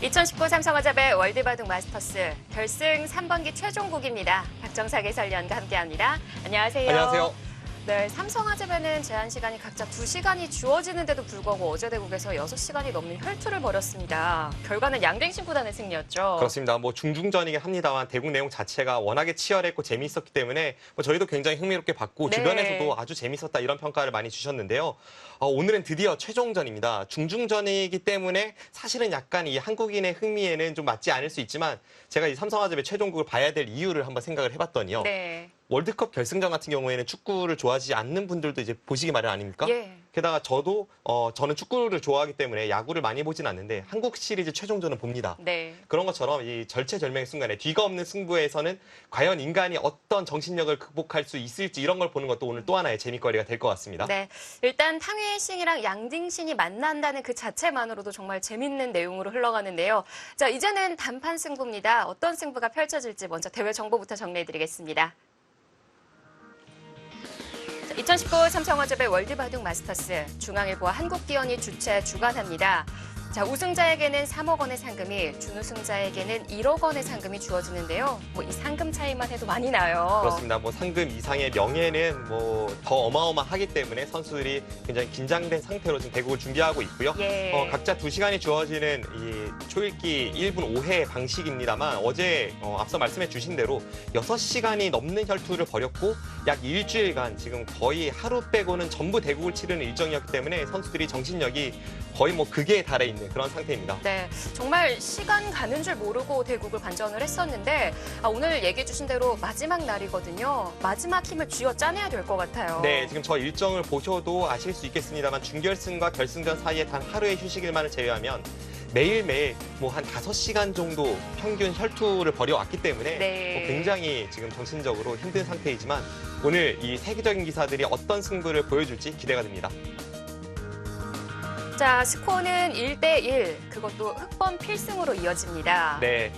2019 삼성화재배 월드바둑 마스터스 결승 3번기 최종국입니다. 박정석 해설위원과 함께합니다. 안녕하세요. 안녕하세요. 네, 삼성화재배는 제한 시간이 각자 2시간이 주어지는데도 불구하고 어제 대국에서 6시간이 넘는 혈투를 벌였습니다. 결과는 양댕신 구단의 승리였죠. 그렇습니다. 중중전이긴 합니다만 대국 내용 자체가 워낙에 치열했고 재미있었기 때문에 저희도 굉장히 흥미롭게 봤고 네. 주변에서도 아주 재밌었다 이런 평가를 많이 주셨는데요. 오늘은 드디어 최종전입니다. 중중전이기 때문에 사실은 약간 이 한국인의 흥미에는 좀 맞지 않을 수 있지만 제가 이 삼성화재배 최종국을 봐야 될 이유를 한번 생각을 해봤더니요. 네. 월드컵 결승전 같은 경우에는 축구를 좋아하지 않는 분들도 이제 보시기 마련 아닙니까? 예. 게다가 저는 축구를 좋아하기 때문에 야구를 많이 보진 않는데 한국 시리즈 최종전은 봅니다. 네. 그런 것처럼 이 절체절명의 순간에 뒤가 없는 승부에서는 과연 인간이 어떤 정신력을 극복할 수 있을지 이런 걸 보는 것도 오늘 또 하나의 재미거리가 될 것 같습니다. 네, 일단 탕웨이싱이랑 양딩신이 만난다는 그 자체만으로도 정말 재밌는 내용으로 흘러가는데요. 자, 이제는 단판 승부입니다. 어떤 승부가 펼쳐질지 먼저 대회 정보부터 정리해드리겠습니다. 2019 삼성화재배 월드바둑 마스터스 중앙일보와 한국기원이 주최 주관합니다. 자, 우승자에게는 3억 원의 상금이, 준우승자에게는 1억 원의 상금이 주어지는데요. 이 상금 차이만 해도 많이 나요. 그렇습니다. 상금 이상의 명예는 더 어마어마하기 때문에 선수들이 굉장히 긴장된 상태로 지금 대국을 준비하고 있고요. 예. 각자 2시간이 주어지는 이 초읽기 1분 5회 방식입니다만 어제 앞서 말씀해 주신 대로 6시간이 넘는 혈투를 벌였고 약 일주일간 지금 거의 하루 빼고는 전부 대국을 치르는 일정이었기 때문에 선수들이 정신력이 거의 극에 달해 있는 그런 상태입니다. 네, 정말 시간 가는 줄 모르고 대국을 관전을 했었는데 오늘 얘기해 주신 대로 마지막 날이거든요. 마지막 힘을 쥐어 짜내야 될 것 같아요. 네, 지금 저 일정을 보셔도 아실 수 있겠습니다만 준결승과 결승전 사이에 단 하루의 휴식일만을 제외하면 매일매일 한 5시간 정도 평균 혈투를 벌여왔기 때문에 네. 굉장히 지금 정신적으로 힘든 상태이지만 오늘 이 세계적인 기사들이 어떤 승부를 보여줄지 기대가 됩니다. 자, 스코어는 1대1, 그것도 흑번 필승으로 이어집니다. 네,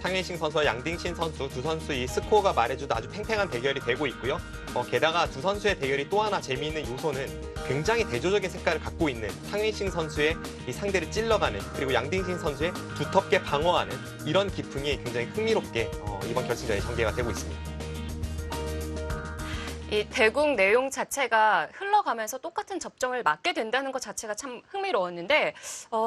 탕웨이싱 선수와 양딩신 선수 두 선수의 스코어가 말해주도 아주 팽팽한 대결이 되고 있고요. 게다가 두 선수의 대결이 또 하나 재미있는 요소는 굉장히 대조적인 색깔을 갖고 있는 탕웨이싱 선수의 이 상대를 찔러가는 그리고 양딩신 선수의 두텁게 방어하는 이런 기풍이 굉장히 흥미롭게 이번 결승전에 전개가 되고 있습니다. 이 대국 내용 자체가 흘러가면서 똑같은 접점을 맞게 된다는 것 자체가 참 흥미로웠는데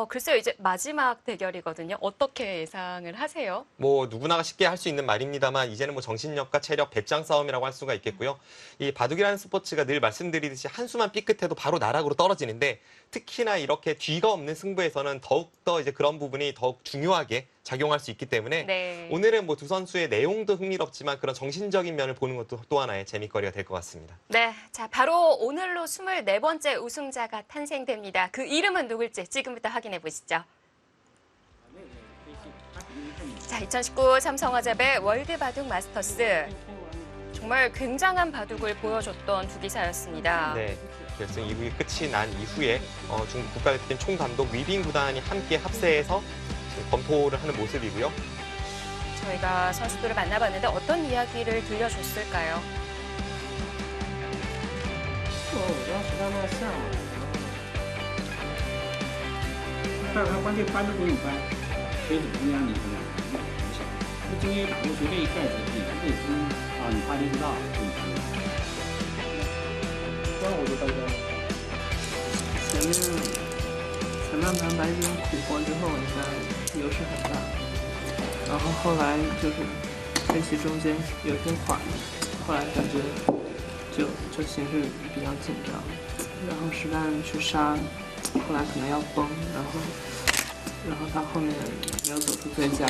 글쎄요, 이제 마지막 대결이거든요. 어떻게 예상을 하세요? 누구나가 쉽게 할 수 있는 말입니다만 이제는 정신력과 체력, 배짱 싸움이라고 할 수가 있겠고요. 이 바둑이라는 스포츠가 늘 말씀드리듯이 한수만 삐끗해도 바로 나락으로 떨어지는데 특히나 이렇게 뒤가 없는 승부에서는 더욱더 이제 그런 부분이 더욱 중요하게 작용할 수 있기 때문에 네. 오늘은 두 선수의 내용도 흥미롭지만 그런 정신적인 면을 보는 것도 또 하나의 재미거리가 될 것 같습니다. 네, 자, 바로 오늘로 24번째 우승자가 탄생됩니다. 그 이름은 누굴지 지금부터 확인해 보시죠. 자, 2019 삼성화재배 월드바둑 마스터스. 정말 굉장한 바둑을 보여줬던 두 기사였습니다. 네, 결승 2국이 끝이 난 이후에 중국 국가대표팀 총감독 위빙 구단이 함께 합세해서 검토를 하는 모습이고요. 저희가 선수들을 만나봤는데 어떤 이야기를 들려줬을까요? 我当时让他下嘛，但是他关键搬都不用搬，所以中间你可能不小。那中间打过随便一盖子，你不会输啊，你发力不大，就输。这样我就大概前面盘白金苦过之后，你看优势很大，然后后来就是黑棋中间有点缓，后来感觉就形势比较紧张，然后实战去杀，后来可能要崩，然后他后面没有走出最佳，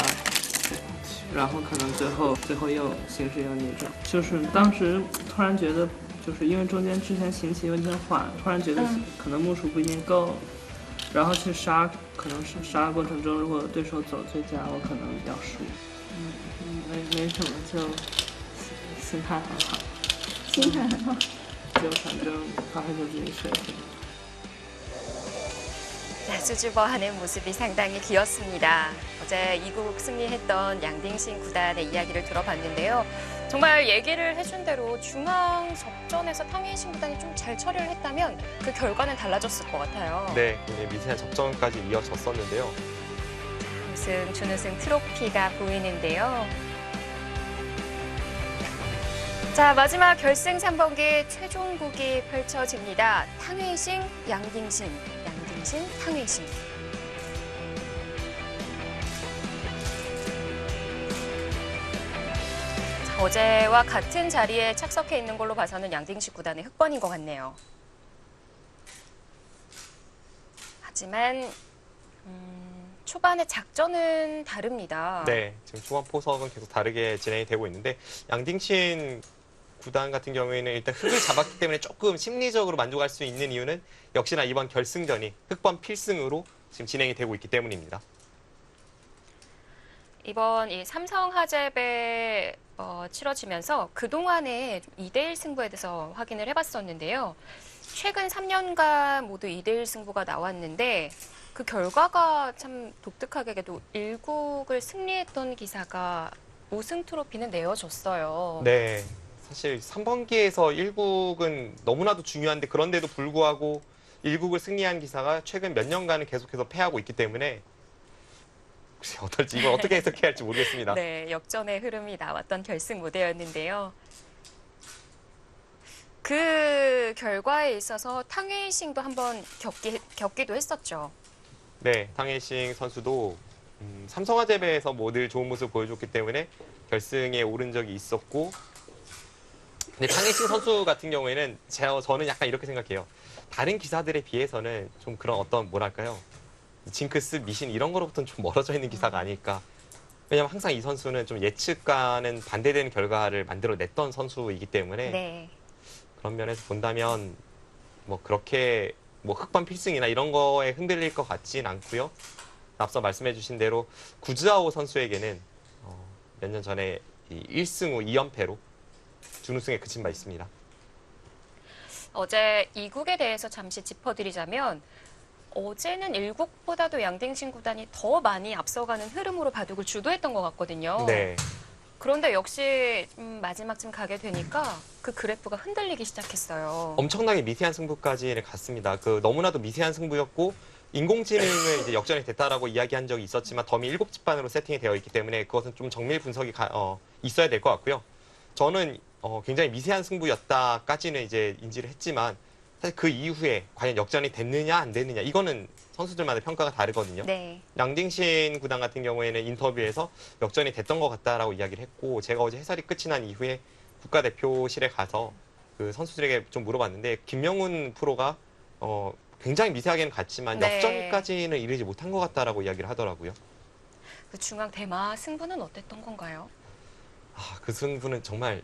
然后可能最后又形势又逆转，就是当时突然觉得，就是因为中间之前行棋有点缓，突然觉得可能目数不一定够，然后去杀，可能是杀的过程中，如果对手走最佳，我可能要输，没什么，就心态很好。 心态很好，就反正发挥自己水平。 자, 수줍어하는 모습이 상당히 귀엽습니다. 어제 2국 승리했던 양딩신 구단의 이야기를 들어봤는데요. 정말 얘기를 해준 대로 중앙 접전에서 탕웨이싱 구단이 좀 잘 처리를 했다면 그 결과는 달라졌을 것 같아요. 네, 굉장히 미세한 접전까지 이어졌었는데요. 우승, 준우승 트로피가 보이는데요. 자, 마지막 결승 3번기 최종국이 펼쳐집니다. 탕웨이싱, 양딩신, 양딩신, 탕웨이싱. 자, 어제와 같은 자리에 착석해 있는 걸로 봐서는 양딩신 구단의 흑번인 것 같네요. 하지만 초반의 작전은 다릅니다. 네, 지금 초반 포석은 계속 다르게 진행이 되고 있는데 양딩신 구단 같은 경우에는 일단 흑을 잡았기 때문에 조금 심리적으로 만족할 수 있는 이유는 역시나 이번 결승전이 흑번 필승으로 지금 진행이 되고 있기 때문입니다. 이번 이 삼성 하재배 치러지면서 그동안의 2대1 승부에 대해서 확인을 해봤었는데요. 최근 3년간 모두 2대1 승부가 나왔는데 그 결과가 참 독특하게도 1국을 승리했던 기사가 우승 트로피는 내어줬어요. 네, 사실 3번기에서 1국은 너무나도 중요한데 그런데도 불구하고 1국을 승리한 기사가 최근 몇 년간은 계속해서 패하고 있기 때문에 글쎄 어떨지 이걸 어떻게 해석해야 할지 모르겠습니다. 네, 역전의 흐름이 나왔던 결승 무대였는데요. 그 결과에 있어서 탕웨이싱도 한번 겪기도 했었죠. 네, 탕웨이싱 선수도 삼성화재배에서 뭐 늘 좋은 모습을 보여줬기 때문에 결승에 오른 적이 있었고 근데 탕웨이싱 선수 같은 경우에는 저는 약간 이렇게 생각해요. 다른 기사들에 비해서는 좀 그런 어떤 뭐랄까요? 징크스, 미신 이런 거로부터는 좀 멀어져 있는 기사가 아닐까. 왜냐면 항상 이 선수는 좀 예측과는 반대되는 결과를 만들어냈던 선수이기 때문에 네. 그런 면에서 본다면 뭐 그렇게 뭐 흑번 필승이나 이런 거에 흔들릴 것 같진 않고요. 앞서 말씀해주신 대로 구즈아오 선수에게는 몇 년 전에 이 1승 후 2연패로 준우승에 그친 바 있습니다. 어제 2국에 대해서 잠시 짚어드리자면 어제는 1국보다도 양딩신 구단이 더 많이 앞서가는 흐름으로 바둑을 주도했던 것 같거든요. 네. 그런데 역시 마지막쯤 가게 되니까 그 그래프가 흔들리기 시작했어요. 엄청나게 미세한 승부까지 갔습니다. 그 너무나도 미세한 승부였고 인공지능을 이제 역전이 됐다라고 이야기한 적이 있었지만 덤이 7집반으로 세팅이 되어 있기 때문에 그것은 좀 정밀 분석이 있어야 될 것 같고요. 저는 굉장히 미세한 승부였다까지는 이제 인지를 했지만 사실 그 이후에 과연 역전이 됐느냐 안 됐느냐 이거는 선수들마다 평가가 다르거든요. 네. 양딩신 구단 같은 경우에는 인터뷰에서 역전이 됐던 것 같다라고 이야기를 했고 제가 어제 해설이 끝이 난 이후에 국가대표실에 가서 그 선수들에게 좀 물어봤는데 김명훈 프로가 굉장히 미세하게는 갔지만 네. 역전까지는 이르지 못한 것 같다라고 이야기를 하더라고요. 그 중앙 대마 승부는 어땠던 건가요? 그 승부는 정말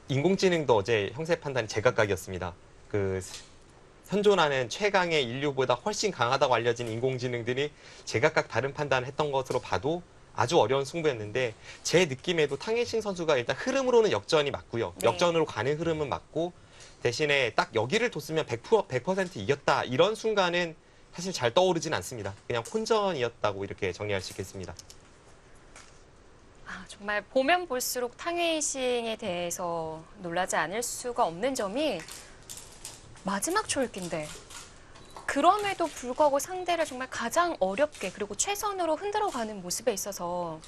인공지능도 어제 형세 판단이 제각각이었습니다. 그 현존하는 최강의 인류보다 훨씬 강하다고 알려진 인공지능들이 제각각 다른 판단을 했던 것으로 봐도 아주 어려운 승부였는데 제 느낌에도 탕웨이싱 선수가 일단 흐름으로는 역전이 맞고요. 네. 역전으로 가는 흐름은 맞고 대신에 딱 여기를 뒀으면 100% 이겼다 이런 순간은 사실 잘 떠오르진 않습니다. 그냥 혼전이었다고 이렇게 정리할 수 있겠습니다. 정말 보면 볼수록 탕웨이싱에 대해서 놀라지 않을 수가 없는 점이 마지막 초읽기인데 그럼에도 불구하고 상대를 정말 가장 어렵게 그리고 최선으로 흔들어가는 모습에 있어서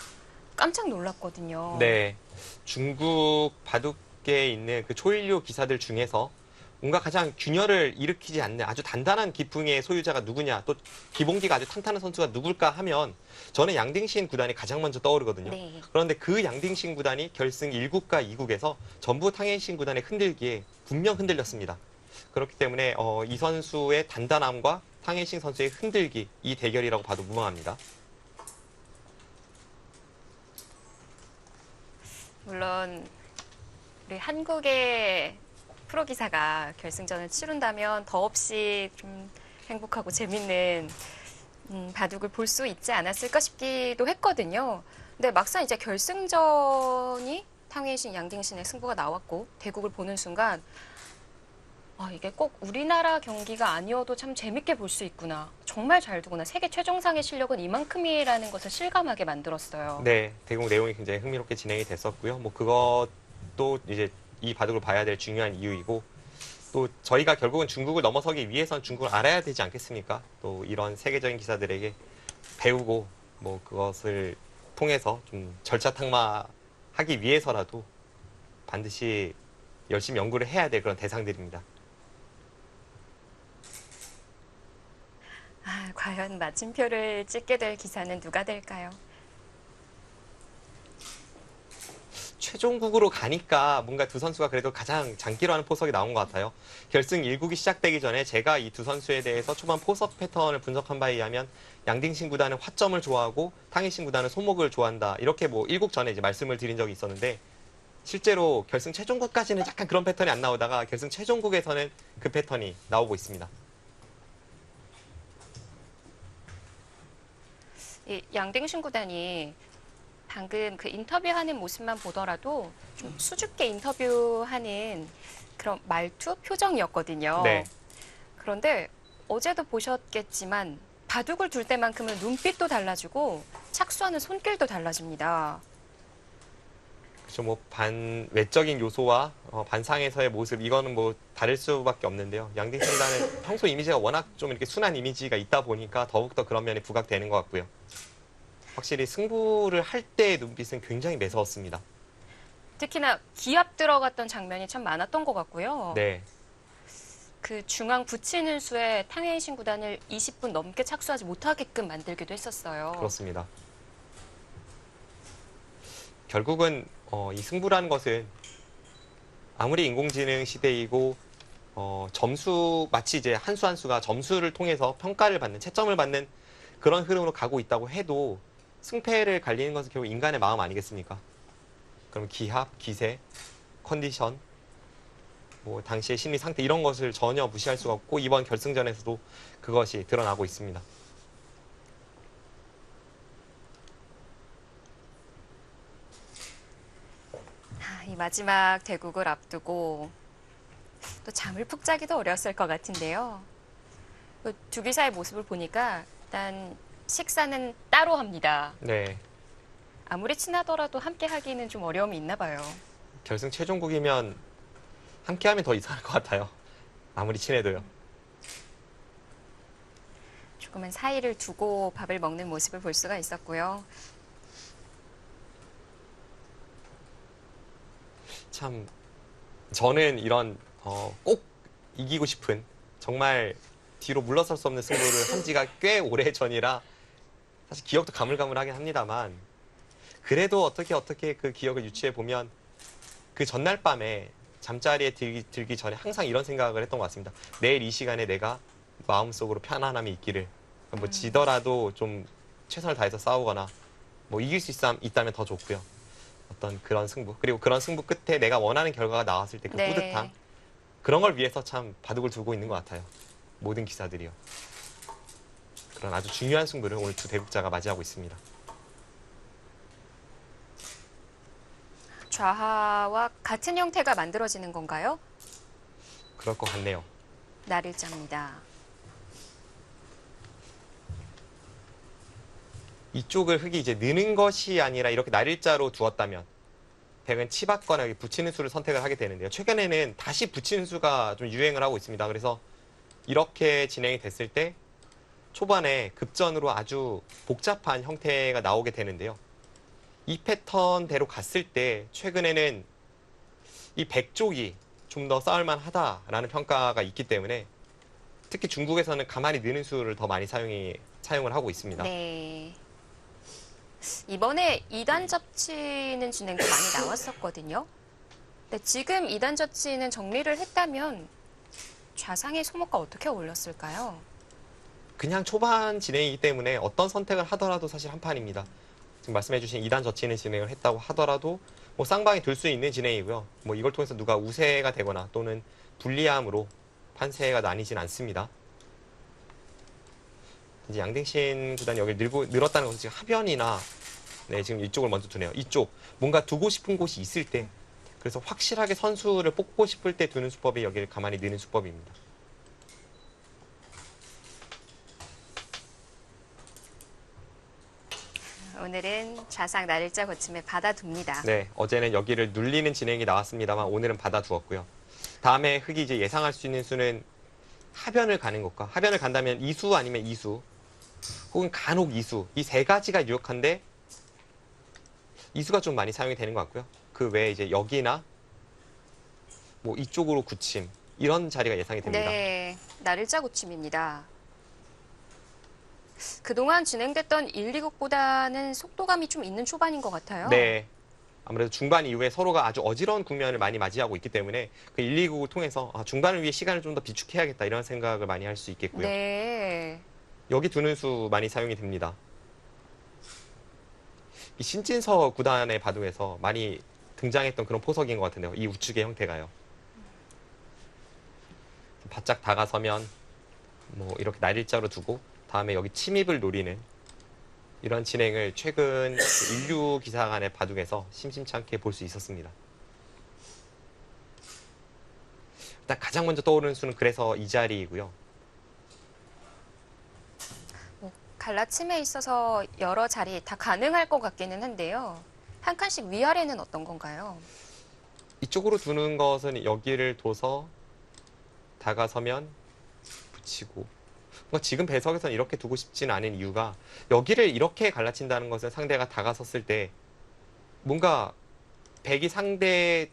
깜짝 놀랐거든요. 네, 중국 바둑계에 있는 그 초일류 기사들 중에서 뭔가 가장 균열을 일으키지 않는 아주 단단한 기풍의 소유자가 누구냐, 또 기본기가 아주 탄탄한 선수가 누굴까 하면 저는 양딩신 구단이 가장 먼저 떠오르거든요. 네. 그런데 그 양딩신 구단이 결승 1국과 2국에서 전부 탕웨이싱 구단의 흔들기에 분명 흔들렸습니다. 그렇기 때문에 이 선수의 단단함과 탕웨이싱 선수의 흔들기, 이 대결이라고 봐도 무방합니다. 물론 우리 한국의 프로기사가 결승전을 치른다면 더없이 좀 행복하고 재밌는 바둑을 볼 수 있지 않았을까 싶기도 했거든요. 근데 막상 이제 결승전이 탕웨이싱, 양딩신의 승부가 나왔고 대국을 보는 순간 이게 꼭 우리나라 경기가 아니어도 참 재밌게 볼 수 있구나. 정말 잘 두구나. 세계 최정상의 실력은 이만큼이라는 것을 실감하게 만들었어요. 네, 대국 내용이 굉장히 흥미롭게 진행이 됐었고요. 뭐 그것도 이제 이 바둑을 봐야 될 중요한 이유이고 또 저희가 결국은 중국을 넘어서기 위해선 중국을 알아야 되지 않겠습니까? 또 이런 세계적인 기사들에게 배우고 뭐 그것을 통해서 좀 절차 탕마하기 위해서라도 반드시 열심히 연구를 해야 될 그런 대상들입니다. 아, 과연 마침표를 찍게 될 기사는 누가 될까요? 최종국으로 가니까 뭔가 두 선수가 그래도 가장 장기로 하는 포석이 나온 것 같아요. 결승 1국이 시작되기 전에 제가 이 두 선수에 대해서 초반 포석 패턴을 분석한 바에 의하면 양딩신 구단은 화점을 좋아하고 탕이신 구단은 소목을 좋아한다. 이렇게 뭐 1국 전에 이제 말씀을 드린 적이 있었는데 실제로 결승 최종국까지는 약간 그런 패턴이 안 나오다가 결승 최종국에서는 그 패턴이 나오고 있습니다. 이 양딩신 구단이 방금 그 인터뷰하는 모습만 보더라도 좀 수줍게 인터뷰하는 그런 말투, 표정이었거든요. 네. 그런데 어제도 보셨겠지만 바둑을 둘 때만큼은 눈빛도 달라지고 착수하는 손길도 달라집니다. 그렇죠. 뭐 외적인 요소와 반상에서의 모습 이거는 뭐 다를 수밖에 없는데요. 양딩신 구단은 평소 이미지가 워낙 좀 이렇게 순한 이미지가 있다 보니까 더욱더 그런 면이 부각되는 것 같고요. 확실히 승부를 할 때의 눈빛은 굉장히 매서웠습니다. 특히나 기압 들어갔던 장면이 참 많았던 것 같고요. 네. 그 중앙 붙이는 수에 탕웨이신 구단을 20분 넘게 착수하지 못하게끔 만들기도 했었어요. 그렇습니다. 결국은 이 승부라는 것은 아무리 인공지능 시대이고 점수 마치 이제 한 수 한 수가 점수를 통해서 평가를 받는 채점을 받는 그런 흐름으로 가고 있다고 해도 승패를 갈리는 것은 결국 인간의 마음 아니겠습니까? 그럼 기합, 기세, 컨디션, 뭐 당시의 심리 상태 이런 것을 전혀 무시할 수가 없고 이번 결승전에서도 그것이 드러나고 있습니다. 이 마지막 대국을 앞두고 또 잠을 푹 자기도 어려웠을 것 같은데요. 두 기사의 모습을 보니까 일단 식사는 따로 합니다. 네. 아무리 친하더라도 함께 하기는 좀 어려움이 있나 봐요. 결승 최종국이면 함께하면 더 이상할 것 같아요. 아무리 친해도요. 조금은 사이를 두고 밥을 먹는 모습을 볼 수가 있었고요. 참 저는 이런 꼭 이기고 싶은 정말 뒤로 물러설 수 없는 승부를 한 지가 꽤 오래 전이라 사실 기억도 가물가물하긴 합니다만 그래도 어떻게 그 기억을 유추해 보면 그 전날 밤에 잠자리에 들기 전에 항상 이런 생각을 했던 것 같습니다. 내일 이 시간에 내가 마음속으로 편안함이 있기를 뭐 지더라도 좀 최선을 다해서 싸우거나 뭐 이길 수 있다면 더 좋고요. 어떤 그런 승부 그리고 그런 승부 끝에 내가 원하는 결과가 나왔을 때 그 네. 뿌듯함 그런 걸 위해서 참 바둑을 두고 있는 것 같아요. 모든 기사들이요. 그런 아주 중요한 승부를 오늘 두 대국자가 맞이하고 있습니다. 좌하와 같은 형태가 만들어지는 건가요? 그럴 것 같네요. 날일자입니다. 이쪽을 흙이 이제 느는 것이 아니라 이렇게 날일자로 두었다면 백은 치받거나 여기 붙이는 수를 선택을 하게 되는데요. 최근에는 다시 붙이는 수가 좀 유행을 하고 있습니다. 그래서 이렇게 진행이 됐을 때 초반에 급전으로 아주 복잡한 형태가 나오게 되는데요. 이 패턴대로 갔을 때 최근에는 이 백 쪽이 좀 더 싸울만 하다라는 평가가 있기 때문에 특히 중국에서는 가만히 느는 수를 더 많이 사용을 하고 있습니다. 네. 이번에 2단 접치는 진행도 많이 나왔었거든요. 근데 지금 2단 접치는 정리를 했다면 좌상의 소목과 어떻게 어울렸을까요? 그냥 초반 진행이기 때문에 어떤 선택을 하더라도 사실 한 판입니다. 지금 말씀해주신 2단 저치는 진행을 했다고 하더라도 뭐 쌍방이 들 수 있는 진행이고요. 뭐 이걸 통해서 누가 우세가 되거나 또는 불리함으로 판세가 나뉘진 않습니다. 이제 양딩신 구단이 여기 늘었다는 것은 지금 하변이나 네 지금 이쪽을 먼저 두네요. 이쪽 뭔가 두고 싶은 곳이 있을 때 그래서 확실하게 선수를 뽑고 싶을 때 두는 수법이 여기를 가만히 느는 수법입니다. 오늘은 좌상 날일자 거침에 받아둡니다. 네, 어제는 여기를 눌리는 진행이 나왔습니다만 오늘은 받아두었고요. 다음에 흙이 이제 예상할 수 있는 수는 하변을 가는 것과 하변을 간다면 2수 아니면 2수 혹은 간혹 이수, 이 세 가지가 유력한데 이수가 좀 많이 사용이 되는 것 같고요. 그 외에 이제 여기나 뭐 이쪽으로 굳힘 이런 자리가 예상이 됩니다. 네, 날일자 고침입니다. 그동안 진행됐던 1, 2국보다는 속도감이 좀 있는 초반인 것 같아요. 네. 아무래도 중반 이후에 서로가 아주 어지러운 국면을 많이 맞이하고 있기 때문에 그 1, 2국을 통해서 중반을 위해 시간을 좀 더 비축해야겠다 이런 생각을 많이 할 수 있겠고요. 네. 여기 두는 수 많이 사용이 됩니다. 이 신진서 구단의 바둑에서 많이 등장했던 그런 포석인 것 같은데요. 이 우측의 형태가요. 바짝 다가서면 뭐 이렇게 날일자로 두고 다음에 여기 침입을 노리는 이런 진행을 최근 인류 기사간의 바둑에서 심심치 않게 볼 수 있었습니다. 일단 가장 먼저 떠오르는 수는 그래서 이 자리이고요. 갈라침에 있어서 여러 자리 다 가능할 것 같기는 한데요. 한 칸씩 위아래는 어떤 건가요? 이쪽으로 두는 것은 여기를 둬서 다가서면 붙이고 뭔가 지금 배석에서는 이렇게 두고 싶지는 않은 이유가 여기를 이렇게 갈라친다는 것은 상대가 다가섰을 때 뭔가 백이 상대의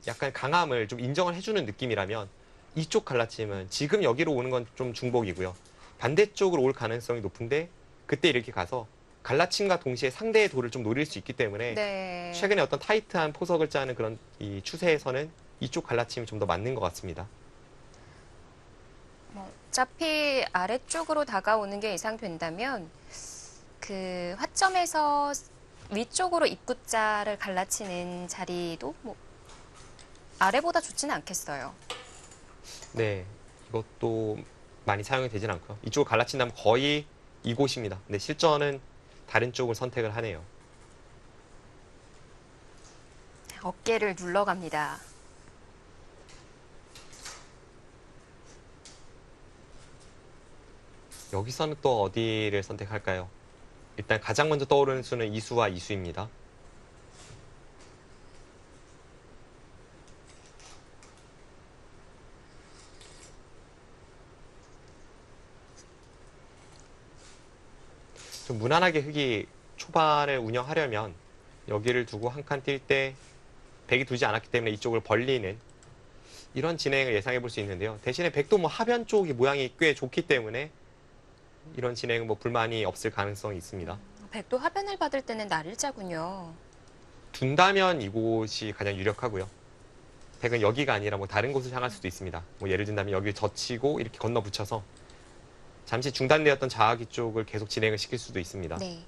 약간 강함을 좀 인정을 해주는 느낌이라면 이쪽 갈라침은 지금 여기로 오는 건 좀 중복이고요. 반대쪽으로 올 가능성이 높은데 그때 이렇게 가서 갈라침과 동시에 상대의 돌을 좀 노릴 수 있기 때문에 네. 최근에 어떤 타이트한 포석을 짜는 그런 이 추세에서는 이쪽 갈라침이 좀 더 맞는 것 같습니다. 어차피 아래쪽으로 다가오는 게 예상된다면 그 화점에서 위쪽으로 입구자를 갈라치는 자리도 뭐 아래보다 좋지는 않겠어요. 네, 이것도 많이 사용이 되진 않고요. 이쪽을 갈라친다면 거의 이곳입니다. 근데 실전은 다른 쪽을 선택을 하네요. 어깨를 눌러갑니다. 여기서는 또 어디를 선택할까요? 일단 가장 먼저 떠오르는 수는 이수와 이수입니다. 좀 무난하게 흙이 초반을 운영하려면 여기를 두고 한 칸 뛸 때 백이 두지 않았기 때문에 이쪽을 벌리는 이런 진행을 예상해 볼 수 있는데요. 대신에 백도 뭐 하변 쪽이 모양이 꽤 좋기 때문에 이런 진행은 뭐 불만이 없을 가능성이 있습니다. 백도 하변을 받을 때는 날일자군요. 둔다면 이곳이 가장 유력하고요. 백은 여기가 아니라 뭐 다른 곳을 향할 수도 있습니다. 뭐 예를 든다면 여기 젖히고 이렇게 건너 붙여서 잠시 중단되었던 자아기 쪽을 계속 진행을 시킬 수도 있습니다. 네.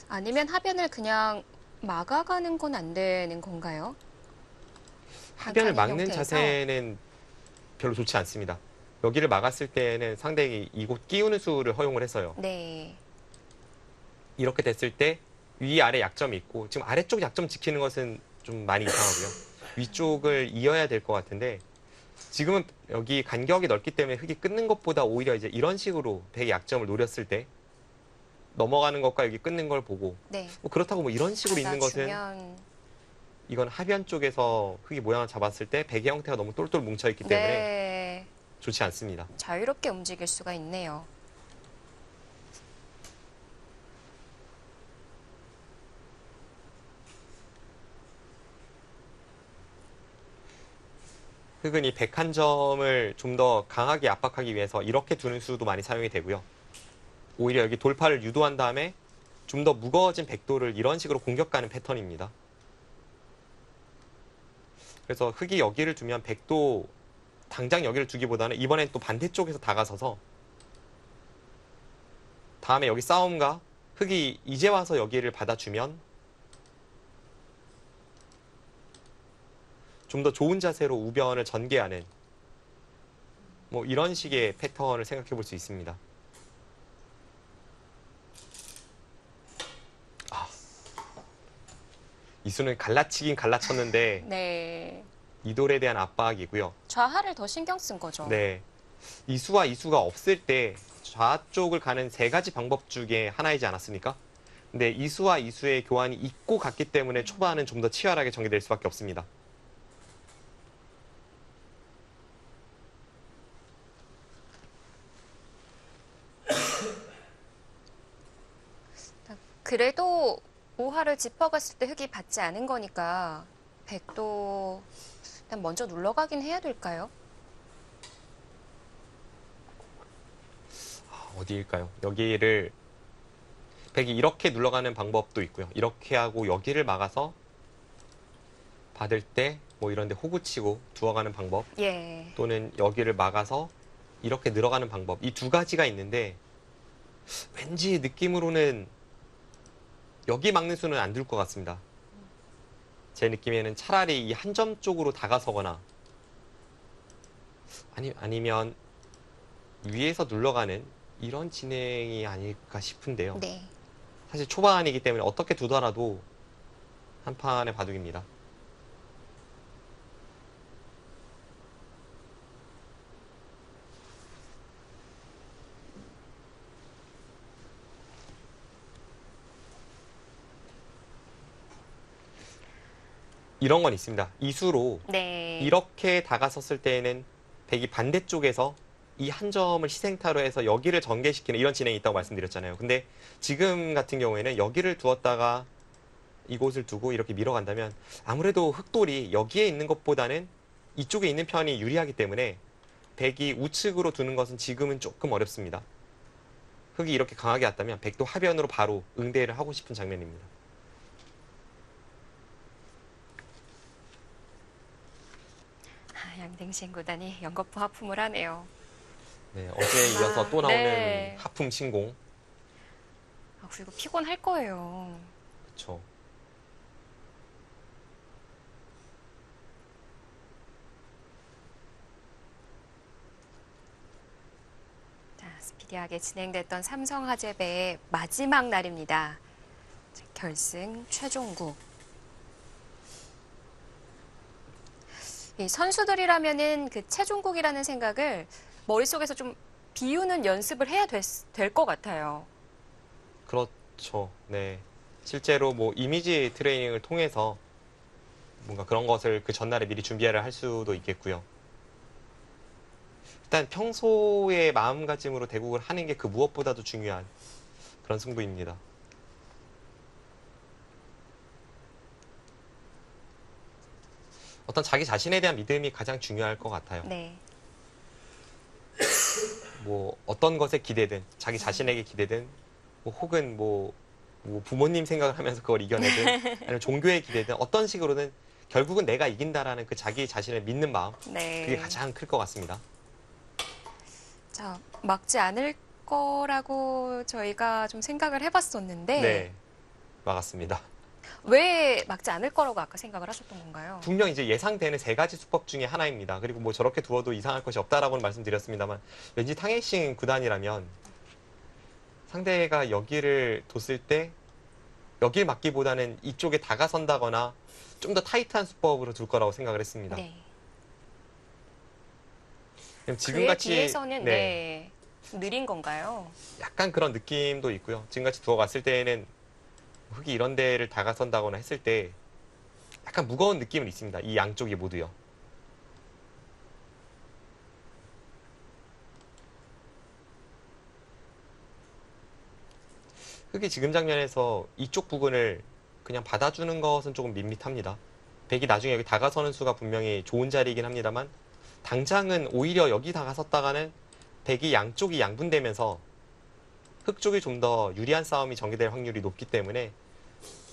아니면 하변을 그냥 막아가는 건 안 되는 건가요? 하변을 칸의 막는 형태에서? 자세는 별로 좋지 않습니다. 여기를 막았을 때는 상대에게 이곳 끼우는 수를 허용을 했어요. 네. 이렇게 됐을 때 위아래 약점이 있고 지금 아래쪽 약점 지키는 것은 좀 많이 이상하고요. 위쪽을 이어야 될 것 같은데 지금은 여기 간격이 넓기 때문에 흙이 끊는 것보다 오히려 이제 이런 식으로 백의 약점을 노렸을 때 넘어가는 것과 여기 끊는 걸 보고 네. 뭐 그렇다고 뭐 이런 식으로 있는 것은 받아주면 이건 하변 쪽에서 흙이 모양을 잡았을 때 백의 형태가 너무 똘똘 뭉쳐 있기 때문에 네. 좋지 않습니다. 자유롭게 움직일 수가 있네요. 흙은 이 백 한 점을 좀 더 강하게 압박하기 위해서 이렇게 두는 수도 많이 사용이 되고요. 오히려 여기 돌파를 유도한 다음에 좀 더 무거워진 백도를 이런 식으로 공격하는 패턴입니다. 그래서 흙이 여기를 두면 백도 당장 여기를 두기보다는 이번엔 또 반대쪽에서 다가서서 다음에 여기 싸움과 흙이 이제 와서 여기를 받아주면 좀 더 좋은 자세로 우변을 전개하는 뭐 이런 식의 패턴을 생각해 볼 수 있습니다. 이수는 갈라치긴 갈라쳤는데 네. 이돌에 대한 압박이고요. 좌하를 더 신경 쓴 거죠. 네. 이수와 이수가 없을 때 좌쪽을 가는 세 가지 방법 중에 하나이지 않았습니까? 근데 이수와 이수의 교환이 있고 갔기 때문에 초반은 좀 더 치열하게 전개될 수밖에 없습니다. 그래도 우하를 짚어갔을 때 흑이 받지 않은 거니까 백도 일단 먼저 눌러가긴 해야 될까요? 어디일까요? 여기를 백이 이렇게 눌러가는 방법도 있고요. 이렇게 하고 여기를 막아서 받을 때 뭐 이런 데 호구 치고 두어가는 방법, 예. 또는 여기를 막아서 이렇게 늘어가는 방법, 이 두 가지가 있는데 왠지 느낌으로는 여기 막는 수는 안 될 것 같습니다. 제 느낌에는 차라리 이 한 점 쪽으로 다가서거나 아니면 위에서 눌러가는 이런 진행이 아닐까 싶은데요. 네. 사실 초반이기 때문에 어떻게 두더라도 한 판의 바둑입니다. 이런 건 있습니다. 이수로 네. 이렇게 다가섰을 때에는 백이 반대쪽에서 이 한 점을 희생타로 해서 여기를 전개시키는 이런 진행이 있다고 말씀드렸잖아요. 근데 지금 같은 경우에는 여기를 두었다가 이곳을 두고 이렇게 밀어간다면 아무래도 흑돌이 여기에 있는 것보다는 이쪽에 있는 편이 유리하기 때문에 백이 우측으로 두는 것은 지금은 조금 어렵습니다. 흑이 이렇게 강하게 왔다면 백도 하변으로 바로 응대를 하고 싶은 장면입니다. 양댕신 구단이 연거푸 하품을 하네요. 네, 어제에 이어서 또 나오는 네. 하품 신공. 그리고 피곤할 거예요. 그렇죠. 자, 스피디하게 진행됐던 삼성화재배의 마지막 날입니다. 자, 결승 최종국. 이 선수들이라면은 그 최종국이라는 생각을 머릿속에서 좀 비우는 연습을 해야 될 것 같아요. 그렇죠. 네. 실제로 뭐 이미지 트레이닝을 통해서 뭔가 그런 것을 그 전날에 미리 준비를 할 수도 있겠고요. 일단 평소의 마음가짐으로 대국을 하는 게 그 무엇보다도 중요한 그런 승부입니다. 어떤 자기 자신에 대한 믿음이 가장 중요할 것 같아요. 네. 뭐 어떤 것에 기대든 자기 자신에게 기대든 뭐 혹은 뭐 부모님 생각을 하면서 그걸 이겨내든 아니면 종교에 기대든 어떤 식으로든 결국은 내가 이긴다라는 그 자기 자신을 믿는 마음, 네. 그게 가장 클 것 같습니다. 자, 막지 않을 거라고 저희가 좀 생각을 해봤었는데 네, 막았습니다. 왜 막지 않을 거라고 아까 생각을 하셨던 건가요? 분명 이제 예상되는 세 가지 수법 중에 하나입니다. 그리고 뭐 저렇게 두어도 이상할 것이 없다라고는 말씀드렸습니다만 왠지 탕웨이싱 구단이라면 상대가 여기를 뒀을 때 여길 막기보다는 이쪽에 다가선다거나 좀 더 타이트한 수법으로 둘 거라고 생각을 했습니다. 네. 그럼 그에 지금같이 비해서는 네. 느린 건가요? 약간 그런 느낌도 있고요. 지금같이 두어갔을 때에는 흑이 이런 데를 다가선다거나 했을 때 약간 무거운 느낌은 있습니다. 이 양쪽이 모두요. 흑이 지금 장면에서 이쪽 부분을 그냥 받아주는 것은 조금 밋밋합니다. 백이 나중에 여기 다가서는 수가 분명히 좋은 자리이긴 합니다만 당장은 오히려 여기 다가섰다가는 백이 양쪽이 양분되면서 흑 쪽이 좀 더 유리한 싸움이 전개될 확률이 높기 때문에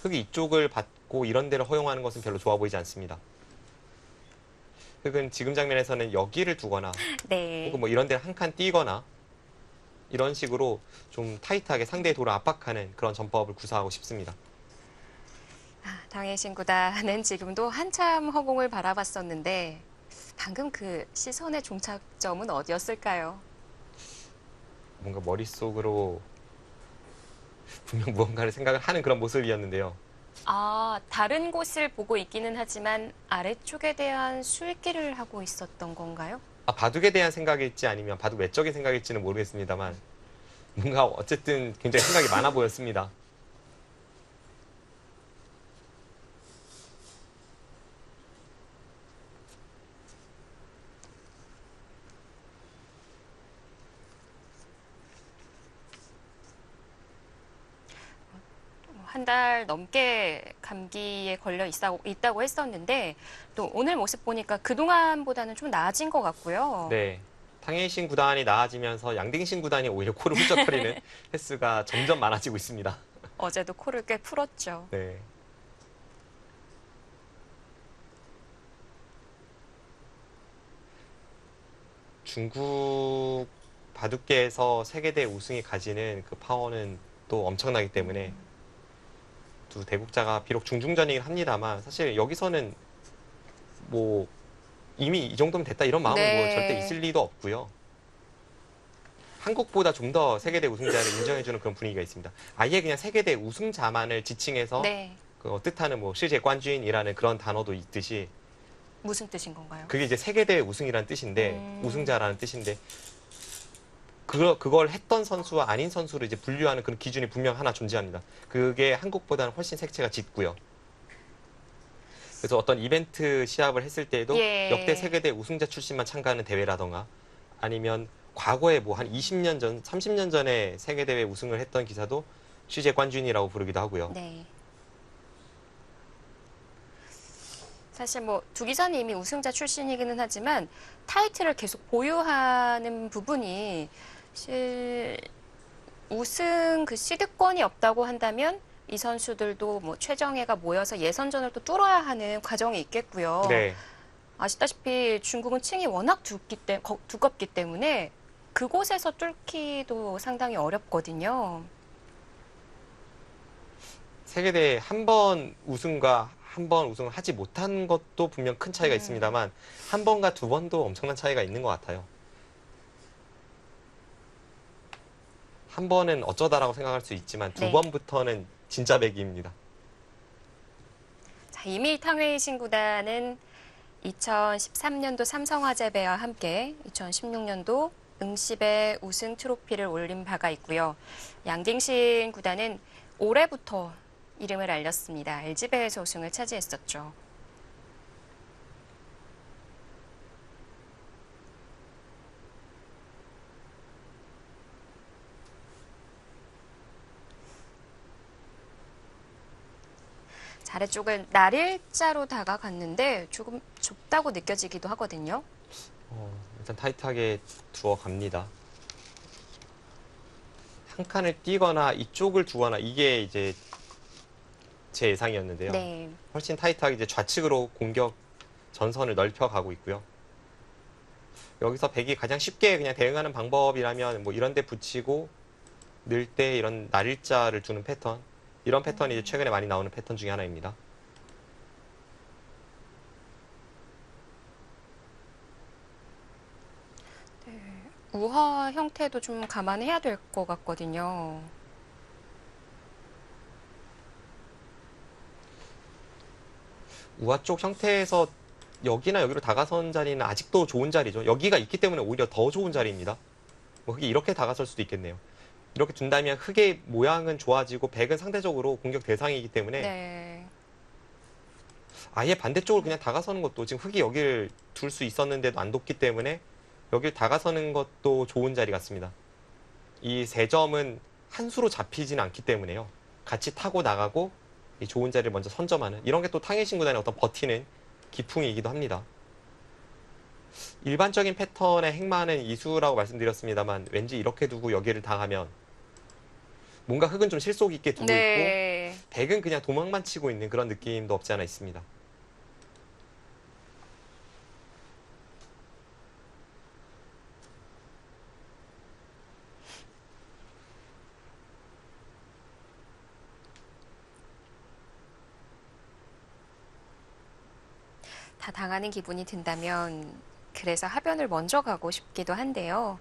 흑이 이쪽을 받고 이런 데를 허용하는 것은 별로 좋아 보이지 않습니다. 흑은 지금 장면에서는 여기를 두거나 네. 혹은 뭐 이런 데를 한 칸 띄거나 이런 식으로 좀 타이트하게 상대의 돌을 압박하는 그런 전법을 구사하고 싶습니다. 당해신 구단은 지금도 한참 허공을 바라봤었는데 방금 그 시선의 종착점은 어디였을까요? 뭔가 머릿속으로 분명 무언가를 생각을 하는 그런 모습이었는데요. 다른 곳을 보고 있기는 하지만 아래쪽에 대한 술기를 하고 있었던 건가요? 바둑에 대한 생각일지 아니면 바둑 외적인 생각일지는 모르겠습니다만 뭔가 어쨌든 굉장히 생각이 많아 보였습니다. 한 달 넘게 감기에 걸려 있다고 했었는데 또 오늘 모습 보니까 그동안보다는 좀 나아진 것 같고요. 네. 탕웨이싱 구단이 나아지면서 양딩신 구단이 오히려 코를 훌쩍거리는 횟수가 점점 많아지고 있습니다. 어제도 코를 꽤 풀었죠. 네. 중국 바둑계에서 세계대 우승이 가지는 그 파워는 또 엄청나기 때문에 두 대국자가 비록 중중전이긴 합니다만 사실 여기서는 뭐 이미 이 정도면 됐다 이런 마음은 네. 뭐 절대 있을 리도 없고요. 한국보다 좀 더 세계대 우승자를 인정해주는 그런 분위기가 있습니다. 아예 그냥 세계대 우승자만을 지칭해서 네. 그 뜻하는 뭐 시제 관주인이라는 그런 단어도 있듯이 무슨 뜻인 건가요? 그게 이제 세계대 우승이라는 뜻인데 음. 우승자라는 뜻인데 그걸 했던 선수와 아닌 선수를 이제 분류하는 그런 기준이 분명 하나 존재합니다. 그게 한국보다는 훨씬 색채가 짙고요. 그래서 어떤 이벤트 시합을 했을 때에도 예. 역대 세계대 우승자 출신만 참가하는 대회라던가 아니면 과거에 뭐 한 20년 전, 30년 전에 세계대회 우승을 했던 기사도 시제 관주인이라고 부르기도 하고요. 네. 사실 뭐 두 기사는 이미 우승자 출신이기는 하지만 타이틀을 계속 보유하는 부분이 사실 우승 그 시드권이 없다고 한다면 이 선수들도 뭐 최정예가 모여서 예선전을 또 뚫어야 하는 과정이 있겠고요. 네. 아시다시피 중국은 층이 워낙 두껍기 때문에 그곳에서 뚫기도 상당히 어렵거든요. 세계대회 한 번 우승과 한 번 우승을 하지 못한 것도 분명 큰 차이가 있습니다만 한 번과 두 번도 엄청난 차이가 있는 것 같아요. 한 번은 어쩌다라고 생각할 수 있지만 두 네. 번부터는 진짜 배기입니다. 자, 이미 탕웨이신 구단은 2013년도 삼성화재배와 함께 2016년도 응시배 우승 트로피를 올린 바가 있고요. 양딩신 구단은 올해부터 이름을 알렸습니다. LG배에서 우승을 차지했었죠. 자, 아래쪽은 날일자로 다가갔는데 조금 좁다고 느껴지기도 하거든요. 일단 타이트하게 두어 갑니다. 한 칸을 띄거나 이쪽을 두거나 이게 이제 제 예상이었는데요. 네. 훨씬 타이트하게 이제 좌측으로 공격 전선을 넓혀가고 있고요. 여기서 백이 가장 쉽게 그냥 대응하는 방법이라면 뭐 이런 데 붙이고 늘 때 이런 날일자를 두는 패턴. 이런 패턴이 이제 최근에 많이 나오는 패턴 중에 하나입니다. 우화 형태도 좀 감안해야 될 것 같거든요. 우화 쪽 형태에서 여기나 여기로 다가선 자리는 아직도 좋은 자리죠. 여기가 있기 때문에 오히려 더 좋은 자리입니다. 뭐 흙이 이렇게 다가설 수도 있겠네요. 이렇게 둔다면 흙의 모양은 좋아지고 백은 상대적으로 공격 대상이기 때문에 네. 아예 반대쪽으로 그냥 다가서는 것도 지금 흙이 여기를 둘 수 있었는데도 안 뒀기 때문에 여길 다가서는 것도 좋은 자리 같습니다. 이 세 점은 한 수로 잡히지는 않기 때문에요. 같이 타고 나가고 이 좋은 자리를 먼저 선점하는 이런 게 또 탕웨이신 구단의 어떤 버티는 기풍이기도 합니다. 일반적인 패턴의 행마는 이수라고 말씀드렸습니다만 왠지 이렇게 두고 여기를 당하면 뭔가 흙은 좀 실속 있게 두고 네. 있고 백은 그냥 도망만 치고 있는 그런 느낌도 없지 않아 있습니다. 다 당하는 기분이 든다면 그래서 하변을 먼저 가고 싶기도 한데요.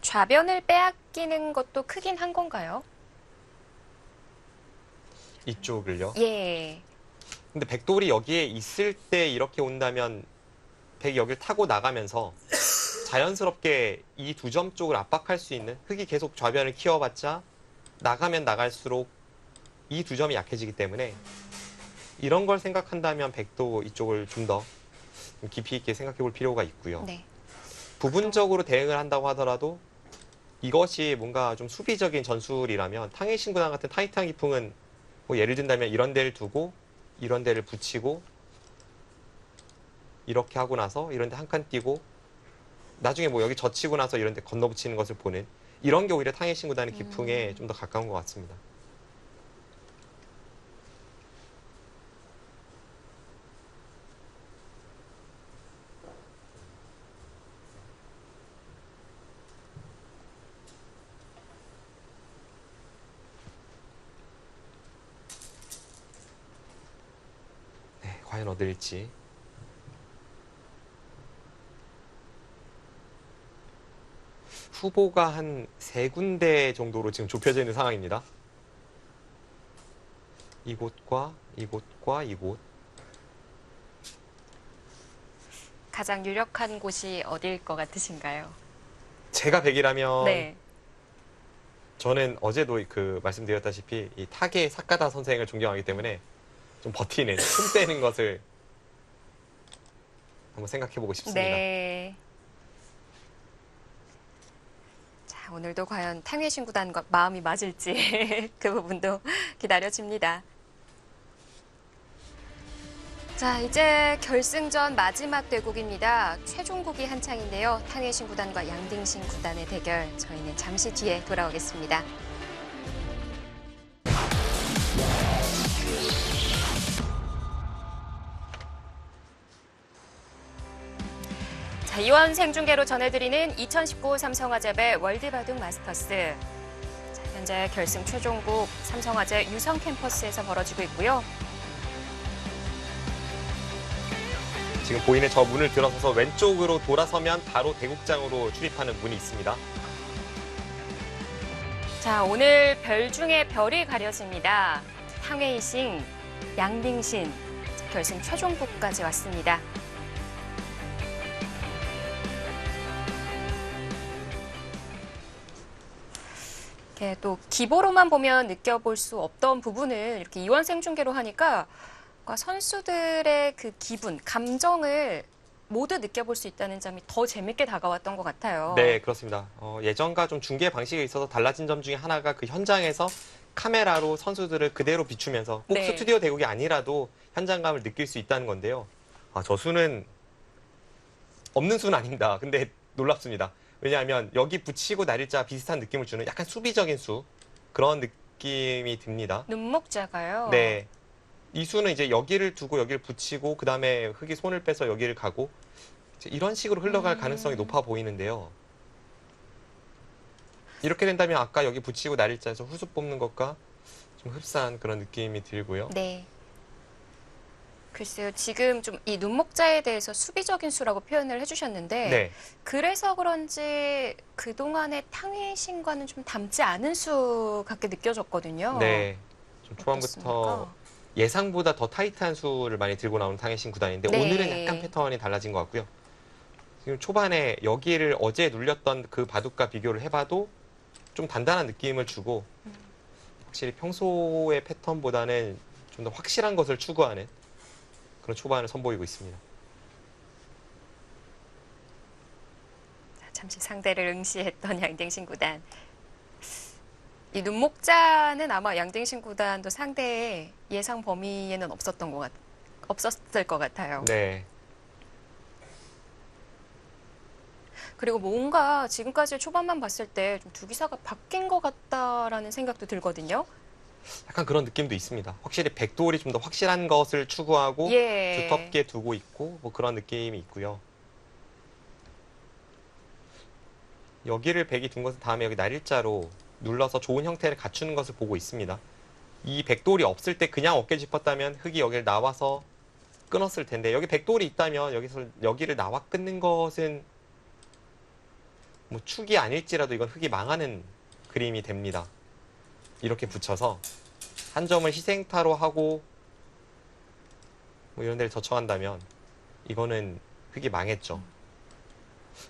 좌변을 빼앗기는 것도 크긴 한 건가요? 이쪽을요. 예. 근데 백돌이 여기에 있을 때 이렇게 온다면 백이 여기를 타고 나가면서 자연스럽게 이 두 점 쪽을 압박할 수 있는 흙이 계속 좌변을 키워봤자 나가면 나갈수록 이 두 점이 약해지기 때문에 이런 걸 생각한다면 백도 이쪽을 좀 더 좀 깊이 있게 생각해 볼 필요가 있고요. 네. 부분적으로 대응을 한다고 하더라도 이것이 뭔가 좀 수비적인 전술이라면 탕웨이신 구단 같은 타이트한 기풍은 뭐 예를 든다면 이런 데를 두고 이런 데를 붙이고 이렇게 하고 나서 이런 데 한 칸 띄고 나중에 뭐 여기 젖히고 나서 이런 데 건너붙이는 것을 보는 이런 게 오히려 탕웨이신 구단의 기풍에 좀 더 가까운 것 같습니다. 네, 과연 어딜지. 후보가 한 3군데 정도로 지금 좁혀져 있는 상황입니다. 이곳과 이곳과 이곳. 가장 유력한 곳이 어디일 것 같으신가요? 제가 100이라면 네. 저는 어제도 그 말씀드렸다시피 이 타계 사카다 선생을 존경하기 때문에 좀 버티는, 숨 빼는 것을 한번 생각해보고 싶습니다. 네. 자, 오늘도 과연 탕웨이신 구단과 마음이 맞을지 그 부분도 기다려집니다. 자, 이제 결승전 마지막 대국입니다. 최종국이 한창인데요. 탕웨이신 구단과 양딩신 구단의 대결. 저희는 잠시 뒤에 돌아오겠습니다. 자, 이원 생중계로 전해드리는 2019 삼성화재배 월드바둑 마스터스. 자, 현재 결승 최종국 삼성화재 유성 캠퍼스에서 벌어지고 있고요. 지금 보이는 저 문을 들어서서 왼쪽으로 돌아서면 바로 대국장으로 출입하는 문이 있습니다. 자, 오늘 별 중에 별이 가려집니다. 탕웨이싱, 양딩신, 결승 최종국까지 왔습니다. 이렇게 또 기보로만 보면 느껴볼 수 없던 부분을 이렇게 이원 생중계로 하니까 선수들의 그 기분, 감정을 모두 느껴볼 수 있다는 점이 더 재밌게 다가왔던 것 같아요. 네, 그렇습니다. 예전과 좀 중계 방식에 있어서 달라진 점 중에 하나가 그 현장에서 카메라로 선수들을 그대로 비추면서 꼭 네. 스튜디오 대국이 아니라도 현장감을 느낄 수 있다는 건데요. 저 수는 없는 수는 아닙니다. 근데 놀랍습니다. 왜냐하면 여기 붙이고 날일자 비슷한 느낌을 주는 약간 수비적인 수, 그런 느낌이 듭니다. 눈목자가요. 네. 이 수는 이제 여기를 두고 여기를 붙이고 그 다음에 흙이 손을 빼서 여기를 가고 이제 이런 식으로 흘러갈 가능성이 높아 보이는데요. 이렇게 된다면 아까 여기 붙이고 날일자에서 후수 뽑는 것과 좀 흡사한 그런 느낌이 들고요. 네. 글쎄요, 지금 좀 이 눈목자에 대해서 수비적인 수라고 표현을 해주셨는데 네. 그래서 그런지 그동안의 탕웨이신과는 좀 닮지 않은 수 같게 느껴졌거든요. 네. 좀 어떻습니까? 초반부터 예상보다 더 타이트한 수를 많이 들고 나오는 탕웨이신 구단인데 네. 오늘은 약간 패턴이 달라진 것 같고요. 지금 초반에 여기를 어제 눌렸던 그 바둑과 비교를 해봐도 좀 단단한 느낌을 주고 확실히 평소의 패턴보다는 좀 더 확실한 것을 추구하는 그런 초반을 선보이고 있습니다. 잠시 상대를 응시했던 양딩신 구단. 이 눈목자는 아마 양딩신 구단도 상대의 예상 범위에는 없었을 것 같아요. 네. 그리고 뭔가 지금까지 초반만 봤을 때 좀 두 기사가 바뀐 것 같다라는 생각도 들거든요. 약간 그런 느낌도 있습니다. 확실히 백돌이 좀 더 확실한 것을 추구하고 예. 두텁게 두고 있고 뭐 그런 느낌이 있고요. 여기를 백이 둔 것은 다음에 여기 날일자로 눌러서 좋은 형태를 갖추는 것을 보고 있습니다. 이 백돌이 없을 때 그냥 어깨 짚었다면 흙이 여기를 나와서 끊었을 텐데 여기 백돌이 있다면 여기를 나와 끊는 것은 뭐 축이 아닐지라도 이건 흙이 망하는 그림이 됩니다. 이렇게 붙여서 한 점을 희생타로 하고 뭐 이런 데를 젖혀간다면 이거는 흙이 망했죠.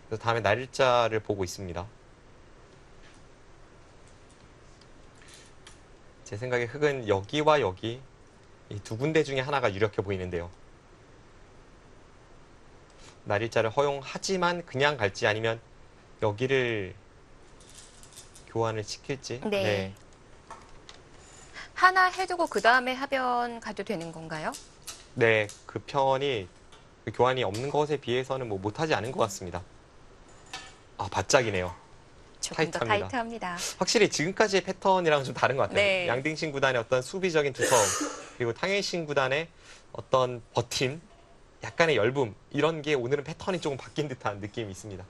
그래서 다음에 날일자를 보고 있습니다. 제 생각에 흙은 여기와 여기 이 두 군데 중에 하나가 유력해 보이는데요. 날일자를 허용하지만 그냥 갈지 아니면 여기를 교환을 시킬지. 네. 하나 해두고 그 다음에 하변 가도 되는 건가요? 네, 그 편이 그 교환이 없는 것에 비해서는 뭐 못하지 않은 것 같습니다. 아, 바짝이네요. 조금 더 타이트합니다. 타이트합니다. 확실히 지금까지의 패턴이랑은 좀 다른 것 같아요. 네. 양딩신 구단의 어떤 수비적인 두서움, 그리고 탕웨이신 구단의 어떤 버팀, 약간의 열붐, 이런 게 오늘은 패턴이 조금 바뀐 듯한 느낌이 있습니다.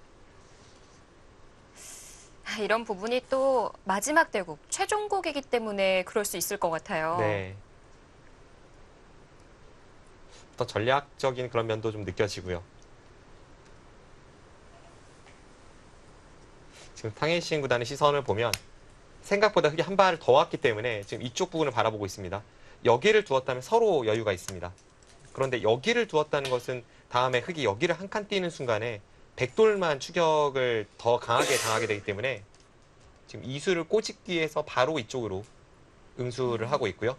이런 부분이 또 마지막 대국, 최종국이기 때문에 그럴 수 있을 것 같아요. 네. 어떤 전략적인 그런 면도 좀 느껴지고요. 지금 탕웨이신 구단의 시선을 보면 생각보다 흙이 한 발 더 왔기 때문에 지금 이쪽 부분을 바라보고 있습니다. 여기를 두었다면 서로 여유가 있습니다. 그런데 여기를 두었다는 것은 다음에 흙이 여기를 한 칸 띄는 순간에 백돌만 추격을 더 강하게 당하게 되기 때문에 지금 이수를 꼬집기 위해서 바로 이쪽으로 응수를 하고 있고요.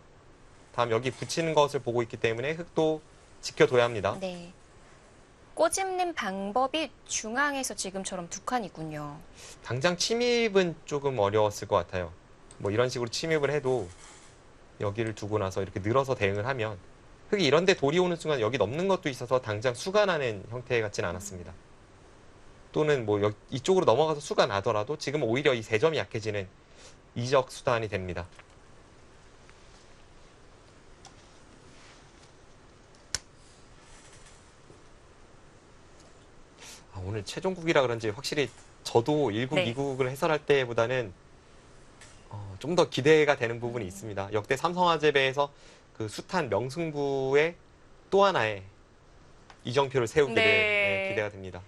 다음 여기 붙이는 것을 보고 있기 때문에 흙도 지켜둬야 합니다. 네. 꼬집는 방법이 중앙에서 지금처럼 두 칸이군요. 당장 침입은 조금 어려웠을 것 같아요. 뭐 이런 식으로 침입을 해도 여기를 두고 나서 이렇게 늘어서 대응을 하면 흙이 이런 데 돌이 오는 순간 여기 넘는 것도 있어서 당장 수가 나는 형태 같지는 않았습니다. 또는 뭐 이쪽으로 넘어가서 수가 나더라도 지금 오히려 이 세 점이 약해지는 이적 수단이 됩니다. 오늘 최종국이라 그런지 확실히 저도 1국, 네. 2국을 해설할 때보다는 좀 더 기대가 되는 부분이 있습니다. 역대 삼성화재배에서 그 숱한 명승부의 또 하나의 이정표를 세우기를 네. 기대가 됩니다.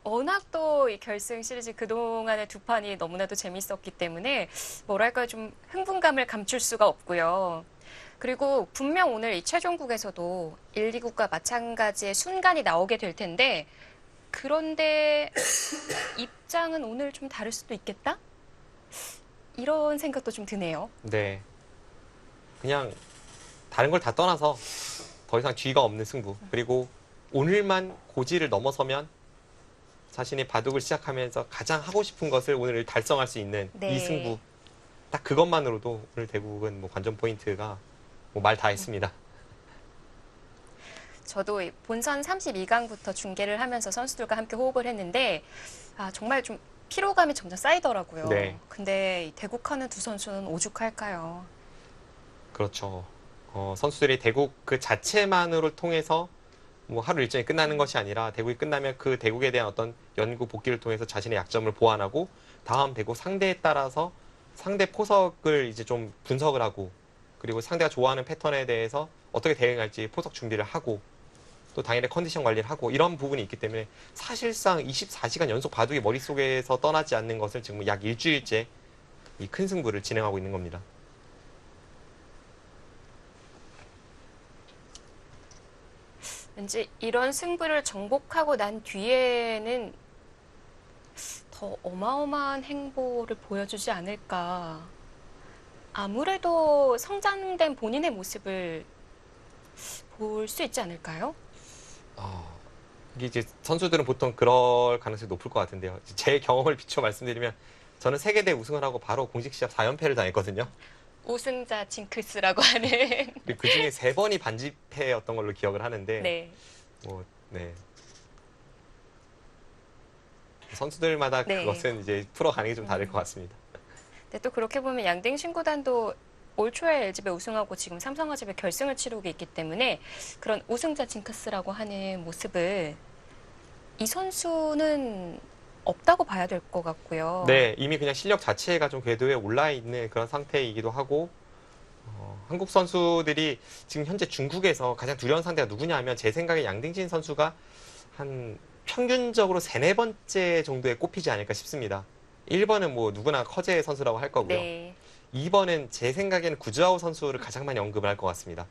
워낙 또 이 결승 시리즈 그동안의 두 판이 너무나도 재밌었기 때문에 뭐랄까요, 좀 흥분감을 감출 수가 없고요. 그리고 분명 오늘 이 최종국에서도 1, 2국과 마찬가지의 순간이 나오게 될 텐데 그런데 입장은 오늘 좀 다를 수도 있겠다? 이런 생각도 좀 드네요. 네. 그냥 다른 걸 다 떠나서 더 이상 뒤가 없는 승부. 그리고 오늘만 고지를 넘어서면 자신이 바둑을 시작하면서 가장 하고 싶은 것을 오늘 달성할 수 있는 네. 이 승부. 딱 그것만으로도 오늘 대국은 뭐 관전 포인트가 뭐 말 다 했습니다. 저도 이 본선 32강부터 중계를 하면서 선수들과 함께 호흡을 했는데 정말 좀 피로감이 점점 쌓이더라고요. 네. 근데 이 대국하는 두 선수는 오죽할까요? 그렇죠. 선수들이 대국 그 자체만으로 통해서 뭐 하루 일정이 끝나는 것이 아니라 대국이 끝나면 그 대국에 대한 어떤 연구 복귀를 통해서 자신의 약점을 보완하고 다음 대국 상대에 따라서 상대 포석을 이제 좀 분석을 하고 그리고 상대가 좋아하는 패턴에 대해서 어떻게 대응할지 포석 준비를 하고 또 당일의 컨디션 관리를 하고 이런 부분이 있기 때문에 사실상 24시간 연속 바둑이 머릿속에서 떠나지 않는 것을 지금 약 일주일째 이 큰 승부를 진행하고 있는 겁니다. 왠지 이런 승부를 정복하고 난 뒤에는 더 어마어마한 행보를 보여주지 않을까. 아무래도 성장된 본인의 모습을 볼 수 있지 않을까요? 이게 이제 선수들은 보통 그럴 가능성이 높을 것 같은데요. 제 경험을 비춰 말씀드리면 저는 세계대 우승을 하고 바로 공식 시합 4연패를 당했거든요. 우승자 징크스라고 하는. 그 중에 3번이 반지패였던 걸로 기억을 하는데, 네. 네. 선수들마다 네. 그것은 이제 풀어가는 게 좀 다를 것 같습니다. 근데 또 그렇게 보면 양딩신 구단도 올 초에 LG배 우승하고 지금 삼성화재배 결승을 치르고 있기 때문에 그런 우승자 징크스라고 하는 모습을 이 선수는 없다고 봐야 될 것 같고요. 네, 이미 그냥 실력 자체가 좀 궤도에 올라 있는 그런 상태이기도 하고, 한국 선수들이 지금 현재 중국에서 가장 두려운 상대가 누구냐 하면 제 생각에 양딩신 선수가 한 평균적으로 3, 4번째 정도에 꼽히지 않을까 싶습니다. 1번은 뭐 누구나 커제 선수라고 할 거고요. 네. 2번은 제 생각에는 구즈아오 선수를 가장 많이 언급을 할 것 같습니다.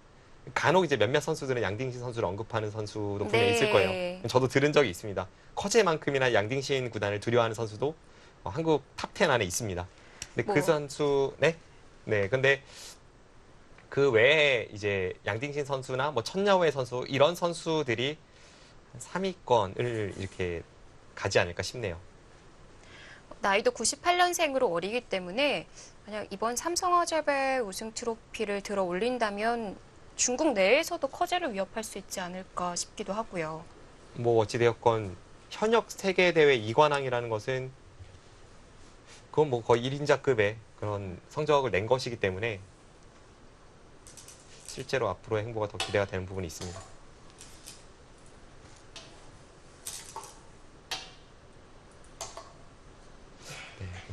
간혹 이제 몇몇 선수들은 양딩신 선수를 언급하는 선수도 분명히 네. 있을 거예요. 저도 들은 적이 있습니다. 커제만큼이나 양딩신 구단을 두려워하는 선수도 한국 탑10 안에 있습니다. 근데 그 선수, 네? 근데 그 외에 이제 양딩신 선수나 뭐 천야오의 선수, 이런 선수들이 3위권을 이렇게 가지 않을까 싶네요. 나이도 98년생으로 어리기 때문에 만약 이번 삼성화재배 우승 트로피를 들어 올린다면 중국 내에서도 커제를 위협할 수 있지 않을까 싶기도 하고요. 뭐 어찌되었건 현역 세계대회 2관왕이라는 것은 그건 뭐 거의 1인자급의 그런 성적을 낸 것이기 때문에 실제로 앞으로의 행보가 더 기대가 되는 부분이 있습니다.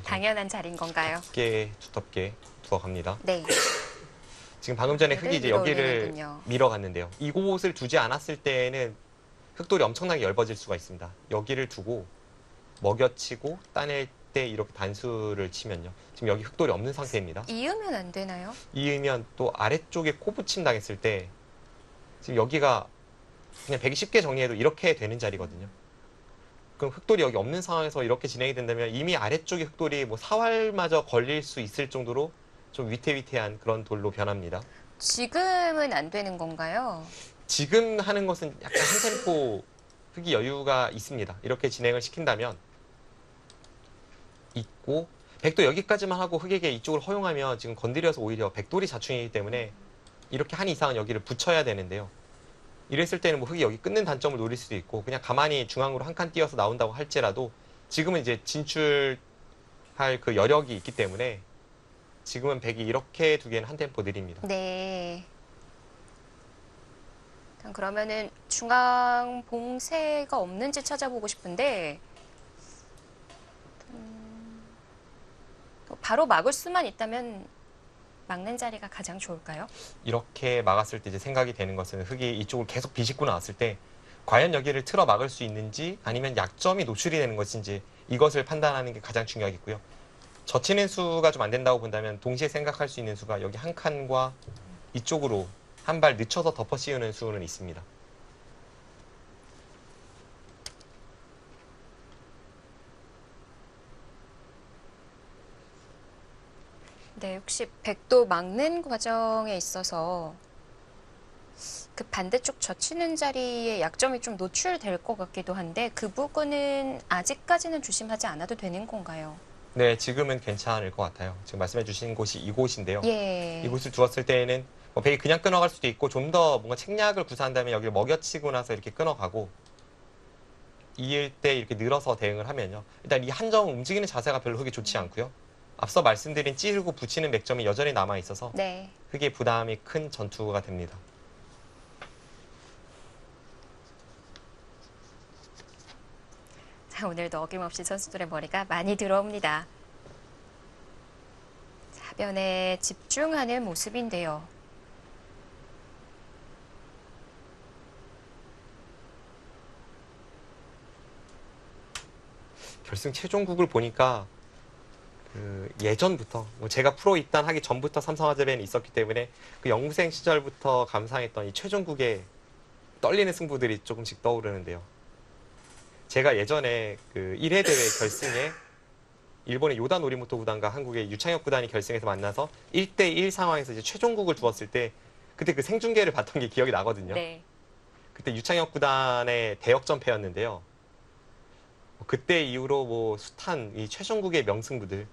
당연한 자리인 건가요? 두텁게 두어갑니다. 네. 지금 방금 전에 흙이 이제 여기를 밀어올리는군요. 밀어갔는데요. 이곳을 두지 않았을 때에는 흙돌이 엄청나게 엷어질 수가 있습니다. 여기를 두고 먹여치고 따낼 때 이렇게 단수를 치면요. 지금 여기 흙돌이 없는 상태입니다. 이으면 안 되나요? 이으면 또 아래쪽에 코붙임 당했을 때 지금 여기가 그냥 배기 쉽게 정리해도 이렇게 되는 자리거든요. 그럼 흙돌이 여기 없는 상황에서 이렇게 진행이 된다면 이미 아래쪽에 흙돌이 뭐 사활마저 걸릴 수 있을 정도로 좀 위태위태한 그런 돌로 변합니다. 지금은 안 되는 건가요? 지금 하는 것은 약간 한 템포 흙이 여유가 있습니다. 이렇게 진행을 시킨다면 있고 백도 여기까지만 하고 흙에게 이쪽을 허용하면 지금 건드려서 오히려 백돌이 자충이기 때문에 이렇게 한 이상은 여기를 붙여야 되는데요. 이랬을 때는 뭐 흙이 여기 끊는 단점을 노릴 수도 있고 그냥 가만히 중앙으로 한 칸 띄어서 나온다고 할지라도 지금은 이제 진출할 그 여력이 있기 때문에 지금은 백이 이렇게 두기에는 한 템포 느립니다. 네. 그러면은 중앙 봉쇄가 없는지 찾아보고 싶은데 바로 막을 수만 있다면 막는 자리가 가장 좋을까요? 이렇게 막았을 때 이제 생각이 되는 것은 흙이 이쪽을 계속 비집고 나왔을 때 과연 여기를 틀어 막을 수 있는지 아니면 약점이 노출이 되는 것인지 이것을 판단하는 게 가장 중요하겠고요. 젖히는 수가 좀 안 된다고 본다면 동시에 생각할 수 있는 수가 여기 한 칸과 이쪽으로 한 발 늦춰서 덮어 씌우는 수는 있습니다. 네, 혹시 백도 막는 과정에 있어서 그 반대쪽 젖히는 자리에 약점이 좀 노출될 것 같기도 한데 그 부분은 아직까지는 조심하지 않아도 되는 건가요? 네, 지금은 괜찮을 것 같아요. 지금 말씀해 주신 곳이 이곳인데요. 예. 이곳을 두었을 때에는 뭐 백이 그냥 끊어갈 수도 있고 좀 더 뭔가 책략을 구사한 다음에 여기를 먹여치고 나서 이렇게 끊어가고 이을 때 이렇게 늘어서 대응을 하면요. 일단 이 한 점 움직이는 자세가 별로 흙이 좋지 않고요. 앞서 말씀드린 찌르고 붙이는 맥점이 여전히 남아 있어서 네. 흙의 부담이 큰 전투가 됩니다. 자, 오늘도 어김없이 선수들의 머리가 많이 들어옵니다. 사변에 집중하는 모습인데요. 결승 최종국을 보니까 그 예전부터 뭐 제가 프로 입단하기 전부터 삼성화재배는 있었기 때문에 그 영생 시절부터 감상했던 이 최종국의 떨리는 승부들이 조금씩 떠오르는데요. 제가 예전에 그 1회 대회 결승에 일본의 요다 노리모토 구단과 한국의 유창혁 구단이 결승에서 만나서 1대1 상황에서 이제 최종국을 두었을 때 그때 그 생중계를 봤던 게 기억이 나거든요. 네. 그때 유창혁 구단의 대역전패였는데요. 그때 이후로 뭐 숱한 이 최종국의 명승부들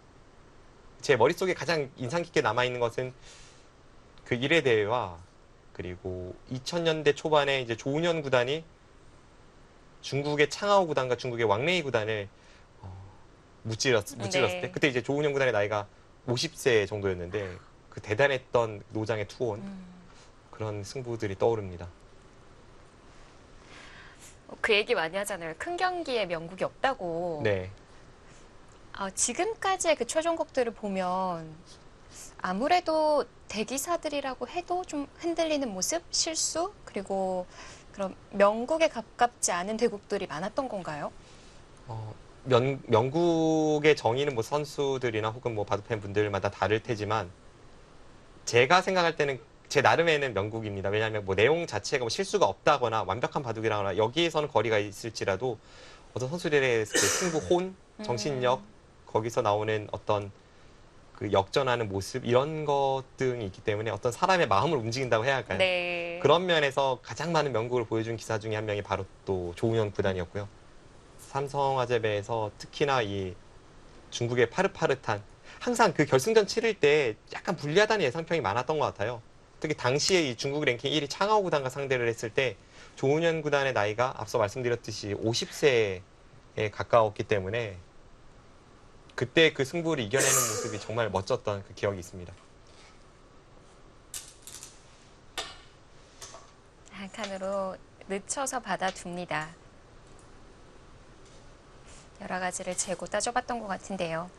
제 머릿속에 가장 인상 깊게 남아있는 것은 그 1회 대회와 그리고 2000년대 초반에 이제 조은현 구단이 중국의 창하오 구단과 중국의 왕레이 구단을 무찔렀을 네. 때 그때 이제 조은현 구단의 나이가 50세 정도였는데 그 대단했던 노장의 투혼 그런 승부들이 떠오릅니다. 그 얘기 많이 하잖아요. 큰 경기에 명국이 없다고. 네. 지금까지의 그 최종국들을 보면 아무래도 대기사들이라고 해도 좀 흔들리는 모습, 실수, 그리고 그런 명국에 가깝지 않은 대국들이 많았던 건가요? 명국의 정의는 뭐 선수들이나 혹은 뭐 바둑팬 분들마다 다를 테지만 제가 생각할 때는 제 나름에는 명국입니다. 왜냐하면 뭐 내용 자체가 뭐 실수가 없다거나 완벽한 바둑이라거나 여기에서는 거리가 있을지라도 어떤 선수들의 그 승부 혼, 정신력 거기서 나오는 어떤 그 역전하는 모습 이런 것 등이 있기 때문에 어떤 사람의 마음을 움직인다고 해야 할까요? 네. 그런 면에서 가장 많은 명곡을 보여준 기사 중에 한 명이 바로 또 조훈현 구단이었고요. 삼성화재배에서 특히나 이 중국의 파릇파릇한 항상 그 결승전 치를 때 약간 불리하다는 예상평이 많았던 것 같아요. 특히 당시에 이 중국 랭킹 1위 창하오 구단과 상대를 했을 때 조훈현 구단의 나이가 앞서 말씀드렸듯이 50세에 가까웠기 때문에 그때 그 승부를 이겨내는 모습이 정말 멋졌던 그 기억이 있습니다. 한 칸으로 늦춰서 받아둡니다. 여러 가지를 재고 따져봤던 것 같은데요.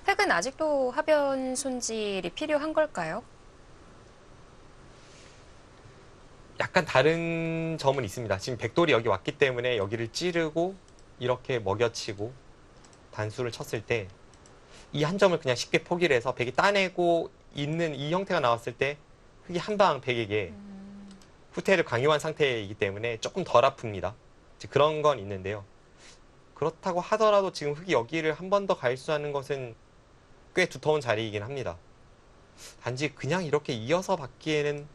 획은 아직도 하변 손질이 필요한 걸까요? 약간 다른 점은 있습니다. 지금 백돌이 여기 왔기 때문에 여기를 찌르고 이렇게 먹여치고 단수를 쳤을 때 이 한 점을 그냥 쉽게 포기를 해서 백이 따내고 있는 이 형태가 나왔을 때 흑이 한 방 백에게 후퇴를 강요한 상태이기 때문에 조금 덜 아픕니다. 그런 건 있는데요. 그렇다고 하더라도 지금 흑이 여기를 한 번 더 갈수하는 것은 꽤 두터운 자리이긴 합니다. 단지 그냥 이렇게 이어서 받기에는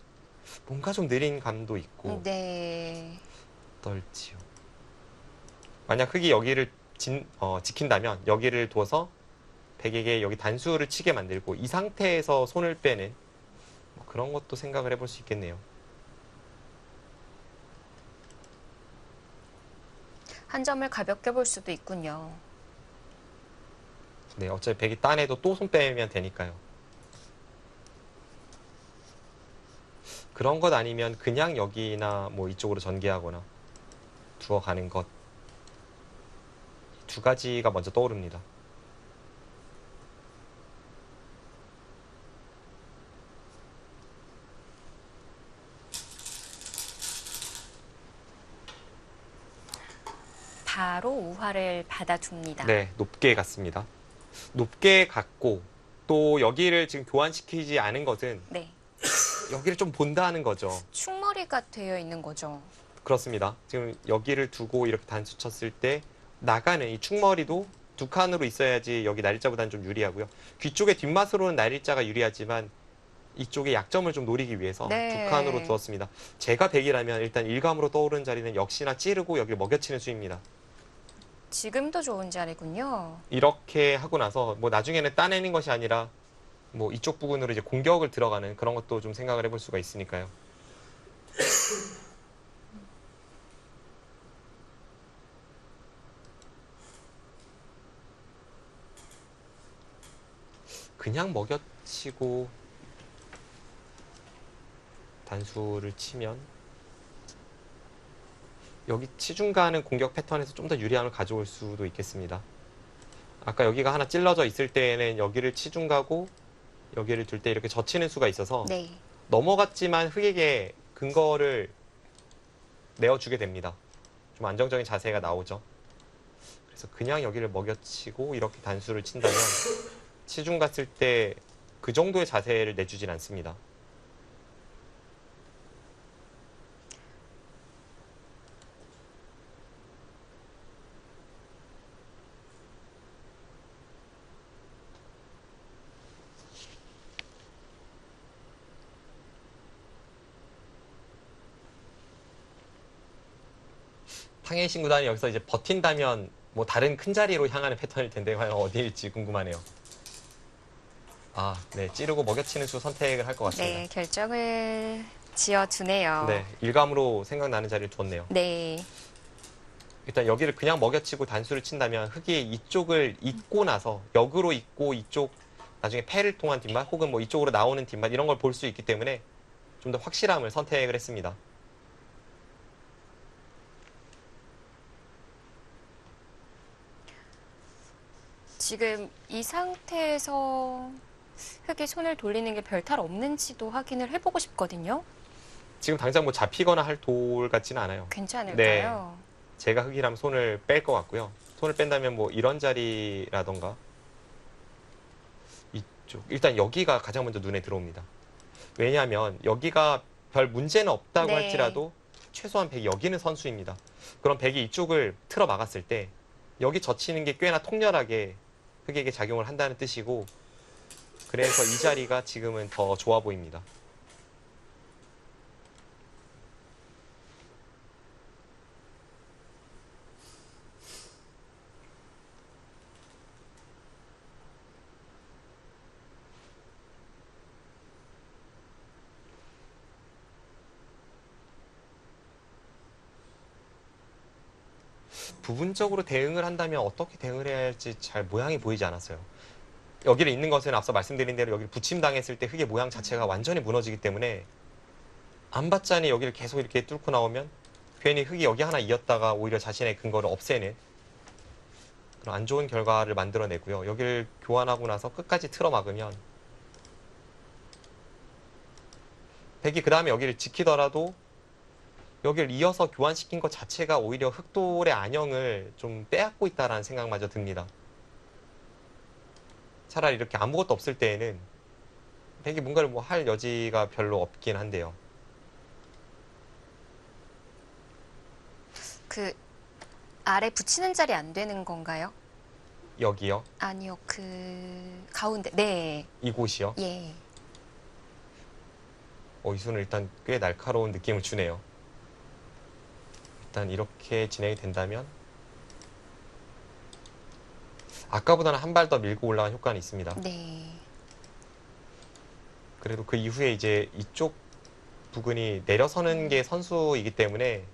뭔가 좀 느린 감도 있고 네. 어떨지요. 만약 흑이 여기를 지킨다면 여기를 둬서 백에게 여기 단수를 치게 만들고 이 상태에서 손을 빼는 뭐 그런 것도 생각을 해볼 수 있겠네요. 한 점을 가볍게 볼 수도 있군요. 네, 어차피 백이 따내도 또 손 빼면 되니까요. 그런 것 아니면 그냥 여기나 뭐 이쪽으로 전개하거나 두어가는 것. 두 가지가 먼저 떠오릅니다. 바로 우화를 받아줍니다. 네, 높게 갔습니다. 높게 갔고 또 여기를 지금 교환시키지 않은 것은 네. 여기를 좀 본다는 거죠. 충머리가 되어 있는 거죠. 그렇습니다. 지금 여기를 두고 이렇게 단수 쳤을 때 나가는 이 충머리도 두 칸으로 있어야지 여기 날일자보다는 좀 유리하고요. 귀 쪽의 뒷맛으로는 날일자가 유리하지만 이쪽의 약점을 좀 노리기 위해서 네. 두 칸으로 두었습니다. 제가 백이라면 일단 일감으로 떠오르는 자리는 역시나 찌르고 여기를 먹여치는 수입니다. 지금도 좋은 자리군요. 이렇게 하고 나서 뭐 나중에는 따내는 것이 아니라 뭐 이쪽 부분으로 이제 공격을 들어가는 그런 것도 좀 생각을 해볼 수가 있으니까요. 그냥 먹여치고 단수를 치면 여기 치중가는 공격 패턴에서 좀 더 유리함을 가져올 수도 있겠습니다. 아까 여기가 하나 찔러져 있을 때에는 여기를 치중가고 여기를 둘 때 이렇게 젖히는 수가 있어서 네. 넘어갔지만 흑에게 근거를 내어주게 됩니다. 좀 안정적인 자세가 나오죠. 그래서 그냥 여기를 먹여치고 이렇게 단수를 친다면 치중 갔을 때 그 정도의 자세를 내주진 않습니다. 탕웨이신 구단이 여기서 이제 버틴다면 뭐 다른 큰 자리로 향하는 패턴일 텐데 과연 어디일지 궁금하네요. 아, 네, 찌르고 먹여치는 수 선택을 할 것 같습니다. 네, 결정을 지어두네요. 네, 일감으로 생각나는 자리를 두었네요. 네. 일단 여기를 그냥 먹여치고 단수를 친다면 흑이 이쪽을 잇고 나서 역으로 잇고 이쪽 나중에 패를 통한 뒷맛 혹은 뭐 이쪽으로 나오는 뒷맛 이런 걸 볼 수 있기 때문에 좀 더 확실함을 선택을 했습니다. 지금 이 상태에서 흑이 손을 돌리는 게 별탈 없는지도 확인을 해보고 싶거든요. 지금 당장 뭐 잡히거나 할 돌 같지는 않아요. 괜찮을까요? 제가 흑이라면 손을 뺄 것 같고요. 손을 뺀다면 뭐 이런 자리라던가 이쪽 일단 여기가 가장 먼저 눈에 들어옵니다. 왜냐하면 여기가 별 문제는 없다고 네. 할지라도 최소한 100이 여기 있는 선수입니다. 그럼 100이 이쪽을 틀어 막았을 때 여기 젖히는 게 꽤나 통렬하게 흑에게 작용을 한다는 뜻이고, 그래서 이 자리가 지금은 더 좋아 보입니다. 부분적으로 대응을 한다면 어떻게 대응을 해야 할지 잘 모양이 보이지 않았어요. 여기를 있는 것은 앞서 말씀드린 대로 여기를 붙임당했을 때 흙의 모양 자체가 완전히 무너지기 때문에 안 받자니 여기를 계속 이렇게 뚫고 나오면 괜히 흙이 여기 하나 이었다가 오히려 자신의 근거를 없애는 그런 안 좋은 결과를 만들어내고요. 여기를 교환하고 나서 끝까지 틀어 막으면 백이 그 다음에 여기를 지키더라도 여기를 이어서 교환시킨 것 자체가 오히려 흑돌의 안형을 좀 빼앗고 있다라는 생각마저 듭니다. 차라리 이렇게 아무것도 없을 때에는 백이 뭔가를 뭐 할 여지가 별로 없긴 한데요. 그 아래 붙이는 자리 안 되는 건가요? 여기요? 아니요, 그 가운데. 네, 이곳이요? 예. 이 수는 일단 꽤 날카로운 느낌을 주네요. 일단 이렇게 진행이 된다면 아까보다는 한 발 더 밀고 올라간 효과는 있습니다. 네. 그래도 그 이후에 이제 이쪽 부근이 내려서는 게 선수이기 때문에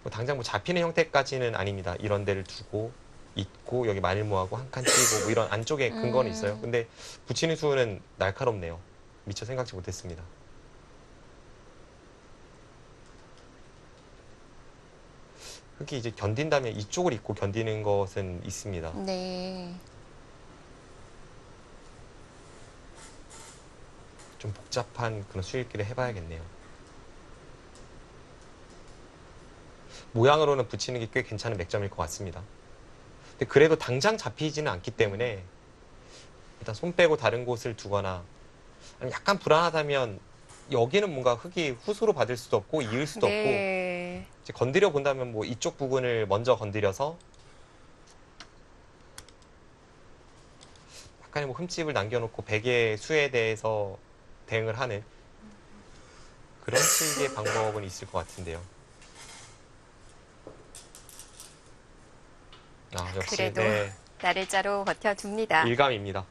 뭐 당장 뭐 잡히는 형태까지는 아닙니다. 이런 데를 두고 있고 여기 마닐모하고 한 칸 띄고 뭐 이런 안쪽에 근거는 있어요. 근데 붙이는 수는 날카롭네요. 미처 생각지 못했습니다. 흙이 이제 견딘다면 이쪽을 입고 견디는 것은 있습니다. 네. 좀 복잡한 그런 수익기를 해봐야겠네요. 모양으로는 붙이는 게 꽤 괜찮은 맥점일 것 같습니다. 근데 그래도 당장 잡히지는 않기 때문에 일단 손 빼고 다른 곳을 두거나 아니면 약간 불안하다면 여기는 뭔가 흙이 후수로 받을 수도 없고 이을 수도 없고 네. 이제 건드려 본다면 뭐 이쪽 부분을 먼저 건드려서 약간의 뭐 흠집을 남겨놓고 백의 수에 대해서 대응을 하는 그런 식의 방법은 있을 것 같은데요. 역시 그래도 네, 나를자로 버텨둡니다. 일감입니다.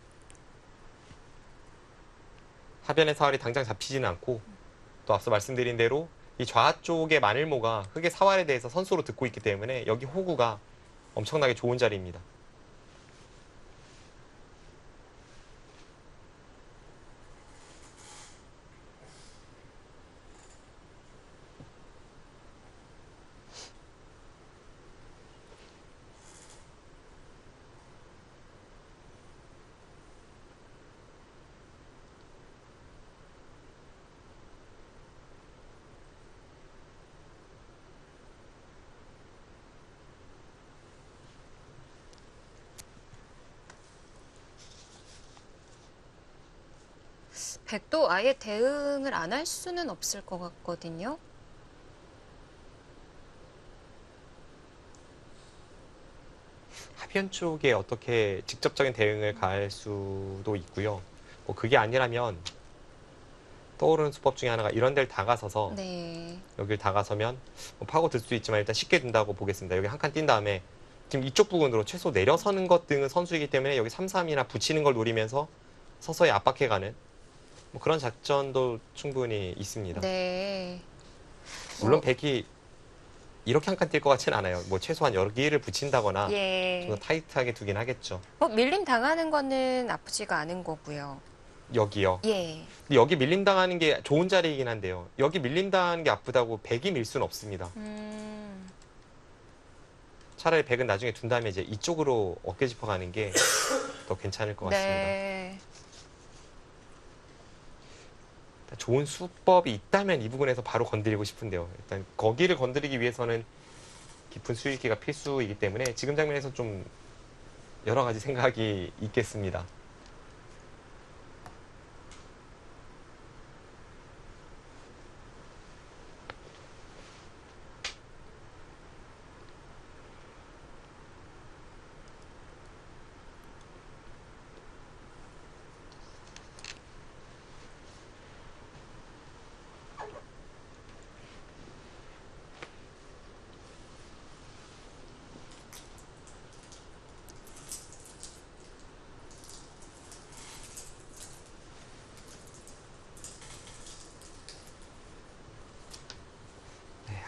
하변의 사활이 당장 잡히지는 않고 또 앞서 말씀드린 대로 이 좌 쪽의 마늘모가 흙의 사활에 대해서 선수로 듣고 있기 때문에 여기 호구가 엄청나게 좋은 자리입니다. 백도 아예 대응을 안 할 수는 없을 것 같거든요. 하변 쪽에 어떻게 직접적인 대응을 가할 수도 있고요. 뭐 그게 아니라면 떠오르는 수법 중에 하나가 이런 데를 다가서서 네. 여기를 다가서면 뭐 파고들 수도 있지만 일단 쉽게 든다고 보겠습니다. 여기 한 칸 뛴 다음에 지금 이쪽 부분으로 최소 내려서는 것 등은 선수이기 때문에 여기 3-3이나 붙이는 걸 노리면서 서서히 압박해가는 뭐 그런 작전도 충분히 있습니다. 네. 물론 백이 이렇게 한 칸 뛸 것 같지는 않아요. 뭐 최소한 여기를 붙인다거나 예. 좀 더 타이트하게 두긴 하겠죠. 밀림 당하는 거는 아프지가 않은 거고요. 여기요. 예. 근데 여기 밀림 당하는 게 좋은 자리이긴 한데요. 여기 밀림 당하는 게 아프다고 백이 밀 수는 없습니다. 차라리 백은 나중에 둔 다음에 이제 이쪽으로 어깨 짚어가는 게 더 괜찮을 것 같습니다. 네. 좋은 수법이 있다면 이 부분에서 바로 건드리고 싶은데요. 일단 거기를 건드리기 위해서는 깊은 수익기가 필수이기 때문에 지금 장면에서 좀 여러 가지 생각이 있겠습니다.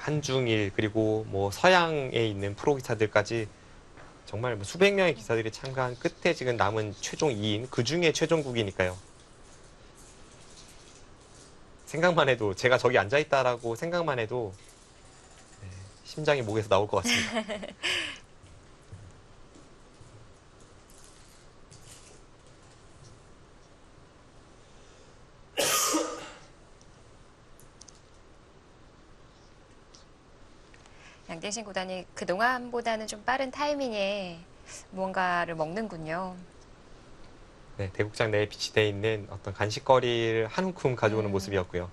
한중일 그리고 뭐 서양에 있는 프로 기사들까지 정말 뭐 수백 명의 기사들이 참가한 끝에 지금 남은 최종 2인, 그 중에 최종국이니까요. 생각만 해도 제가 저기 앉아 있다라고 생각만 해도 네, 심장이 목에서 나올 것 같습니다. 양딩신 구단이 그동안보다는 좀 빠른 타이밍에 무언가를 먹는군요. 네, 대국장 내에 비치되어 있는 어떤 간식거리를 한 움큼 가져오는 모습이었고요.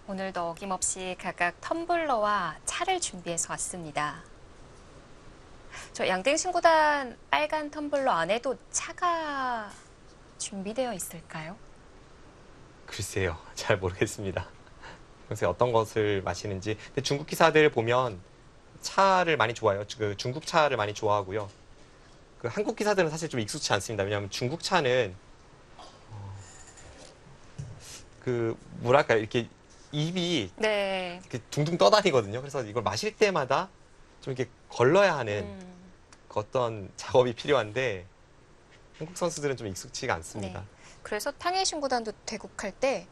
오늘도 어김없이 각각 텀블러와 차를 준비해서 왔습니다. 저 양딩신 구단 빨간 텀블러 안에도 차가 준비되어 있을까요? 글쎄요, 잘 모르겠습니다. 평소에 어떤 것을 마시는지. 근데 중국 기사들 보면 차를 많이 좋아해요. 그 중국 차를 많이 좋아하고요. 그 한국 기사들은 사실 좀 익숙치 않습니다. 왜냐하면 중국 차는 그 뭐랄까 이렇게 입이 네. 이렇게 둥둥 떠다니거든요. 그래서 이걸 마실 때마다 좀 이렇게 걸러야 하는 그 어떤 작업이 필요한데 한국 선수들은 좀 익숙치가 않습니다. 네. 그래서 탕웨이신 구단도 대국할 때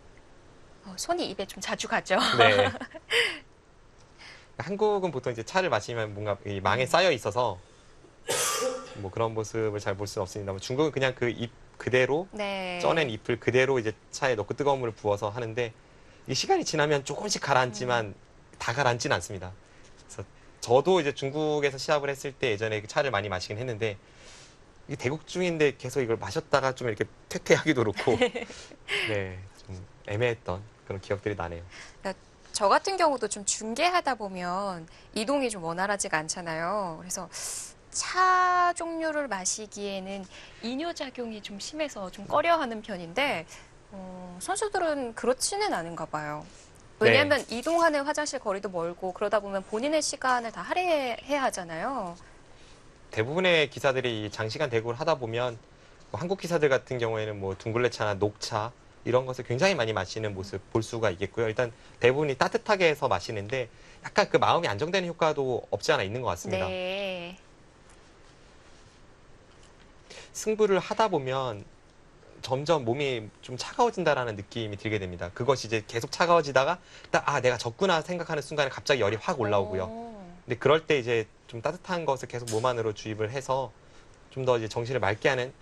손이 입에 좀 자주 가죠. 네. 한국은 보통 이제 차를 마시면 뭔가 이 망에 쌓여 있어서 뭐 그런 모습을 잘 볼 수는 없습니다만 중국은 그냥 그 잎 그대로 네. 쪄낸 잎을 그대로 이제 차에 넣고 뜨거운 물을 부어서 하는데 이 시간이 지나면 조금씩 가라앉지만 다 가라앉지는 않습니다. 그래서 저도 이제 중국에서 시합을 했을 때 예전에 그 차를 많이 마시긴 했는데 이게 대국 중인데 계속 이걸 마셨다가 좀 이렇게 퇴퇴하기도 그렇고 네, 좀 애매했던 그런 기억들이 나네요. 저 같은 경우도 좀 중계하다 보면 이동이 좀 원활하지가 않잖아요. 그래서 차 종류를 마시기에는 이뇨작용이 좀 심해서 좀 꺼려하는 편인데 선수들은 그렇지는 않은가 봐요. 왜냐하면 이동하는 화장실 거리도 멀고 그러다 보면 본인의 시간을 다 할애해야 하잖아요. 대부분의 기사들이 장시간 대구를 하다 보면 뭐 한국 기사들 같은 경우에는 뭐 둥글레차나 녹차 이런 것을 굉장히 많이 마시는 모습 볼 수가 있겠고요. 일단 대부분이 따뜻하게 해서 마시는데 약간 그 마음이 안정되는 효과도 없지 않아 있는 것 같습니다. 네. 승부를 하다 보면 점점 몸이 좀 차가워진다라는 느낌이 들게 됩니다. 그것이 이제 계속 차가워지다가 딱 내가 졌구나 생각하는 순간에 갑자기 열이 확 올라오고요. 근데 그럴 때 이제 좀 따뜻한 것을 계속 몸 안으로 주입을 해서 좀 더 이제 정신을 맑게 하는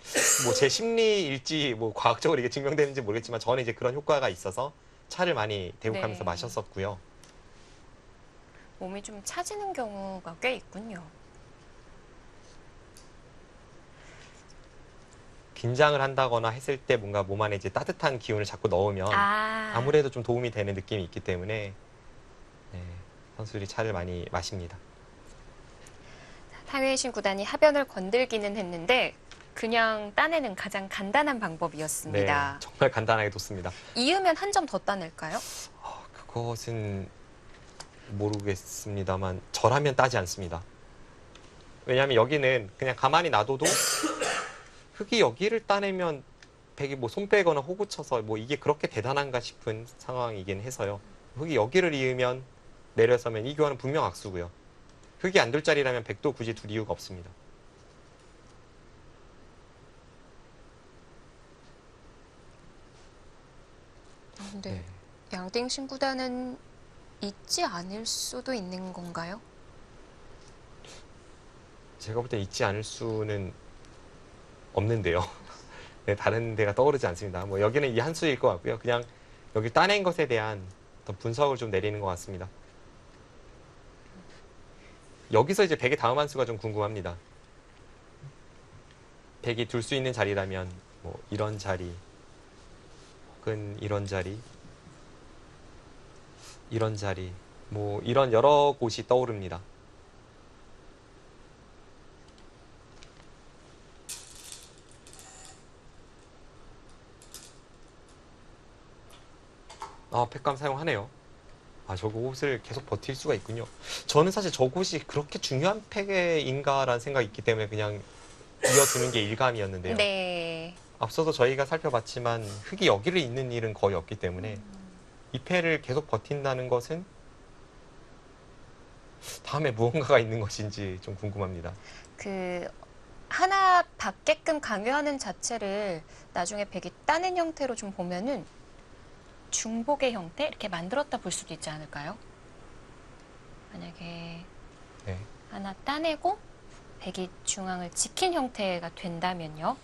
뭐 제 심리일지 뭐 과학적으로 이게 증명되는지 모르겠지만 저는 이제 그런 효과가 있어서 차를 많이 대국하면서 네. 마셨었고요. 몸이 좀 차지는 경우가 꽤 있군요. 긴장을 한다거나 했을 때 뭔가 몸 안에 이제 따뜻한 기운을 자꾸 넣으면 아무래도 좀 도움이 되는 느낌이 있기 때문에 네, 선수들이 차를 많이 마십니다. 탕웨이신 구단이 하변을 건들기는 했는데 그냥 따내는 가장 간단한 방법이었습니다. 네, 정말 간단하게 뒀습니다. 이으면 한 점 더 따낼까요? 그것은 모르겠습니다만 저라면 따지 않습니다. 왜냐하면 여기는 그냥 가만히 놔둬도 흙이 여기를 따내면 백이 뭐 손 빼거나 호구 쳐서 뭐 이게 그렇게 대단한가 싶은 상황이긴 해서요. 흙이 여기를 이으면 내려서면 이 교환은 분명 악수고요. 흙이 안 둘 자리라면 백도 굳이 둘 이유가 없습니다. 근데 네. 양딩신 구단은 있지 않을 수도 있는 건가요? 제가 볼 때 있지 않을 수는 없는데요. 네, 다른 데가 떠오르지 않습니다. 뭐 여기는 이 한 수일 것 같고요. 그냥 여기 따낸 것에 대한 어떤 분석을 좀 내리는 것 같습니다. 여기서 이제 백의 다음 한 수가 좀 궁금합니다. 백이 둘 수 있는 자리라면 뭐 이런 자리 혹은 이런 자리 이런 자리 뭐 이런 여러 곳이 떠오릅니다. 팩감 사용하네요. 저곳을 계속 버틸 수가 있군요. 저는 사실 저곳이 그렇게 중요한 팩인가라는 생각이 있기 때문에 그냥 이어두는 게 일감이었는데요. 네. 앞서도 저희가 살펴봤지만 흙이 여기를 잇는 일은 거의 없기 때문에 2패를 계속 버틴다는 것은 다음에 무언가가 있는 것인지 좀 궁금합니다. 그 하나 받게끔 강요하는 자체를 나중에 백이 따는 형태로 좀 보면은 중복의 형태 이렇게 만들었다 볼 수도 있지 않을까요? 만약에 네. 하나 따내고 백이 중앙을 지킨 형태가 된다면요.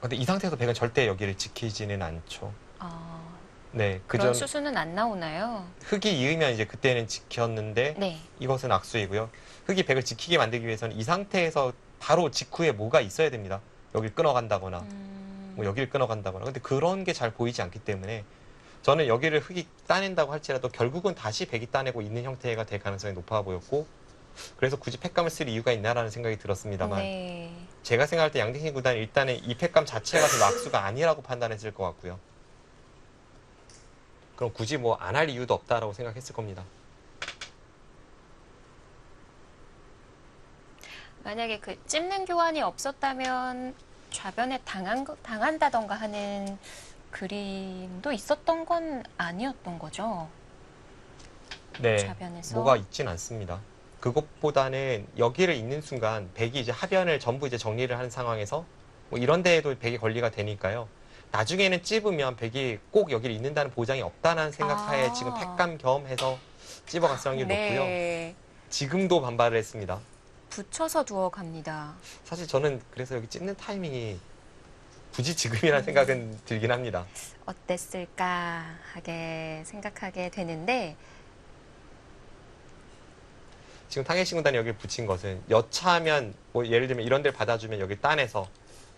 근데 이 상태에서 백은 절대 여기를 지키지는 않죠. 네, 그런 그전 수순은 안 나오나요? 흙이 이으면 이제 그때는 지켰는데 네. 이것은 악수이고요. 흙이 백을 지키게 만들기 위해서는 이 상태에서 바로 직후에 뭐가 있어야 됩니다. 여길 끊어간다거나 뭐 여기를 끊어간다거나. 근데 그런 게 잘 보이지 않기 때문에 저는 여기를 흙이 따낸다고 할지라도 결국은 다시 백이 따내고 있는 형태가 될 가능성이 높아 보였고 그래서 굳이 팩감을 쓸 이유가 있나라는 생각이 들었습니다만 네. 제가 생각할 때 양딩신 구단은 일단은 이 팩감 자체가 좀 악수가 아니라고 판단했을 것 같고요. 그럼 굳이 뭐 안 할 이유도 없다라고 생각했을 겁니다. 만약에 그 찝는 교환이 없었다면 좌변에 당한다던가 하는 그림도 있었던 건 아니었던 거죠. 네, 좌변에서. 뭐가 있진 않습니다. 그것보다는 여기를 잇는 순간 백이 이제 하변을 전부 이제 정리를 하는 상황에서 뭐 이런 데에도 백이 권리가 되니까요. 나중에는 찝으면 백이 꼭 여기를 잇는다는 보장이 없다는 생각하에 지금 팩감 겸 해서 찝어갔을 확률이 높고요. 네. 지금도 반발을 했습니다. 붙여서 두어 갑니다. 사실 저는 그래서 여기 찝는 타이밍이 굳이 지금이라는 생각은 들긴 합니다. 어땠을까 하게 생각하게 되는데 지금 탕해신 군단이 여기 붙인 것은 여차하면 뭐 예를 들면 이런 데를 받아주면 여기 따내서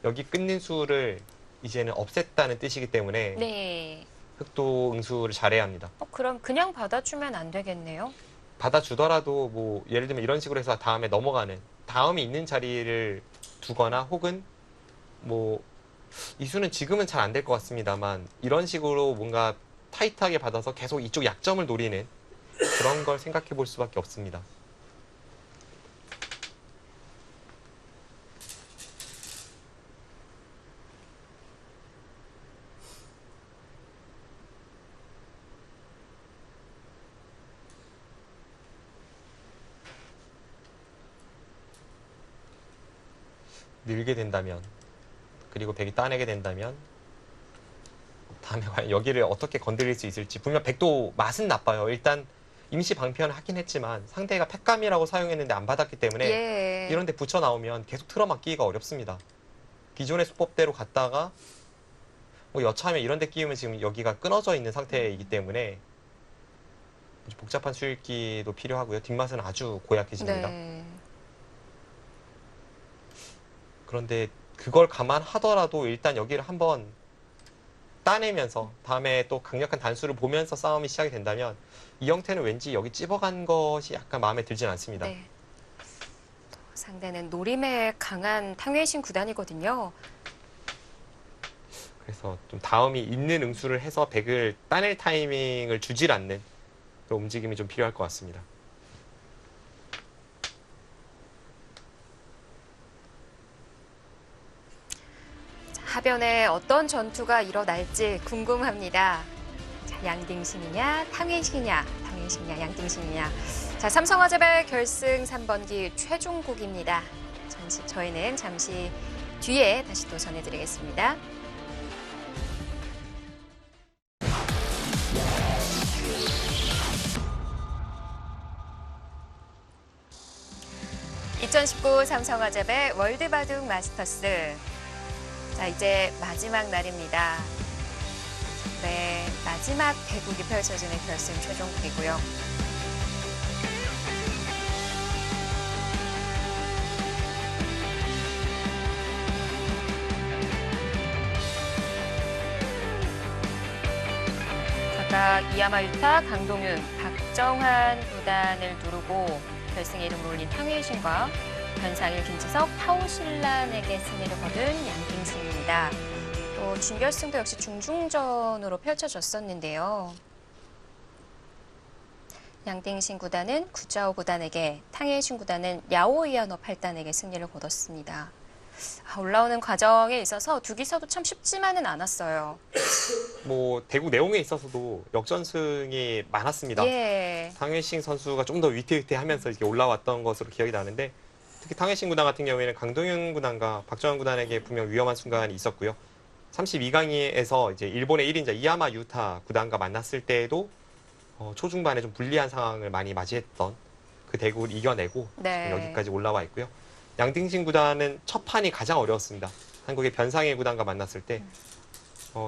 여기 끊는 수를 이제는 없앴다는 뜻이기 때문에 네. 흑도 응수를 잘해야 합니다. 그럼 그냥 받아주면 안 되겠네요. 받아주더라도 뭐 예를 들면 이런 식으로 해서 다음에 넘어가는 다음이 있는 자리를 두거나 혹은 뭐 이 수는 지금은 잘 안 될 것 같습니다만 이런 식으로 뭔가 타이트하게 받아서 계속 이쪽 약점을 노리는 그런 걸 생각해 볼 수밖에 없습니다. 늘게 된다면 그리고 백이 따내게 된다면 다음에 과연 여기를 어떻게 건드릴 수 있을지 분명 백도 맛은 나빠요. 일단 임시 방편을 하긴 했지만 상대가 팩감이라고 사용했는데 안 받았기 때문에 예. 이런 데 붙여 나오면 계속 틀어막기가 어렵습니다. 기존의 수법대로 갔다가 뭐 여차하면 이런 데 끼우면 지금 여기가 끊어져 있는 상태이기 때문에 복잡한 수읽기도 필요하고요. 뒷맛은 아주 고약해집니다. 네. 그런데 그걸 감안하더라도 일단 여기를 한번 따내면서 다음에 또 강력한 단수를 보면서 싸움이 시작이 된다면 이 형태는 왠지 여기 찝어간 것이 약간 마음에 들진 않습니다. 네. 또 상대는 노림에 강한 탕웨이신 구단이거든요. 그래서 좀 다음이 있는 응수를 해서 백을 따낼 타이밍을 주질 않는 그런 움직임이 좀 필요할 것 같습니다. 하변에 어떤 전투가 일어날지 궁금합니다. 자, 양딩신이냐, 탕웨이신이냐, 탕웨이신이냐, 양딩신이냐. 자, 삼성화재배 결승 3번기 최종국입니다. 저희는 잠시 뒤에 다시 또 전해드리겠습니다. (2019) 삼성화재배 월드바둑 마스터스. 자, 이제 마지막 날입니다. 네, 마지막 대국이 펼쳐지는 결승 최종국이고요. 각각 이하마유타, 강동윤, 박정환 구단을 누르고 결승에 이름을 올린 탕웨이신과 변상일, 김지석, 타오신란에게 승리를 거둔 양딩신입니다. 또 준결승도 역시 중중전으로 펼쳐졌었는데요. 양딩신 구단은 구자오 구단에게, 탕웨이신 구단은 야오이아너 8단에게 승리를 거뒀습니다. 올라오는 과정에 있어서 두기서도 참 쉽지만은 않았어요. 뭐 대국 내용에 있어서도 역전승이 많았습니다. 예. 탕웨이싱 선수가 좀 더 위태위태하면서 이렇게 올라왔던 것으로 기억이 나는데 특히 탕웨이싱 구단 같은 경우에는 강동윤 구단과 박정환 구단에게 분명 위험한 순간이 있었고요. 32강에서 이제 일본의 1인자 이야마 유타 구단과 만났을 때에도 초중반에 좀 불리한 상황을 많이 맞이했던 그 대국을 이겨내고 네. 지금 여기까지 올라와 있고요. 양딩신 구단은 첫 판이 가장 어려웠습니다. 한국의 변상해 구단과 만났을 때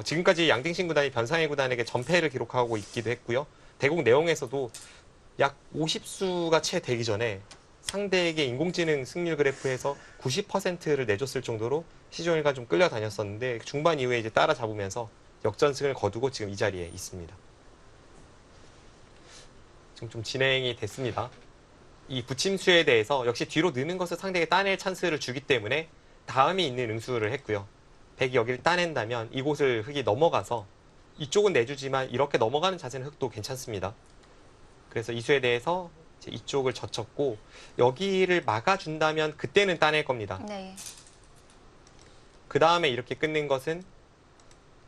지금까지 양딩신 구단이 변상해 구단에게 전패를 기록하고 있기도 했고요. 대국 내용에서도 약 50수가 채 되기 전에 상대에게 인공지능 승률 그래프에서 90%를 내줬을 정도로 시종일관 좀 끌려다녔었는데 중반 이후에 이제 따라잡으면서 역전승을 거두고 지금 이 자리에 있습니다. 지금 좀 진행이 됐습니다. 이 붙임수에 대해서 역시 뒤로 느는 것을 상대에게 따낼 찬스를 주기 때문에 다음이 있는 응수를 했고요. 백이 여기를 따낸다면 이곳을 흙이 넘어가서 이쪽은 내주지만 이렇게 넘어가는 자세는 흙도 괜찮습니다. 그래서 이 수에 대해서 이제 이쪽을 젖혔고 여기를 막아준다면 그때는 따낼 겁니다. 네. 그 다음에 이렇게 끊는 것은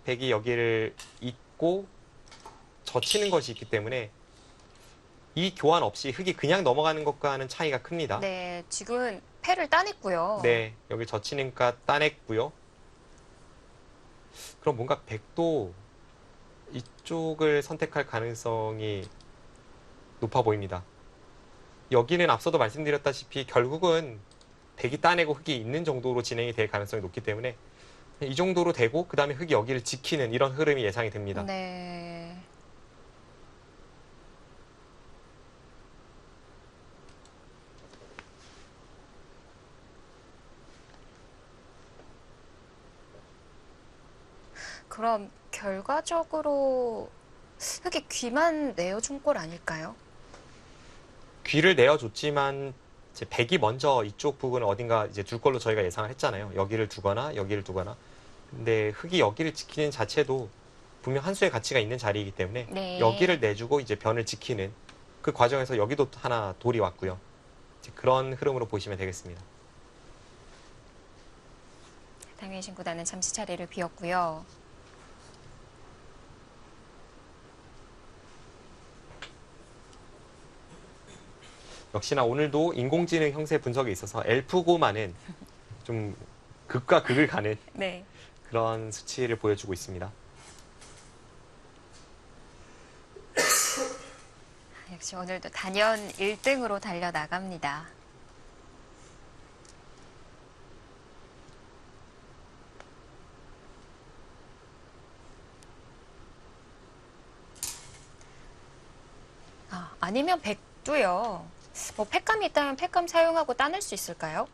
백이 여기를 잇고 젖히는 것이 있기 때문에 이 교환 없이 흙이 그냥 넘어가는 것과는 차이가 큽니다. 네, 지금은 패를 따냈고요. 네, 여기 젖히니까 따냈고요. 그럼 뭔가 백도 이쪽을 선택할 가능성이 높아 보입니다. 여기는 앞서도 말씀드렸다시피 결국은 백이 따내고 흙이 있는 정도로 진행이 될 가능성이 높기 때문에 이 정도로 되고 그 다음에 흙이 여기를 지키는 이런 흐름이 예상이 됩니다. 네. 그럼 결과적으로 흙이 귀만 내어준 꼴 아닐까요? 귀를 내어줬지만 이제 백이 먼저 이쪽 부분을 어딘가 이제 둘 걸로 저희가 예상을 했잖아요. 여기를 두거나 여기를 두거나. 근데 흙이 여기를 지키는 자체도 분명 한 수의 가치가 있는 자리이기 때문에 네. 여기를 내주고 이제 변을 지키는 그 과정에서 여기도 하나 돌이 왔고요. 이제 그런 흐름으로 보시면 되겠습니다. 탕웨이신 구단은 잠시 자리를 비웠고요. 역시나 오늘도 인공지능 형세 분석에 있어서 엘프고만은 좀 극과 극을 가는 네. 그런 수치를 보여주고 있습니다. 역시 오늘도 단연 1등으로 달려나갑니다. 아니면 백도요. 뭐 팩감이 있다면 팩감 사용하고 따낼 수 있을까요?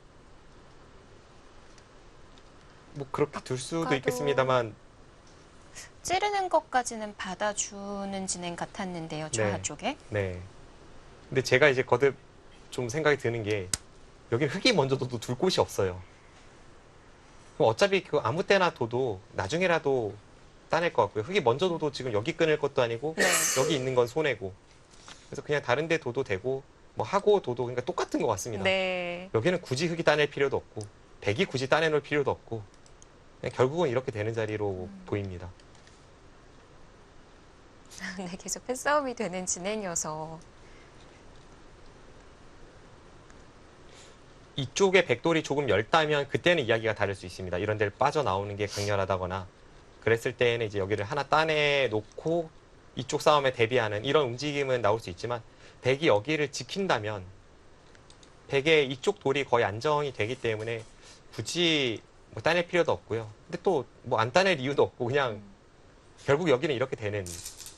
뭐 그렇게 둘 수도 아까도- 있겠습니다만 찌르는 것까지는 받아주는 진행 같았는데요. 좌하 네. 쪽에. 네. 근데 제가 이제 거듭 좀 생각이 드는 게 여기 흙이 먼저 둬도 둘 곳이 없어요. 그럼 어차피 그 아무 때나 둬도 나중에라도 따낼 것 같고요. 흙이 먼저 둬도 지금 여기 끊을 것도 아니고 네. 여기 있는 건 손해고. 그래서 그냥 다른 데 둬도 되고 뭐 하고 둬도 그러니까 똑같은 것 같습니다. 네. 여기는 굳이 흙이 따낼 필요도 없고 백이 굳이 따내놓을 필요도 없고 그냥 결국은 이렇게 되는 자리로 보입니다. 네, 계속 패싸움이 되는 진행이어서. 이쪽에 백돌이 조금 엷다면 그때는 이야기가 다를 수 있습니다. 이런 데를 빠져나오는 게 강렬하다거나 그랬을 때는 이제 여기를 하나 따내놓고 이쪽 싸움에 대비하는 이런 움직임은 나올 수 있지만 백이 여기를 지킨다면 백의 이쪽 돌이 거의 안정이 되기 때문에 굳이 뭐 따낼 필요도 없고요. 근데 또 뭐 안 따낼 이유도 없고 그냥 결국 여기는 이렇게 되는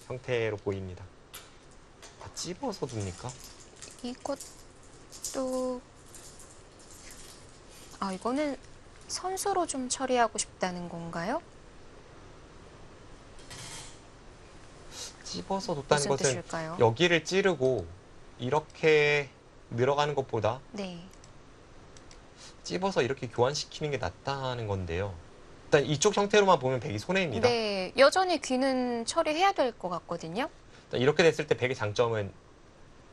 형태로 보입니다. 찝어서 둡니까? 이것도 이거는 선수로 좀 처리하고 싶다는 건가요? 찝어서 뒀다는 무슨 것은 뜻일까요? 여기를 찌르고 이렇게 늘어가는 것보다 네. 찝어서 이렇게 교환시키는 게 낫다는 건데요. 일단 이쪽 형태로만 보면 백이 손해입니다. 네, 여전히 귀는 처리해야 될 것 같거든요. 일단 이렇게 됐을 때 백의 장점은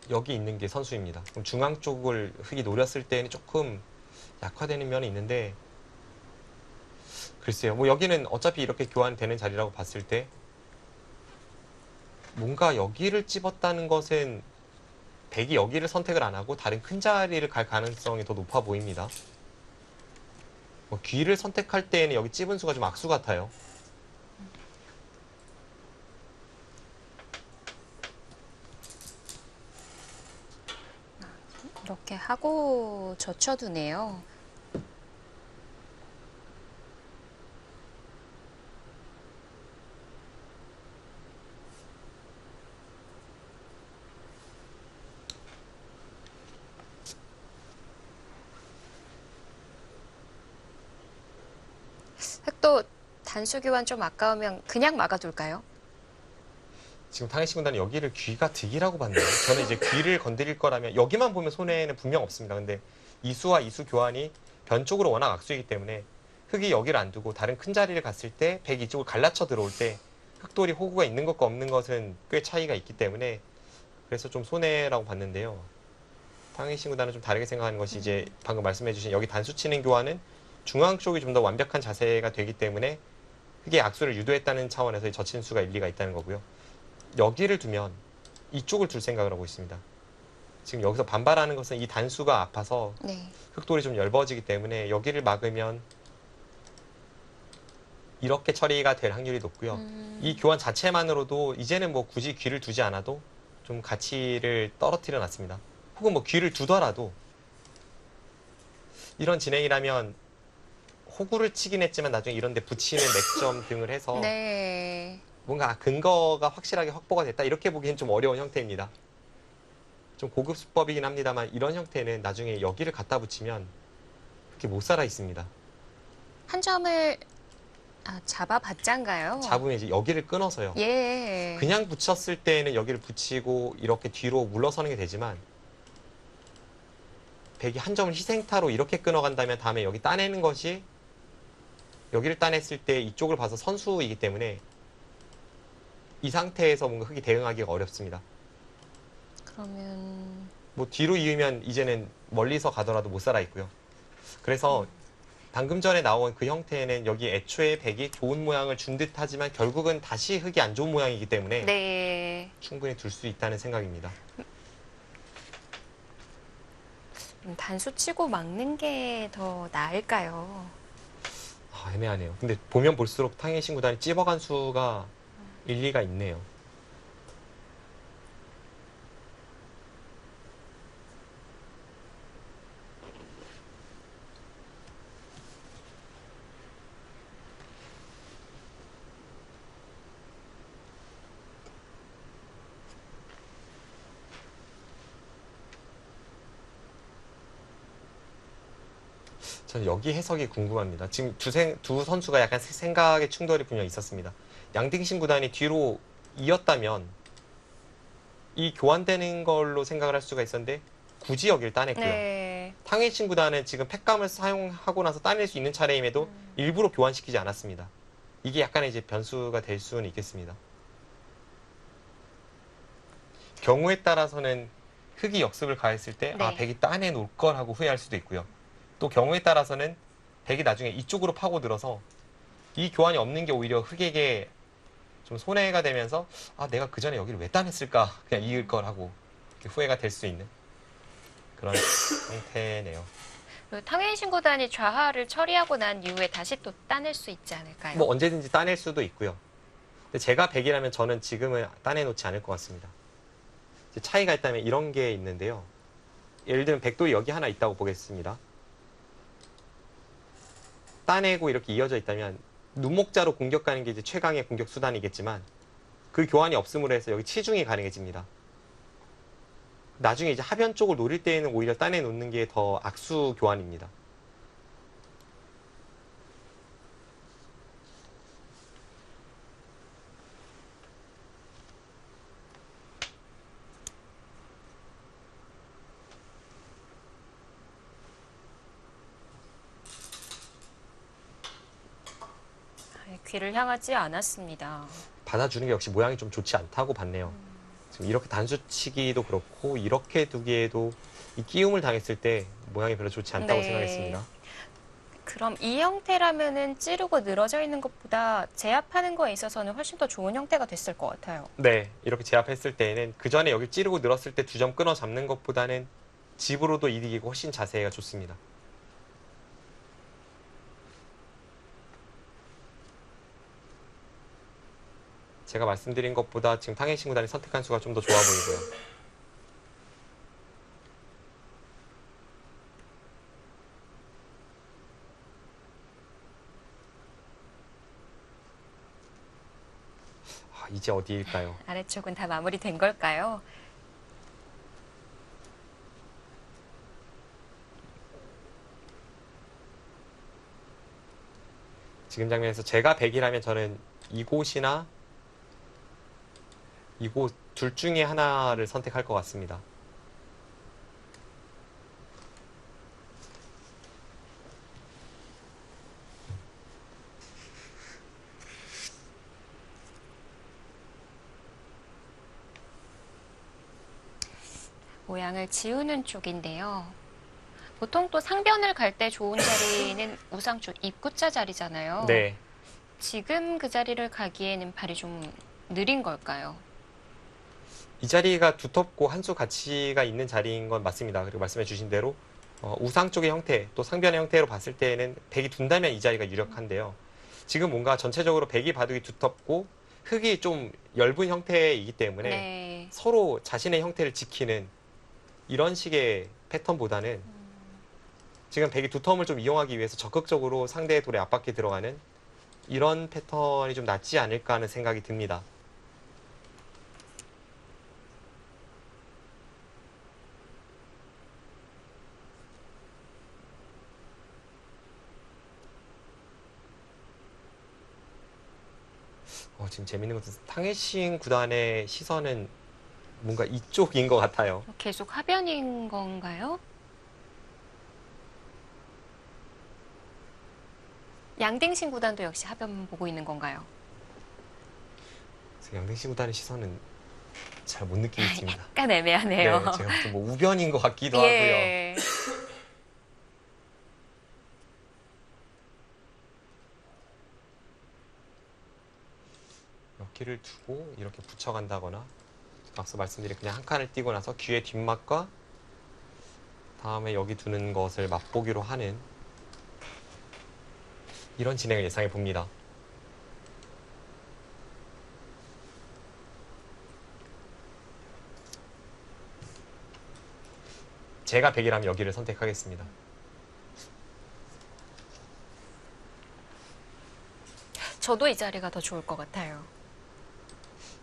여기 있는 게 선수입니다. 그럼 중앙 쪽을 흙이 노렸을 때는 조금 약화되는 면이 있는데 글쎄요. 뭐 여기는 어차피 이렇게 교환되는 자리라고 봤을 때 뭔가 여기를 찝었다는 것은 백이 여기를 선택을 안 하고 다른 큰 자리를 갈 가능성이 더 높아 보입니다. 뭐 귀를 선택할 때에는 여기 찝은 수가 좀 악수 같아요. 이렇게 하고 젖혀두네요. 흑도 단수 교환 좀 아까우면 그냥 막아둘까요? 지금 탕해시 군단은 여기를 귀가 득이라고 봤네요. 저는 이제 귀를 건드릴 거라면 여기만 보면 손해는 분명 없습니다. 근데 이수와 이수 교환이 변 쪽으로 워낙 악수이기 때문에 흑이 여기를 안 두고 다른 큰 자리를 갔을 때 백이 이쪽을 갈라쳐 들어올 때 흑돌이 호구가 있는 것과 없는 것은 꽤 차이가 있기 때문에 그래서 좀 손해라고 봤는데요. 탕해시 군단은 좀 다르게 생각하는 것이 이제 방금 말씀해주신 여기 단수 치는 교환은 중앙 쪽이 좀 더 완벽한 자세가 되기 때문에 흑의 악수를 유도했다는 차원에서 젖힌 수가 일리가 있다는 거고요. 여기를 두면 이쪽을 둘 생각을 하고 있습니다. 지금 여기서 반발하는 것은 이 단수가 아파서 네. 흑돌이 좀 엷어지기 때문에 여기를 막으면 이렇게 처리가 될 확률이 높고요. 이 교환 자체만으로도 이제는 뭐 굳이 귀를 두지 않아도 좀 가치를 떨어뜨려 놨습니다. 혹은 뭐 귀를 두더라도 이런 진행이라면 호구를 치긴 했지만 나중에 이런 데 붙이는 맥점 등을 해서 네. 뭔가 근거가 확실하게 확보가 됐다 이렇게 보기엔 좀 어려운 형태입니다. 좀 고급 수법이긴 합니다만 이런 형태는 나중에 여기를 갖다 붙이면 그렇게 못 살아 있습니다. 한 점을 잡아봤자인가요? 잡으면 이제 여기를 끊어서요. 예. 그냥 붙였을 때는 여기를 붙이고 이렇게 뒤로 물러서는 게 되지만 백이 한 점을 희생타로 이렇게 끊어간다면 다음에 여기 따내는 것이 여기를 따냈을 때 이쪽을 봐서 선수이기 때문에 이 상태에서 뭔가 흑이 대응하기가 어렵습니다. 그러면 뭐 뒤로 이으면 이제는 멀리서 가더라도 못 살아 있고요. 그래서 방금 전에 나온 그 형태는 여기 애초에 백이 좋은 모양을 준 듯하지만 결국은 다시 흑이 안 좋은 모양이기 때문에 네. 충분히 둘 수 있다는 생각입니다. 단수 치고 막는 게 더 나을까요? 애매하네요. 근데 보면 볼수록 탕해신 구단이 찝어간 수가 일리가 있네요. 저는 여기 해석이 궁금합니다. 지금 두 선수가 약간 생각의 충돌이 분명히 있었습니다. 양딩신 구단이 뒤로 이었다면 이 교환되는 걸로 생각을 할 수가 있었는데 굳이 여기를 따냈고요. 네. 탕해신 구단은 지금 팩감을 사용하고 나서 따낼 수 있는 차례임에도 일부러 교환시키지 않았습니다. 이게 약간의 이제 변수가 될 수는 있겠습니다. 경우에 따라서는 흑이 역습을 가했을 때 네. 백이 따내놓을 걸 하고 후회할 수도 있고요. 또 경우에 따라서는 백이 나중에 이쪽으로 파고들어서 이 교환이 없는 게 오히려 흑에게 좀 손해가 되면서 내가 그 전에 여기를 왜 따냈을까 그냥 이을 걸 하고 후회가 될 수 있는 그런 형태네요. 탕웨이신 구단이 좌하를 처리하고 난 이후에 다시 또 따낼 수 있지 않을까요? 뭐 언제든지 따낼 수도 있고요. 근데 제가 백이라면 저는 지금은 따내놓지 않을 것 같습니다. 이제 차이가 있다면 이런 게 있는데요. 예를 들면 백돌이 여기 하나 있다고 보겠습니다. 따내고 이렇게 이어져 있다면 눈목자로 공격 가는 게 이제 최강의 공격 수단이겠지만 그 교환이 없음으로 해서 여기 치중이 가능해집니다. 나중에 이제 하변 쪽을 노릴 때에는 오히려 따내놓는 게 더 악수 교환입니다. 귀를 향하지 않았습니다. 받아주는 게 역시 모양이 좀 좋지 않다고 봤네요. 지금 이렇게 단수치기도 그렇고 이렇게 두기에도 이 끼움을 당했을 때 모양이 별로 좋지 않다고 네. 생각했습니다. 그럼 이 형태라면은 찌르고 늘어져 있는 것보다 제압하는 거에 있어서는 훨씬 더 좋은 형태가 됐을 것 같아요. 네, 이렇게 제압했을 때에는 그 전에 여기 찌르고 늘었을 때 두 점 끊어 잡는 것보다는 집으로도 이득이고 훨씬 자세가 좋습니다. 제가 말씀드린 것보다 지금 탕웨이싱 구단이 선택한 수가 좀 더 좋아 보이고요. 아, 이제 어디일까요? 아래쪽은 다 마무리된 걸까요? 지금 장면에서 제가 100이라면 저는 이곳이나 이곳 둘 중에 하나를 선택할 것 같습니다. 모양을 지우는 쪽인데요. 보통 또 상변을 갈 때 좋은 자리는 우상 쪽 입구자 자리잖아요. 네. 지금 그 자리를 가기에는 발이 좀 느린 걸까요? 이 자리가 두텁고 한 수 가치가 있는 자리인 건 맞습니다. 그리고 말씀해 주신 대로 우상 쪽의 형태, 또 상변의 형태로 봤을 때에는 백이 둔다면 이 자리가 유력한데요. 지금 뭔가 전체적으로 백이 바둑이 두텁고 흙이 좀 엷은 형태이기 때문에 네. 서로 자신의 형태를 지키는 이런 식의 패턴보다는 지금 백이 두터움을 좀 이용하기 위해서 적극적으로 상대의 돌에 압박해 들어가는 이런 패턴이 좀 낫지 않을까 하는 생각이 듭니다. 지금 재밌는 것은 탕웨이싱 구단의 시선은 뭔가 이쪽인 것 같아요. 계속 하변인 건가요? 양댕신 구단도 역시 하변 보고 있는 건가요? 그래서 양댕신 구단의 시선은 잘 못 느끼고 있습니다. 약간 애매하네요. 네, 제가 볼때 뭐 우변인 것 같기도 하고요. 예. 몇 개를 두고 이렇게 붙여간다거나 앞서 말씀드린 그냥 한 칸을 띄고 나서 귀의 뒷맛과 다음에 여기 두는 것을 맛보기로 하는 이런 진행을 예상해 봅니다. 제가 100이라면 여기를 선택하겠습니다. 저도 이 자리가 더 좋을 것 같아요.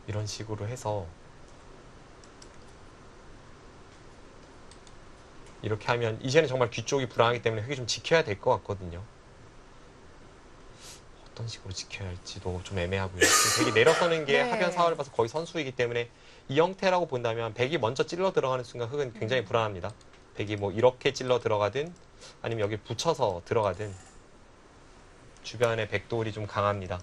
이런 식으로 해서 이렇게 하면 이제는 정말 뒤쪽이 불안하기 때문에 흙이 좀 지켜야 될 것 같거든요. 어떤 식으로 지켜야 할지도 좀 애매하고요. 백이 내려서는 게 네. 하변 사활을 봐서 거의 선수이기 때문에 이 형태라고 본다면 백이 먼저 찔러 들어가는 순간 흙은 굉장히 불안합니다. 백이 뭐 이렇게 찔러 들어가든 아니면 여기 붙여서 들어가든 주변에 백돌이 좀 강합니다.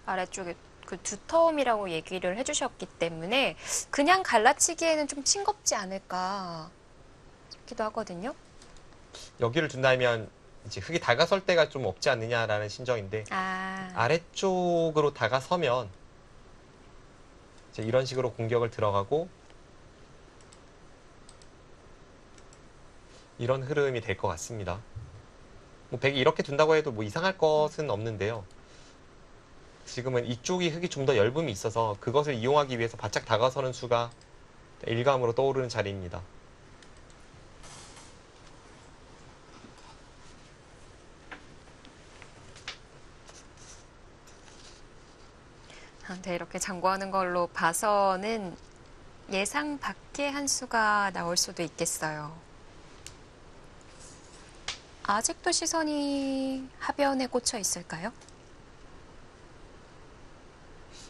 아래쪽에 그 두터움이라고 얘기를 해주셨기 때문에 그냥 갈라치기에는 좀 싱겁지 않을까 싶기도 하거든요. 여기를 둔다면 이제 흙이 다가설 때가 좀 없지 않느냐라는 심정인데 아래쪽으로 다가서면 이제 이런 식으로 공격을 들어가고 이런 흐름이 될 것 같습니다. 뭐 백이 이렇게 둔다고 해도 뭐 이상할 것은 없는데요. 지금은 이쪽이 흙이 좀 더 엷음이 있어서 그것을 이용하기 위해서 바짝 다가서는 수가 일감으로 떠오르는 자리입니다. 네, 이렇게 장구하는 걸로 봐서는 예상 밖의 한 수가 나올 수도 있겠어요. 아직도 시선이 하변에 꽂혀 있을까요?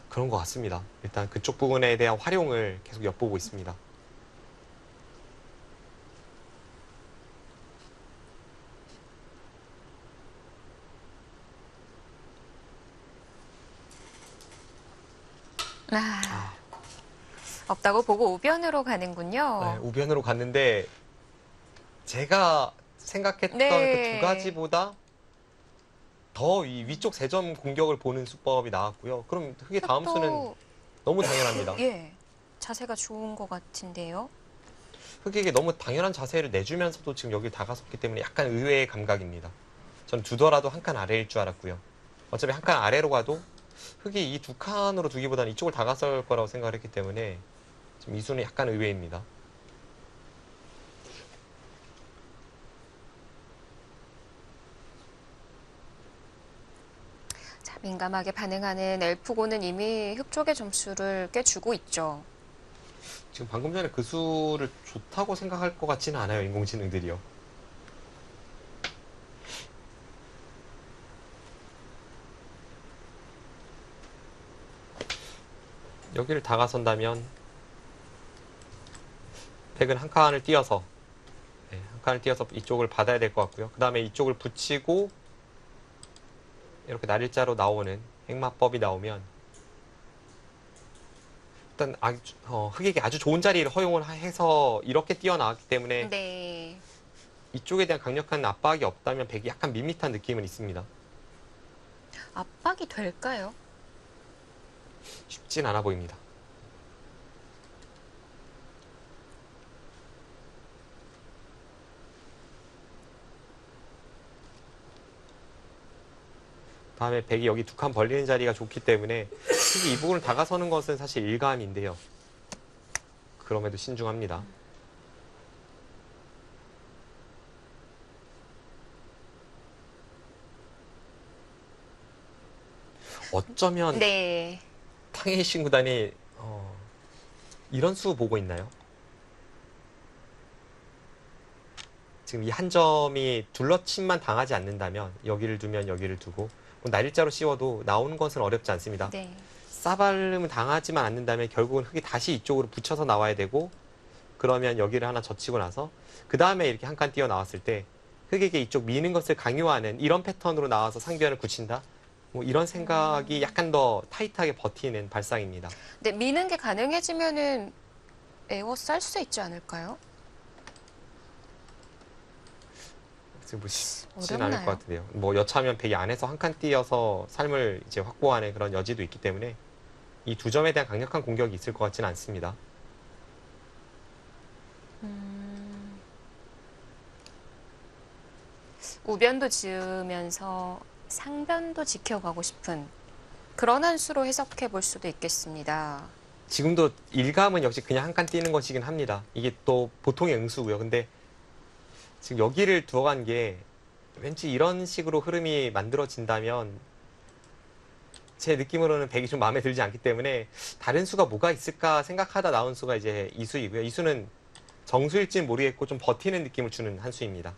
그런 것 같습니다. 일단 그쪽 부분에 대한 활용을 계속 엿보고 있습니다. 없다고 보고 우변으로 가는군요. 네, 우변으로 갔는데 제가 생각했던 네. 그 두 가지보다 더 이 위쪽 3점 공격을 보는 수법이 나왔고요. 그럼 흑의 다음 또, 수는 너무 당연합니다. 예, 자세가 좋은 것 같은데요. 흑에게 너무 당연한 자세를 내주면서도 지금 여기 다가섰기 때문에 약간 의외의 감각입니다. 전 두더라도 한 칸 아래일 줄 알았고요. 어차피 한 칸 아래로 가도 흑이 이 두 칸으로 두기보다는 이쪽을 다가설 거라고 생각을 했기 때문에 지금 이 수는 약간 의외입니다. 자, 민감하게 반응하는 엘프고는 이미 흑 쪽의 점수를 꽤 주고 있죠. 지금 방금 전에 그 수를 좋다고 생각할 것 같지는 않아요, 인공지능들이요. 여기를 다가선다면 백은 한 칸을 띄어서 한 칸을 띄어서 이쪽을 받아야 될 것 같고요. 그 다음에 이쪽을 붙이고 이렇게 날일자로 나오는 행마법이 나오면 일단 흑에게 아주 좋은 자리를 허용을 해서 이렇게 뛰어나왔기 때문에 네. 이쪽에 대한 강력한 압박이 없다면 백이 약간 밋밋한 느낌은 있습니다. 압박이 될까요? 쉽진 않아 보입니다. 다음에 백이 여기 두 칸 벌리는 자리가 좋기 때문에 흑이 이 부분을 다가서는 것은 사실 일감인데요. 그럼에도 신중합니다. 어쩌면 네. 탕웨이신 구단이 이런 수 보고 있나요? 지금 이 한 점이 둘러침만 당하지 않는다면 여기를 두면 여기를 두고 날일자로 씌워도 나오는 것은 어렵지 않습니다. 네. 싸발름은 당하지만 않는다면 결국은 흑이 다시 이쪽으로 붙여서 나와야 되고 그러면 여기를 하나 젖히고 나서 그 다음에 이렇게 한 칸 뛰어 나왔을 때 흑에게 이쪽 미는 것을 강요하는 이런 패턴으로 나와서 상변을 굳힌다? 뭐 이런 생각이 약간 더 타이트하게 버티는 발상입니다. 네, 미는 게 가능해지면은 에워쌀 수 있지 않을까요? 지금 뭐 쉽진 어렵나요? 않을 것 같은데요. 뭐 여차하면 백이 안에서 한 칸 뛰어서 삶을 이제 확보하는 그런 여지도 있기 때문에 이 두 점에 대한 강력한 공격이 있을 것 같지는 않습니다. 우변도 지으면서 상변도 지켜가고 싶은 그런 한 수로 해석해 볼 수도 있겠습니다. 지금도 일감은 역시 그냥 한 칸 뛰는 것이긴 합니다. 이게 또 보통의 응수고요. 근데 지금 여기를 두어간 게 왠지 이런 식으로 흐름이 만들어진다면 제 느낌으로는 백이 좀 마음에 들지 않기 때문에 다른 수가 뭐가 있을까 생각하다 나온 수가 이제 이 수이고요. 이 수는 정수일지는 모르겠고 좀 버티는 느낌을 주는 한 수입니다.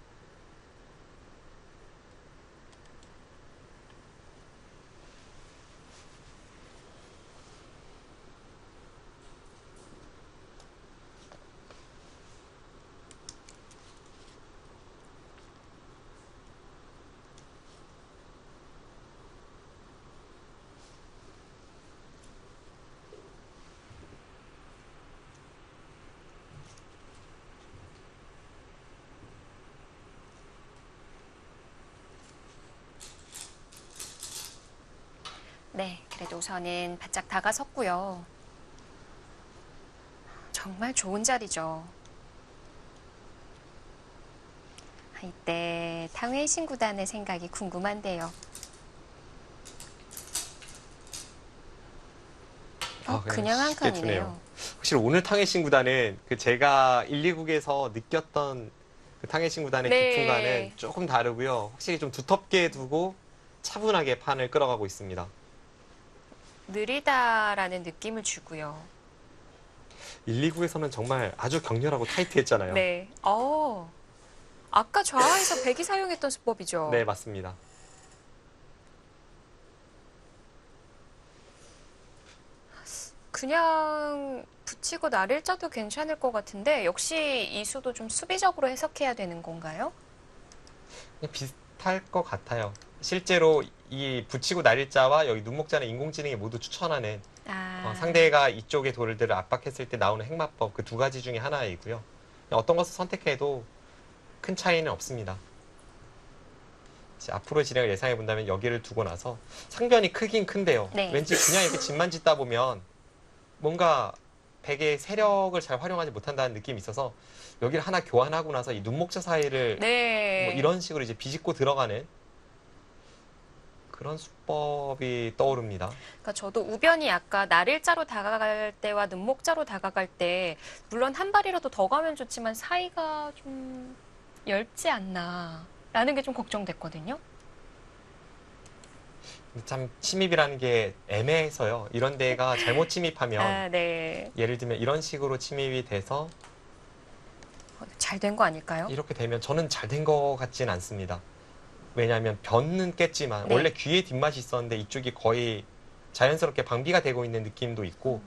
네, 그래도 우선은 바짝 다가섰고요. 정말 좋은 자리죠. 이때 탕웨이신 구단의 생각이 궁금한데요. 그냥 한 쉽게 칸이네요. 두네요. 확실히 오늘 탕웨이신 구단은 그 제가 1, 2국에서 느꼈던 그 탕웨이신 구단의 네. 깊음과는 조금 다르고요. 확실히 좀 두텁게 두고 차분하게 판을 끌어가고 있습니다. 느리다라는 느낌을 주고요. 1, 2국에서는 정말 아주 격렬하고 타이트했잖아요. 네. 아까 좌하에서 백이 사용했던 수법이죠. 네, 맞습니다. 그냥 붙이고 날일자도 괜찮을 것 같은데 역시 이 수도 좀 수비적으로 해석해야 되는 건가요? 그냥 비슷할 것 같아요. 실제로 이 붙이고 날일자와 여기 눈목자는 인공지능이 모두 추천하는 상대가 이쪽의 돌들을 압박했을 때 나오는 핵마법 그 두 가지 중에 하나이고요. 어떤 것을 선택해도 큰 차이는 없습니다. 이제 앞으로 진행을 예상해 본다면 여기를 두고 나서 상변이 크긴 큰데요. 네. 왠지 그냥 이렇게 집만 짓다 보면 뭔가 백의 세력을 잘 활용하지 못한다는 느낌이 있어서 여기를 하나 교환하고 나서 이 눈목자 사이를 네. 뭐 이런 식으로 이제 비집고 들어가는 그런 수법이 떠오릅니다. 그러니까 저도 우변이 아까 날일자로 다가갈 때와 눈목자로 다가갈 때 물론 한 발이라도 더 가면 좋지만 사이가 좀 얇지 않나라는 게 좀 걱정됐거든요. 참 침입이라는 게 애매해서요. 이런 데가 잘못 침입하면 네. 예를 들면 이런 식으로 침입이 돼서 잘 된 거 아닐까요? 이렇게 되면 저는 잘 된 것 같진 않습니다. 왜냐하면 변은 깼지만 네. 원래 귀에 뒷맛이 있었는데 이쪽이 거의 자연스럽게 방비가 되고 있는 느낌도 있고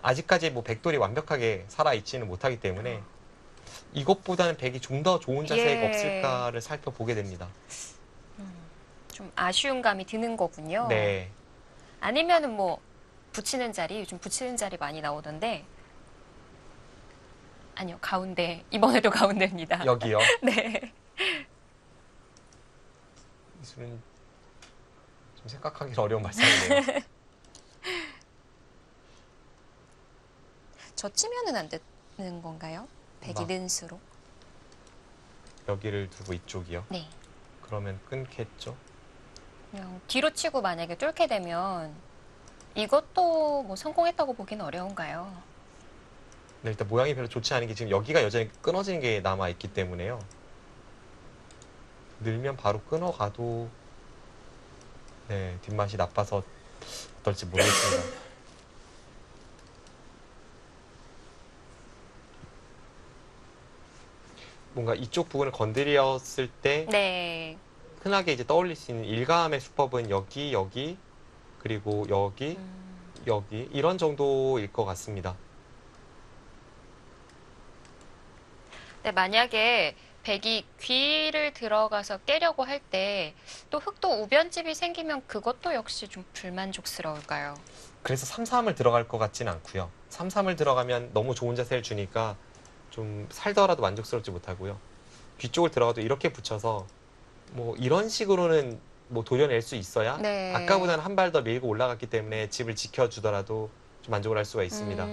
아직까지 뭐 백돌이 완벽하게 살아있지는 못하기 때문에 이것보다는 백이 좀 더 좋은 자세가 예. 없을까를 살펴보게 됩니다. 좀 아쉬운 감이 드는 거군요. 네. 아니면은 뭐 붙이는 자리, 요즘 붙이는 자리 많이 나오던데 아니요, 가운데. 이번에도 가운데입니다. 여기요. 네. 이수는 좀 생각하기 어려운 말씀이네요. 젖히면은 안 되는 건가요? 백이 는수록. 여기를 두고 이쪽이요. 네. 그러면 끊겠죠. 그냥 뒤로 치고 만약에 뚫게 되면 이것도 뭐 성공했다고 보기는 어려운가요? 네, 일단 모양이 별로 좋지 않은 게 지금 여기가 여전히 끊어지는 게 남아있기 때문에요. 늘면 바로 끊어가도 네, 뒷맛이 나빠서 어떨지 모르겠습니다. 뭔가 이쪽 부분을 건드렸을 때 네. 흔하게 이제 떠올릴 수 있는 일감의 수법은 여기, 여기, 그리고 여기, 여기 이런 정도일 것 같습니다. 네, 만약에 백이 귀를 들어가서 깨려고 할 때 또 흑도 우변집이 생기면 그것도 역시 좀 불만족스러울까요? 그래서 3-3을 들어갈 것 같지는 않고요. 3-3을 들어가면 너무 좋은 자세를 주니까 좀 살더라도 만족스럽지 못하고요. 귀 쪽을 들어가도 이렇게 붙여서 뭐 이런 식으로는 뭐 도려낼 수 있어야 네. 아까보다는 한 발 더 밀고 올라갔기 때문에 집을 지켜주더라도 좀 만족을 할 수가 있습니다.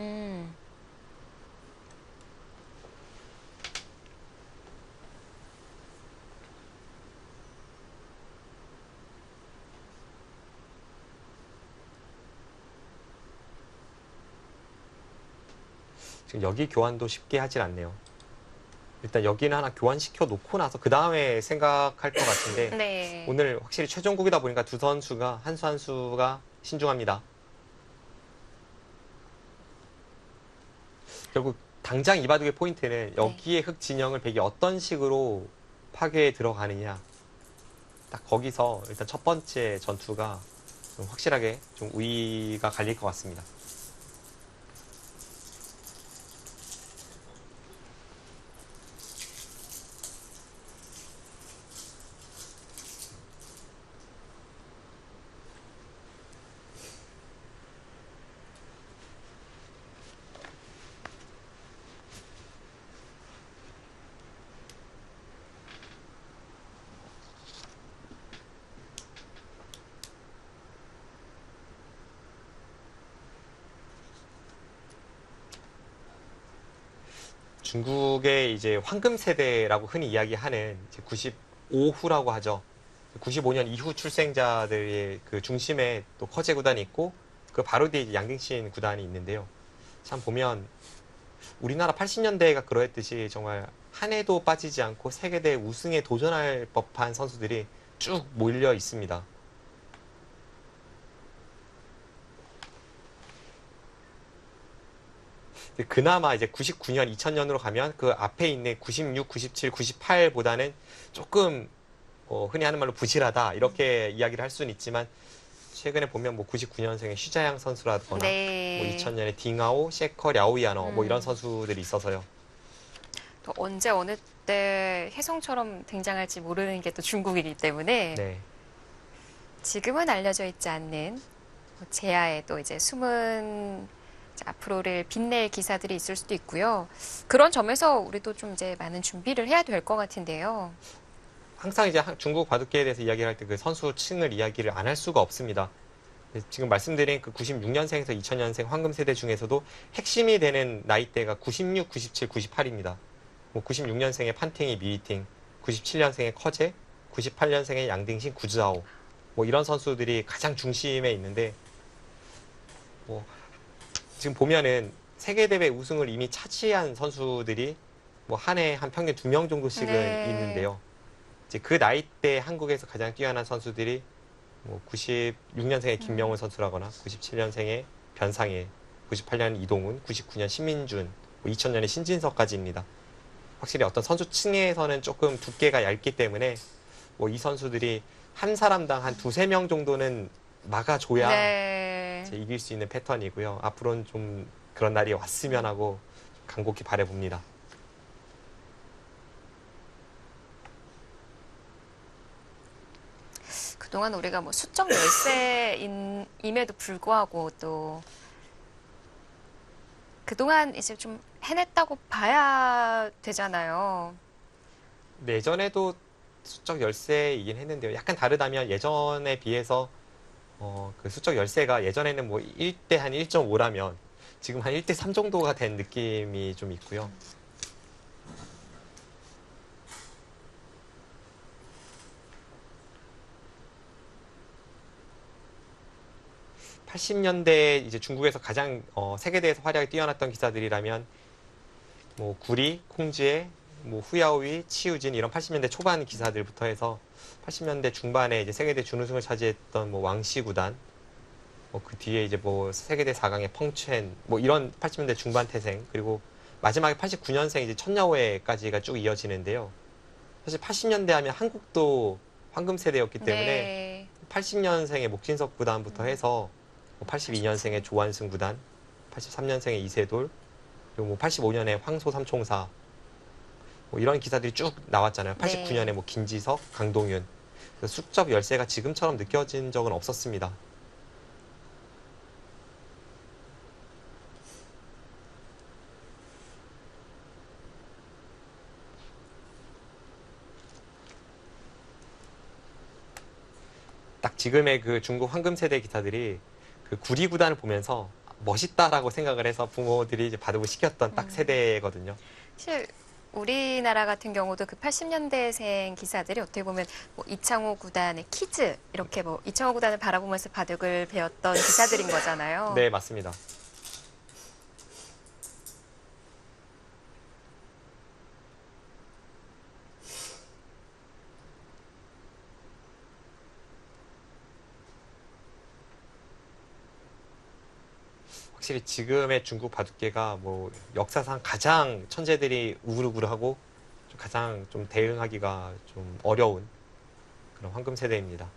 지금 여기 교환도 쉽게 하진 않네요. 일단 여기는 하나 교환시켜 놓고 나서 그 다음에 생각할 것 같은데 네. 오늘 확실히 최종국이다 보니까 두 선수가 한 수 한 수가 신중합니다. 결국 당장 이 바둑의 포인트는 여기에 흑 진영을 백이 어떤 식으로 파괴에 들어가느냐. 딱 거기서 일단 첫 번째 전투가 좀 확실하게 좀 우위가 갈릴 것 같습니다. 중국의 이제 황금 세대라고 흔히 이야기하는 이제 95후라고 하죠. 95년 이후 출생자들의 그 중심에 또 커제 구단이 있고 그 바로 뒤에 이제 양딩신 구단이 있는데요. 참 보면 우리나라 80년대가 그러했듯이 정말 한 해도 빠지지 않고 세계대 우승에 도전할 법한 선수들이 쭉 몰려 있습니다. 그나마 이제 99년, 2000년으로 가면 그 앞에 있는 96, 97, 98보다는 조금 흔히 하는 말로 부실하다 이렇게 이야기를 할 수는 있지만 최근에 보면 뭐 99년생의 슈자양 선수라거나 네. 뭐 2000년에 딩아오, 셰커, 랴오이아노 뭐 이런 선수들이 있어서요. 또 언제 어느 때 혜성처럼 등장할지 모르는 게 또 중국이기 때문에 네. 지금은 알려져 있지 않는 제야에 또 이제 숨은 앞으로를 빛낼 기사들이 있을 수도 있고요. 그런 점에서 우리도 좀 이제 많은 준비를 해야 될 것 같은데요. 항상 이제 중국 바둑계에 대해서 이야기를 할 때 그 선수층을 이야기를 안 할 수가 없습니다. 지금 말씀드린 그 96년생에서 2000년생 황금 세대 중에서도 핵심이 되는 나이대가 96, 97, 98입니다. 뭐 96년생의 판팅이 미이팅, 97년생의 커제, 98년생의 양딩신 구즈아오, 뭐 이런 선수들이 가장 중심에 있는데, 뭐 지금 보면은 세계대회 우승을 이미 차지한 선수들이 뭐 한 해 한 평균 2명 정도씩은 네. 있는데요. 이제 그 나이대 한국에서 가장 뛰어난 선수들이 뭐 96년생의 김명훈 선수라거나 97년생의 변상일, 98년 이동훈, 99년 신민준, 뭐 2000년의 신진석까지입니다. 확실히 어떤 선수층에서는 조금 두께가 얇기 때문에 뭐 이 선수들이 한 사람당 한 2~3명 정도는 막아줘야 네. 이제 이길 수 있는 패턴이고요. 앞으로는 좀 그런 날이 왔으면 하고 간곡히 바라봅니다. 그동안 우리가 뭐 수적 열세임에도 불구하고 또 그동안 이제 좀 해냈다고 봐야 되잖아요. 예전에도 수적 열세이긴 했는데요. 약간 다르다면 예전에 비해서 그 수적 열세가 예전에는 뭐 1대 한 1.5라면 지금 한 1대 3 정도가 된 느낌이 좀 있고요. 80년대 이제 중국에서 가장 세계대회에서 활약이 뛰어났던 기사들이라면 뭐 구리, 콩지에, 뭐 후야오이, 치우진 이런 80년대 초반 기사들부터 해서 80년대 중반에 이제 세계대 준우승을 차지했던 뭐 왕시 구단, 뭐 그 뒤에 이제 뭐 세계대 4강의 펑첸, 뭐 이런 80년대 중반 태생, 그리고 마지막에 89년생 이제 천야오에까지가 쭉 이어지는데요. 사실 80년대 하면 한국도 황금 세대였기 때문에 네. 80년생의 목진석 구단부터 해서 82년생의 조한승 구단, 83년생의 이세돌, 그리고 뭐 85년에 황소 삼총사, 뭐 이런 기사들이 쭉 나왔잖아요. 89년에 뭐 김지석, 강동윤. 수적 열세가 지금처럼 느껴진 적은 없었습니다. 딱 지금의 그 중국 황금 세대 기사들이 그 구리 구단을 보면서 멋있다라고 생각을 해서 부모들이 이제 바둑을 시켰던 딱 세대거든요. 사실 우리나라 같은 경우도 그 80년대생 기사들이 어떻게 보면 뭐 이창호 구단의 키즈 이렇게 뭐 이창호 구단을 바라보면서 바둑을 배웠던 기사들인 거잖아요. 네, 맞습니다. 확실히 지금의 중국 바둑계가 뭐 역사상 가장 천재들이 우글우글하고 가장 좀 대응하기가 좀 어려운 그런 황금 세대입니다.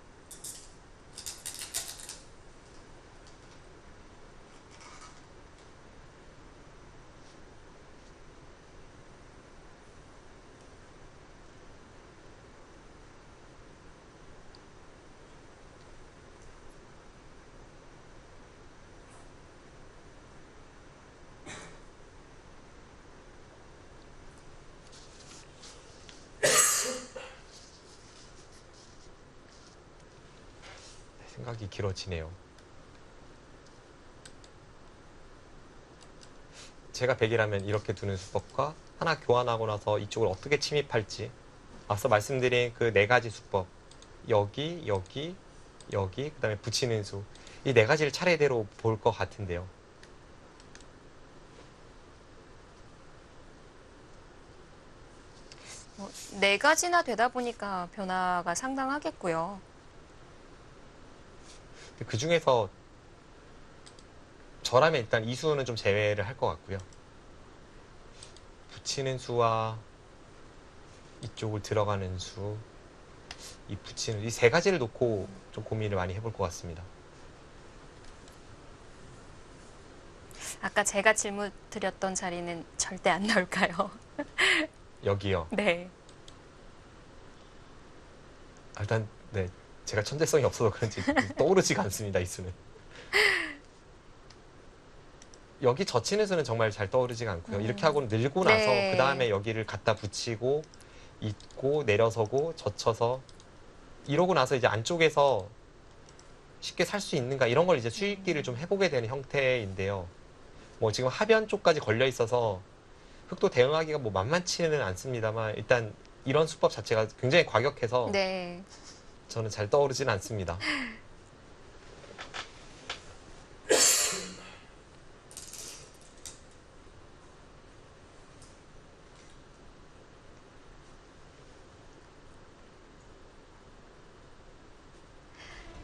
생각이 길어지네요. 제가 100이라면 이렇게 두는 수법과 하나 교환하고 나서 이쪽을 어떻게 침입할지, 앞서 말씀드린 그 4가지 수법, 여기, 여기, 여기, 그 다음에 붙이는 수, 이 4가지를 차례대로 볼 것 같은데요. 뭐 4가지나 되다 보니까 변화가 상당하겠고요. 그 중에서 저라면 일단 이 수는 좀 제외를 할 것 같고요. 붙이는 수와 이쪽을 들어가는 수, 이 붙이는 이 3가지를 놓고 좀 고민을 많이 해볼 것 같습니다. 아까 제가 질문 드렸던 자리는 절대 안 나올까요? 여기요. 네. 일단 네, 제가 천재성이 없어서 그런지 떠오르지가 않습니다, 이 수는. 여기 젖히는 수는 정말 잘 떠오르지가 않고요. 이렇게 하고 늘고 나서 네. 그 다음에 여기를 갖다 붙이고 잇고 내려서고 젖혀서 이러고 나서 이제 안쪽에서 쉽게 살 수 있는가 이런 걸 이제 수익기를 좀 해보게 되는 형태인데요. 뭐 지금 하변 쪽까지 걸려 있어서 흙도 대응하기가 뭐 만만치는 않습니다만 일단 이런 수법 자체가 굉장히 과격해서 네. 저는 잘 떠오르지는 않습니다.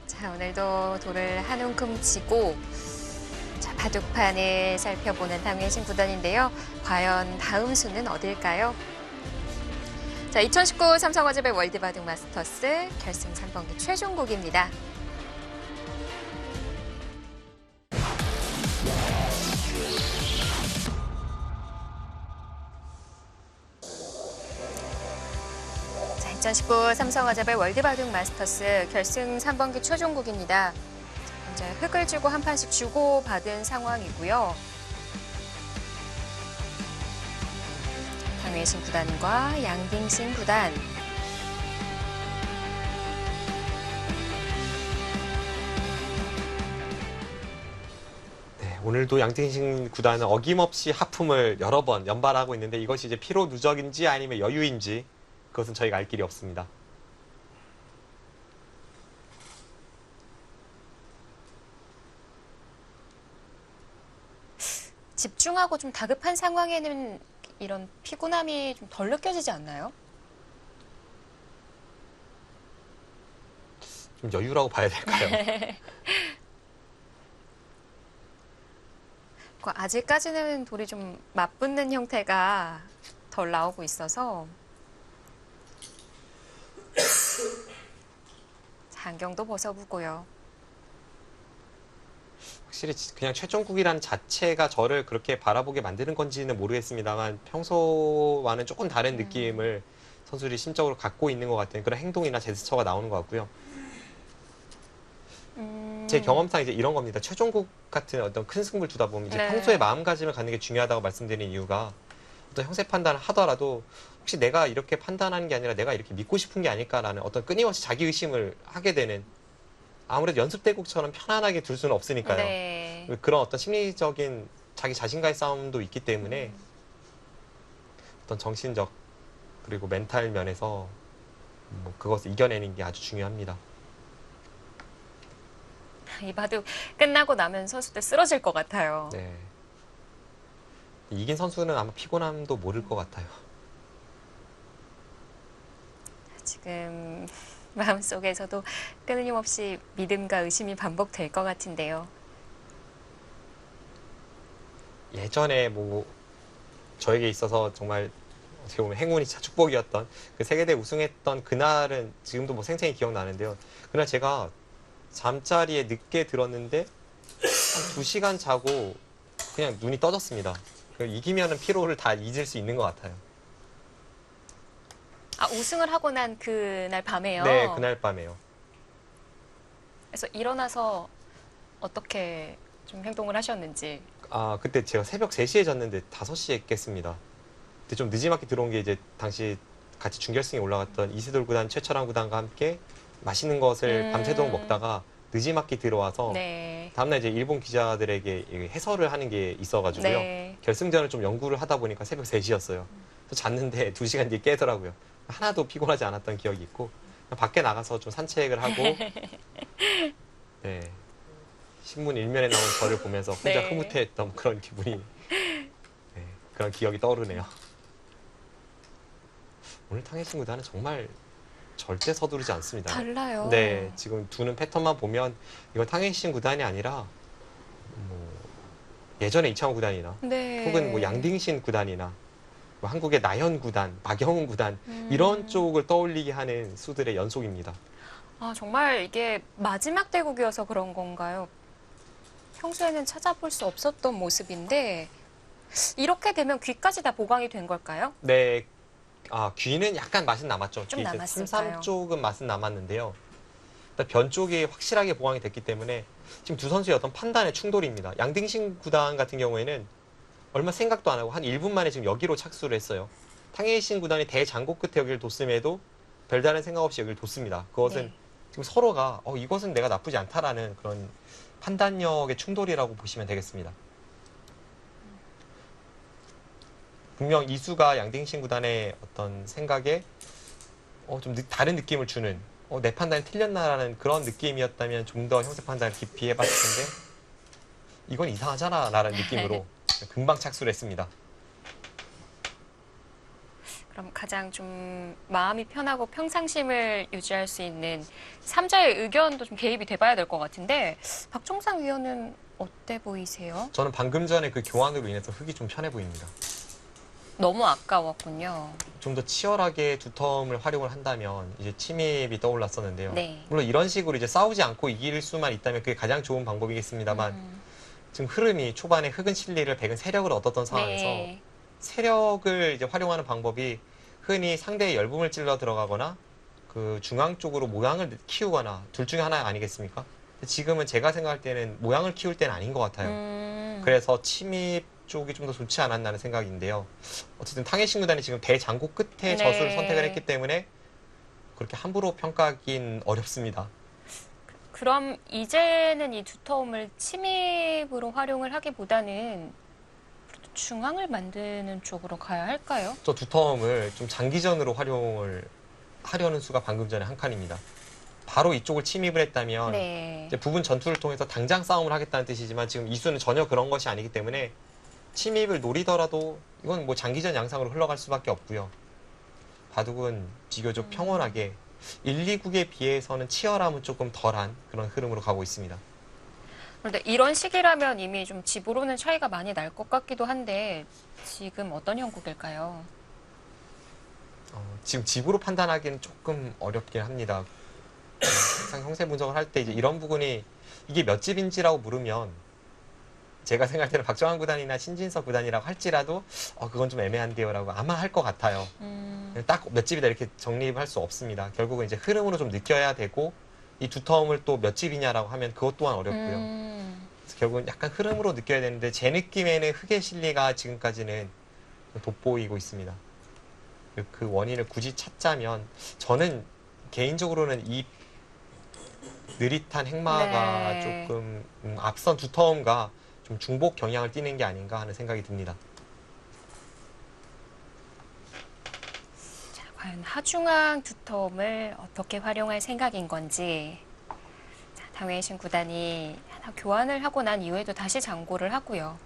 자, 오늘도 돌을 한 움큼 치고 자, 바둑판을 살펴보는 탕웨이신 구단인데요. 과연 다음 수는 어딜까요? 자, 2019 삼성화재배 월드바둑 마스터스 결승 3번기 최종국입니다. 자, 2019 삼성화재배 월드바둑 마스터스 결승 3번기 최종국입니다. 자, 현재 흙을 주고 한 판씩 주고 받은 상황이고요. 탕웨이신 구단과 양딩신 구단. 네, 오늘도 양딩신 구단은 어김없이 하품을 여러 번 연발하고 있는데 이것이 이제 피로 누적인지 아니면 여유인지 그것은 저희가 알 길이 없습니다. 집중하고 좀 다급한 상황에는 이런 피곤함이 좀 덜 느껴지지 않나요? 좀 여유라고 봐야 될까요? 아직까지는 돌이 좀 맞붙는 형태가 덜 나오고 있어서 자, 안경도 벗어보고요. 확실히 그냥 최종국이라는 자체가 저를 그렇게 바라보게 만드는 건지는 모르겠습니다만 평소와는 조금 다른 느낌을 선수들이 심적으로 갖고 있는 것 같은 그런 행동이나 제스처가 나오는 것 같고요. 제 경험상 이제 이런 겁니다. 최종국 같은 어떤 큰 승부를 두다 보면 이제 네. 평소에 마음가짐을 갖는 게 중요하다고 말씀드린 이유가 어떤 형세 판단을 하더라도 혹시 내가 이렇게 판단하는 게 아니라 내가 이렇게 믿고 싶은 게 아닐까라는 어떤 끊임없이 자기 의심을 하게 되는 아무래도 연습 대국처럼 편안하게 둘 수는 없으니까요. 네. 그런 어떤 심리적인 자기 자신과의 싸움도 있기 때문에 어떤 정신적 그리고 멘탈 면에서 뭐 그것을 이겨내는 게 아주 중요합니다. 이 바둑 끝나고 나면 선수들 쓰러질 것 같아요. 네. 이긴 선수는 아마 피곤함도 모를 것 같아요. 지금 마음속에서도 끊임없이 믿음과 의심이 반복될 것 같은데요. 예전에 뭐 저에게 있어서 정말 어떻게 보면 행운이자 축복이었던 그 세계대 우승했던 그날은 지금도 뭐 생생히 기억나는데요. 그날 제가 잠자리에 늦게 들었는데 한 2시간 자고 그냥 눈이 떠졌습니다. 이기면은 피로를 다 잊을 수 있는 것 같아요. 아, 우승을 하고 난 그날 밤에요? 네, 그날 밤에요. 그래서 일어나서 어떻게 좀 행동을 하셨는지. 아, 그때 제가 새벽 3시에 잤는데 5시에 깼습니다. 그때 좀 늦지막히 들어온 게 이제 당시 같이 준결승에 올라갔던 이세돌 구단, 최철환 구단과 함께 맛있는 것을 밤새도록 먹다가 늦지막히 들어와서 네. 다음날 이제 일본 기자들에게 해설을 하는 게 있어가지고요. 네. 결승전을 좀 연구를 하다 보니까 새벽 3시였어요. 또 잤는데 2시간 뒤에 깨더라고요. 하나도 피곤하지 않았던 기억이 있고 그냥 밖에 나가서 좀 산책을 하고 네, 신문 일면에 나온 저를 보면서 혼자 네. 흐뭇해했던 그런 기분이 네, 그런 기억이 떠오르네요. 오늘 탕웨이신 구단은 정말 절대 서두르지 않습니다. 달라요. 네, 지금 두는 패턴만 보면 이건 탕웨이신 구단이 아니라 뭐 예전에 이창호 구단이나 네. 혹은 뭐 양딩신 구단이나 뭐 한국의 나현 구단, 박영훈 구단 이런 쪽을 떠올리게 하는 수들의 연속입니다. 아, 정말 이게 마지막 대국이어서 그런 건가요? 평소에는 찾아볼 수 없었던 모습인데 이렇게 되면 귀까지 다 보강이 된 걸까요? 네, 아 귀는 약간 맛은 남았죠. 좀 귀 이제 남았을까요? 3 쪽은 맛은 남았는데요. 일단 변 쪽이 확실하게 보강이 됐기 때문에 지금 두 선수의 어떤 판단의 충돌입니다. 양딩신 구단 같은 경우에는 얼마 생각도 안 하고 한 1분 만에 지금 여기로 착수를 했어요. 탕웨이신 구단이 대장고 끝에 여기를 뒀음에도 별다른 생각 없이 여기를 뒀습니다. 그것은 네. 지금 서로가 이것은 내가 나쁘지 않다라는 그런 판단력의 충돌이라고 보시면 되겠습니다. 분명 이수가 양딩신 구단의 어떤 생각에 좀 다른 느낌을 주는 내 판단이 틀렸나라는 그런 느낌이었다면 좀 더 형세 판단을 깊이 해봤을 텐데 이건 이상하잖아 라는 느낌으로 금방 착수를 했습니다. 그럼 가장 좀 마음이 편하고 평상심을 유지할 수 있는 삼자의 의견도 좀 개입이 돼봐야 될 것 같은데 박종상 위원은 어때 보이세요? 저는 방금 전에 그 교환으로 인해서 흙이 좀 편해 보입니다. 너무 아까웠군요. 좀 더 치열하게 두텀을 활용을 한다면 이제 침입이 떠올랐었는데요. 네. 물론 이런 식으로 이제 싸우지 않고 이길 수만 있다면 그게 가장 좋은 방법이겠습니다만 지금 흐름이 초반에 흑은 실리를 백은 세력을 얻었던 상황에서 네. 세력을 이제 활용하는 방법이 흔히 상대의 열분을 찔러 들어가거나 그 중앙 쪽으로 모양을 키우거나 둘 중에 하나 아니겠습니까? 지금은 제가 생각할 때는 모양을 키울 때는 아닌 것 같아요. 그래서 침입 쪽이 좀 더 좋지 않았나는 생각인데요. 어쨌든 탕웨이신 구단이 지금 대장고 끝에 네. 저수를 선택을 했기 때문에 그렇게 함부로 평가하긴 어렵습니다. 그럼 이제는 이 두터움을 침입으로 활용을 하기보다는 중앙을 만드는 쪽으로 가야 할까요? 저 두텀을 좀 장기전으로 활용을 하려는 수가 방금 전에 한 칸입니다. 바로 이쪽을 침입을 했다면 네. 이제 부분 전투를 통해서 당장 싸움을 하겠다는 뜻이지만 지금 이수는 전혀 그런 것이 아니기 때문에 침입을 노리더라도 이건 뭐 장기전 양상으로 흘러갈 수밖에 없고요. 바둑은 비교적 평온하게 1, 2국에 비해서는 치열함은 조금 덜한 그런 흐름으로 가고 있습니다. 그런데 이런 시기라면 이미 좀 집으로는 차이가 많이 날 것 같기도 한데 지금 어떤 형국일까요? 지금 집으로 판단하기는 조금 어렵긴 합니다. 항상 형세 분석을 할 때 이제 이런 부분이 이게 몇 집인지라고 물으면 제가 생각할 때는 박정환 구단이나 신진석 구단이라고 할지라도 그건 좀 애매한데요라고 아마 할 것 같아요. 딱 몇 집이다 이렇게 정립할 수 없습니다. 결국은 이제 흐름으로 좀 느껴야 되고 이 두텀을 또 몇 집이냐라고 하면 그것 또한 어렵고요. 그래서 결국은 약간 흐름으로 느껴야 되는데 제 느낌에는 흑의 실리가 지금까지는 돋보이고 있습니다. 그 원인을 굳이 찾자면 저는 개인적으로는 이 느릿한 행마가 네. 조금 앞선 두텀과 좀 중복 경향을 띠는 게 아닌가 하는 생각이 듭니다. 자, 과연 하중앙 두터움을 어떻게 활용할 생각인 건지. 자, 탕웨이신 구단이 하나 교환을 하고 난 이후에도 다시 장고를 하고요.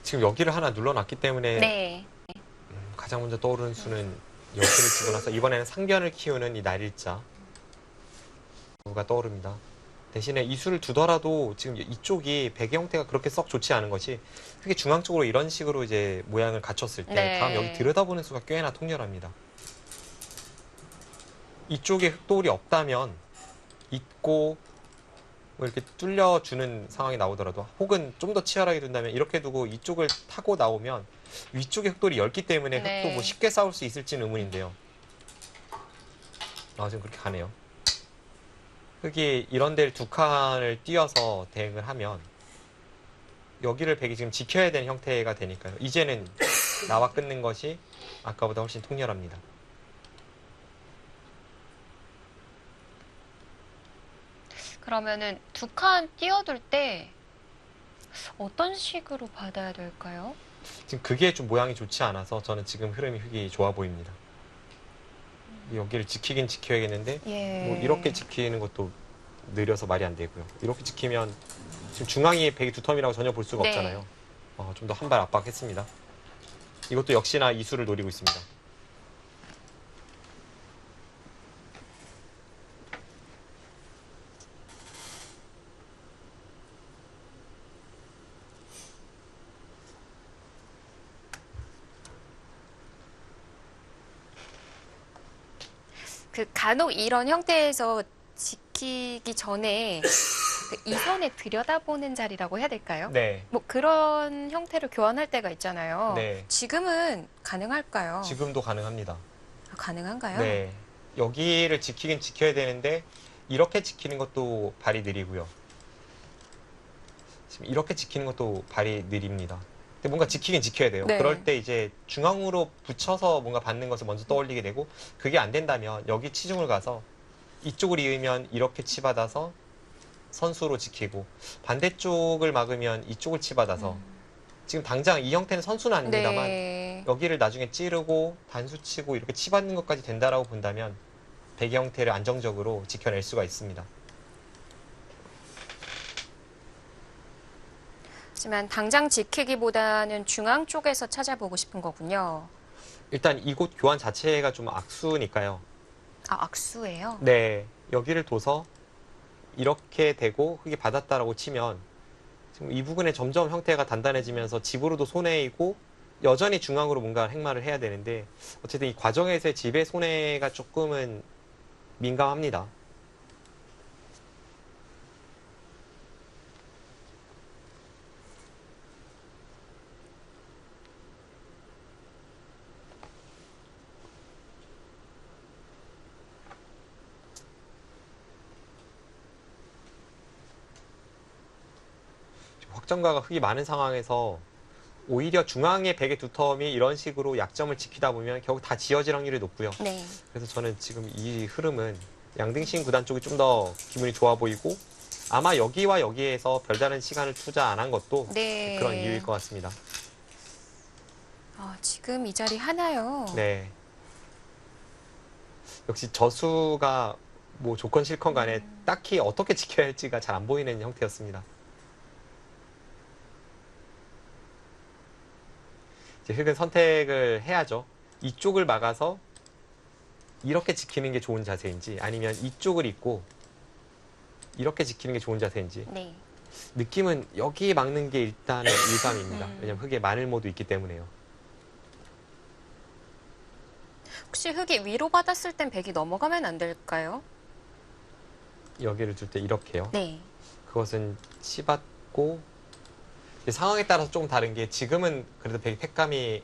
지금 여기를 하나 눌러놨기 때문에 네. 가장 먼저 떠오르는 수는 여기를 주고 나서 이번에는 상변을 키우는 이 날일자 가 떠오릅니다. 대신에 이 수를 두더라도 지금 이쪽이 배경 형태가 그렇게 썩 좋지 않은 것이 크게 중앙 쪽으로 이런 식으로 이제 모양을 갖췄을 때 네. 다음 여기 들여다보는 수가 꽤나 통렬합니다. 이쪽에 흑돌이 없다면 있고 뭐 이렇게 뚫려주는 상황이 나오더라도 혹은 좀 더 치열하게 둔다면 이렇게 두고 이쪽을 타고 나오면 위쪽에 흑돌이 넓기 때문에 네. 흑도 뭐 쉽게 싸울 수 있을지는 의문인데요. 지금 그렇게 가네요. 흑이 이런 데를 두 칸을 띄어서 대응을 하면 여기를 백이 지금 지켜야 되는 형태가 되니까요. 이제는 나와 끊는 것이 아까보다 훨씬 통렬합니다. 그러면은 두 칸 띄워둘 때 어떤 식으로 받아야 될까요? 지금 그게 좀 모양이 좋지 않아서 저는 지금 흐름이 흑이 좋아 보입니다. 여기를 지키긴 지켜야겠는데 예. 뭐 이렇게 지키는 것도 느려서 말이 안 되고요. 이렇게 지키면 지금 중앙이 백이 두텀이라고 전혀 볼 수가 네. 없잖아요. 좀 더 한 발 압박했습니다. 이것도 역시나 이수를 노리고 있습니다. 그 간혹 이런 형태에서 지키기 전에 그 이선에 들여다보는 자리라고 해야 될까요? 네. 뭐 그런 형태로 교환할 때가 있잖아요. 네. 지금은 가능할까요? 지금도 가능합니다. 아, 가능한가요? 네. 여기를 지키긴 지켜야 되는데 이렇게 지키는 것도 발이 느리고요. 지금 이렇게 지키는 것도 발이 느립니다. 근데 뭔가 지키긴 지켜야 돼요. 네. 그럴 때 이제 중앙으로 붙여서 뭔가 받는 것을 먼저 떠올리게 되고 그게 안 된다면 여기 치중을 가서 이쪽을 이으면 이렇게 치받아서 선수로 지키고 반대쪽을 막으면 이쪽을 치받아서 지금 당장 이 형태는 선수는 아닙니다만 네. 여기를 나중에 찌르고 단수 치고 이렇게 치받는 것까지 된다라고 본다면 베개 형태를 안정적으로 지켜낼 수가 있습니다. 하지만 당장 지키기보다는 중앙 쪽에서 찾아보고 싶은 거군요. 일단 이곳 교환 자체가 좀 악수니까요. 아, 악수예요? 네, 여기를 둬서 이렇게 되고 흙이 받았다라고 치면 지금 이 부분에 점점 형태가 단단해지면서 집으로도 손해이고 여전히 중앙으로 뭔가 행마를 해야 되는데 어쨌든 이 과정에서의 집의 손해가 조금은 민감합니다. 확정가가 흙이 많은 상황에서 오히려 중앙의 베개 두텀이 이런 식으로 약점을 지키다 보면 결국 다 지어질 확률이 높고요. 네. 그래서 저는 지금 이 흐름은 양등신 구단 쪽이 좀 더 기분이 좋아 보이고 아마 여기와 여기에서 별다른 시간을 투자 안 한 것도 네. 그런 이유일 것 같습니다. 아, 지금 이 자리 하나요? 네. 역시 저수가 뭐 조건 실건 간에 딱히 어떻게 지켜야 할지가 잘 안 보이는 형태였습니다. 이제 흙은 선택을 해야죠. 이쪽을 막아서 이렇게 지키는 게 좋은 자세인지 아니면 이쪽을 잇고 이렇게 지키는 게 좋은 자세인지 네. 느낌은 여기 막는 게 일단은 일감입니다. 왜냐면 흙에 마늘모도 있기 때문에요. 혹시 흙이 위로 받았을 땐 백이 넘어가면 안 될까요? 여기를 둘 때 이렇게요. 네. 그것은 치받고 상황에 따라서 조금 다른 게 지금은 그래도 되게 팩감이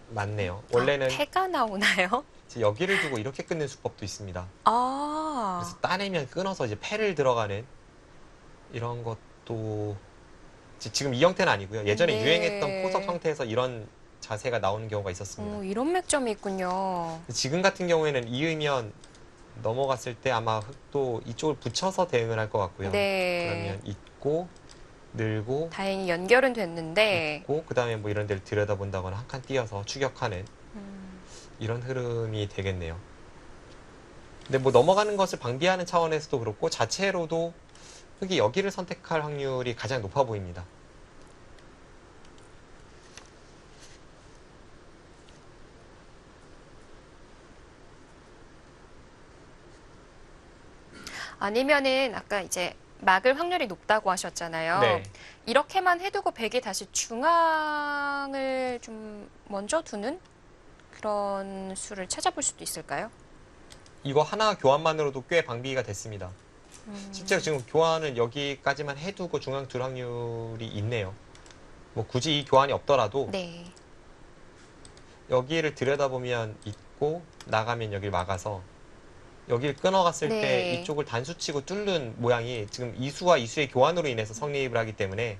많네요. 원래는 아, 패가 나오나요? 이제 여기를 두고 이렇게 끊는 수법도 있습니다. 아. 그래서 따내면 끊어서 이제 패를 들어가는 이런 것도 지금 이 형태는 아니고요. 예전에 네. 유행했던 포석 형태에서 이런 자세가 나오는 경우가 있었습니다. 이런 맥점이 있군요. 지금 같은 경우에는 이으면 넘어갔을 때 아마 흙도 이쪽을 붙여서 대응을 할 것 같고요. 네. 그러면 잇고 늘고 다행히 연결은 됐는데. 잇고 그다음에 뭐 이런 데를 들여다본다거나 한 칸 띄어서 추격하는 이런 흐름이 되겠네요. 근데 뭐 넘어가는 것을 방비하는 차원에서도 그렇고 자체로도 흙이 여기를 선택할 확률이 가장 높아 보입니다. 아니면은 아까 이제 막을 확률이 높다고 하셨잖아요. 네. 이렇게만 해두고 백이 다시 중앙을 좀 먼저 두는 그런 수를 찾아볼 수도 있을까요? 이거 하나 교환만으로도 꽤 방비가 됐습니다. 실제로 지금 교환을 여기까지만 해두고 중앙 둘 확률이 있네요. 뭐 굳이 이 교환이 없더라도 네. 여기를 들여다보면 있고 나가면 여기를 막아서 여기를 끊어갔을 네. 때 이쪽을 단수치고 뚫는 모양이 지금 이수와 이수의 교환으로 인해서 성립을 하기 때문에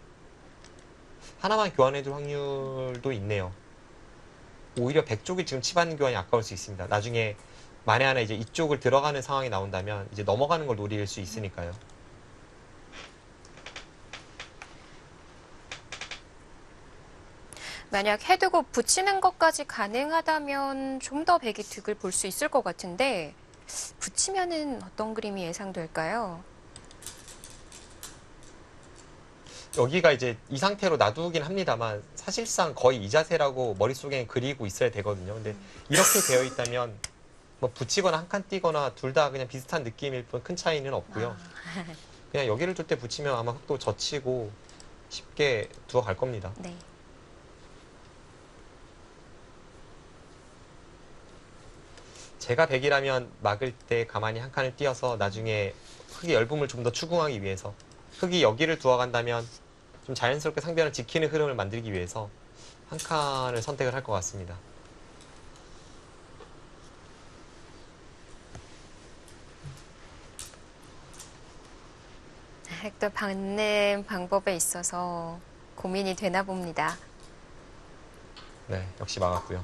하나만 교환해둘 확률도 있네요. 오히려 백 쪽이 지금 치받는 교환이 아까울 수 있습니다. 나중에 만에 하나 이제 이쪽을 들어가는 상황이 나온다면 이제 넘어가는 걸 노릴 수 있으니까요. 만약 해두고 붙이는 것까지 가능하다면 좀 더 백이 득을 볼 수 있을 것 같은데 붙이면은 어떤 그림이 예상될까요? 여기가 이제 이 상태로 놔두긴 합니다만 사실상 거의 이 자세라고 머릿속에 그리고 있어야 되거든요. 근데 이렇게 되어 있다면 뭐 붙이거나 한 칸 띄거나 둘 다 그냥 비슷한 느낌일 뿐 큰 차이는 없고요. 그냥 여기를 둘 때 붙이면 아마 흙도 젖히고 쉽게 두어갈 겁니다. 네. 제가 100이라면 막을 때 가만히 한 칸을 띄어서 나중에 흙의 열분을 좀 더 추궁하기 위해서 흙이 여기를 두어간다면 좀 자연스럽게 상변을 지키는 흐름을 만들기 위해서 한 칸을 선택을 할 것 같습니다. 또 받는 방법에 있어서 고민이 되나 봅니다. 네, 역시 막았고요.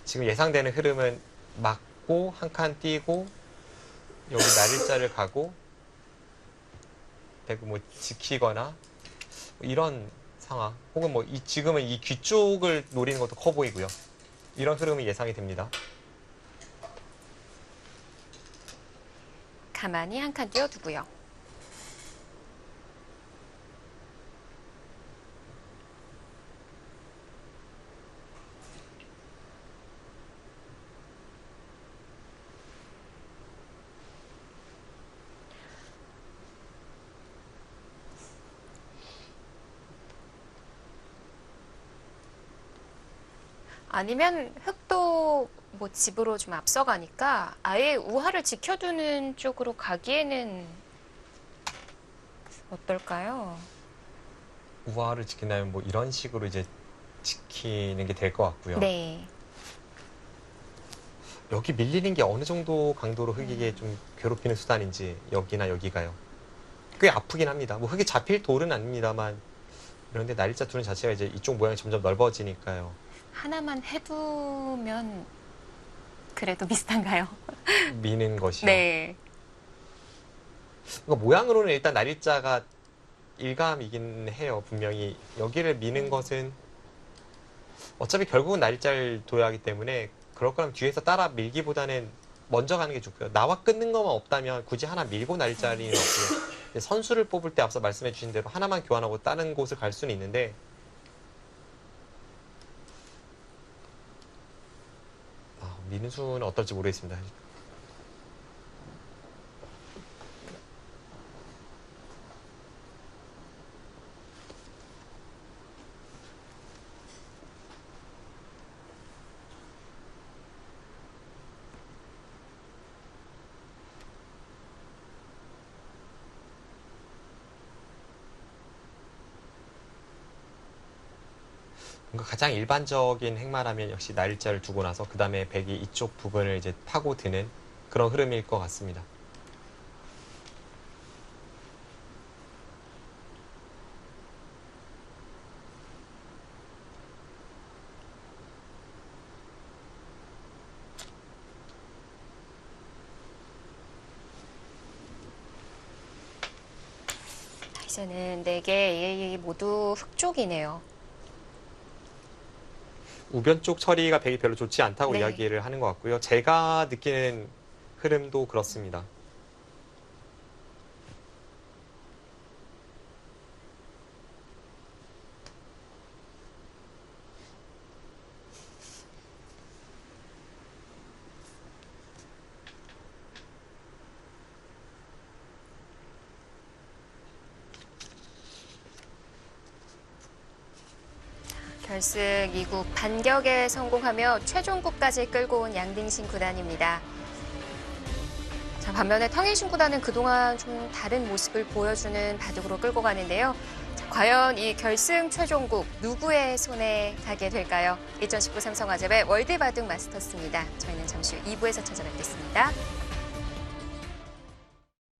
지금 예상되는 흐름은 막고 한 칸 띄고 여기 날일자를 가고 대구 뭐 지키거나 이런 상황 혹은 뭐 지금은 이 귀 쪽을 노리는 것도 커 보이고요. 이런 흐름이 예상이 됩니다. 가만히 한 칸 띄워두고요. 아니면 흙도 뭐 집으로 좀 앞서가니까 아예 우하를 지켜두는 쪽으로 가기에는 어떨까요? 우하를 지킨다면 뭐 이런 식으로 이제 지키는 게 될 것 같고요. 네. 여기 밀리는 게 어느 정도 강도로 흙에게 좀 괴롭히는 수단인지 여기나 여기가요. 꽤 아프긴 합니다. 뭐 흙이 잡힐 돌은 아닙니다만 그런데 날일자 두는 자체가 이제 이쪽 모양이 점점 넓어지니까요. 하나만 해두면 그래도 비슷한가요? 미는 것이요. 네. 그러니까 모양으로는 일단 날일자가 일감이긴 해요. 분명히 여기를 미는 것은 어차피 결국은 날일자를 둬야 하기 때문에 그럴 거라면 뒤에서 따라 밀기보다는 먼저 가는 게 좋고요. 나와 끊는 것만 없다면 굳이 하나 밀고 날일자리는 없고요. 선수를 뽑을 때 앞서 말씀해 주신 대로 하나만 교환하고 다른 곳을 갈 수는 있는데 미는 수는 어떨지 모르겠습니다. 뭔가 가장 일반적인 행마라면 역시 날일자를 두고 나서 그 다음에 백이 이쪽 부분을 이제 파고드는 그런 흐름일 것 같습니다. 이제는 4개 AA 모두 흙 쪽이네요. 우변 쪽 처리가 백이 별로 좋지 않다고 네. 이야기를 하는 것 같고요. 제가 느끼는 흐름도 그렇습니다. 결승 2국 반격에 성공하며 최종국까지 끌고 온 양딩신 구단입니다. 자, 반면에 탕웨이신 구단은 그동안 좀 다른 모습을 보여주는 바둑으로 끌고 가는데요. 자, 과연 이 결승 최종국 누구의 손에 가게 될까요? 2019 삼성화재배 월드 바둑 마스터스입니다. 저희는 잠시 후 2부에서 찾아뵙겠습니다.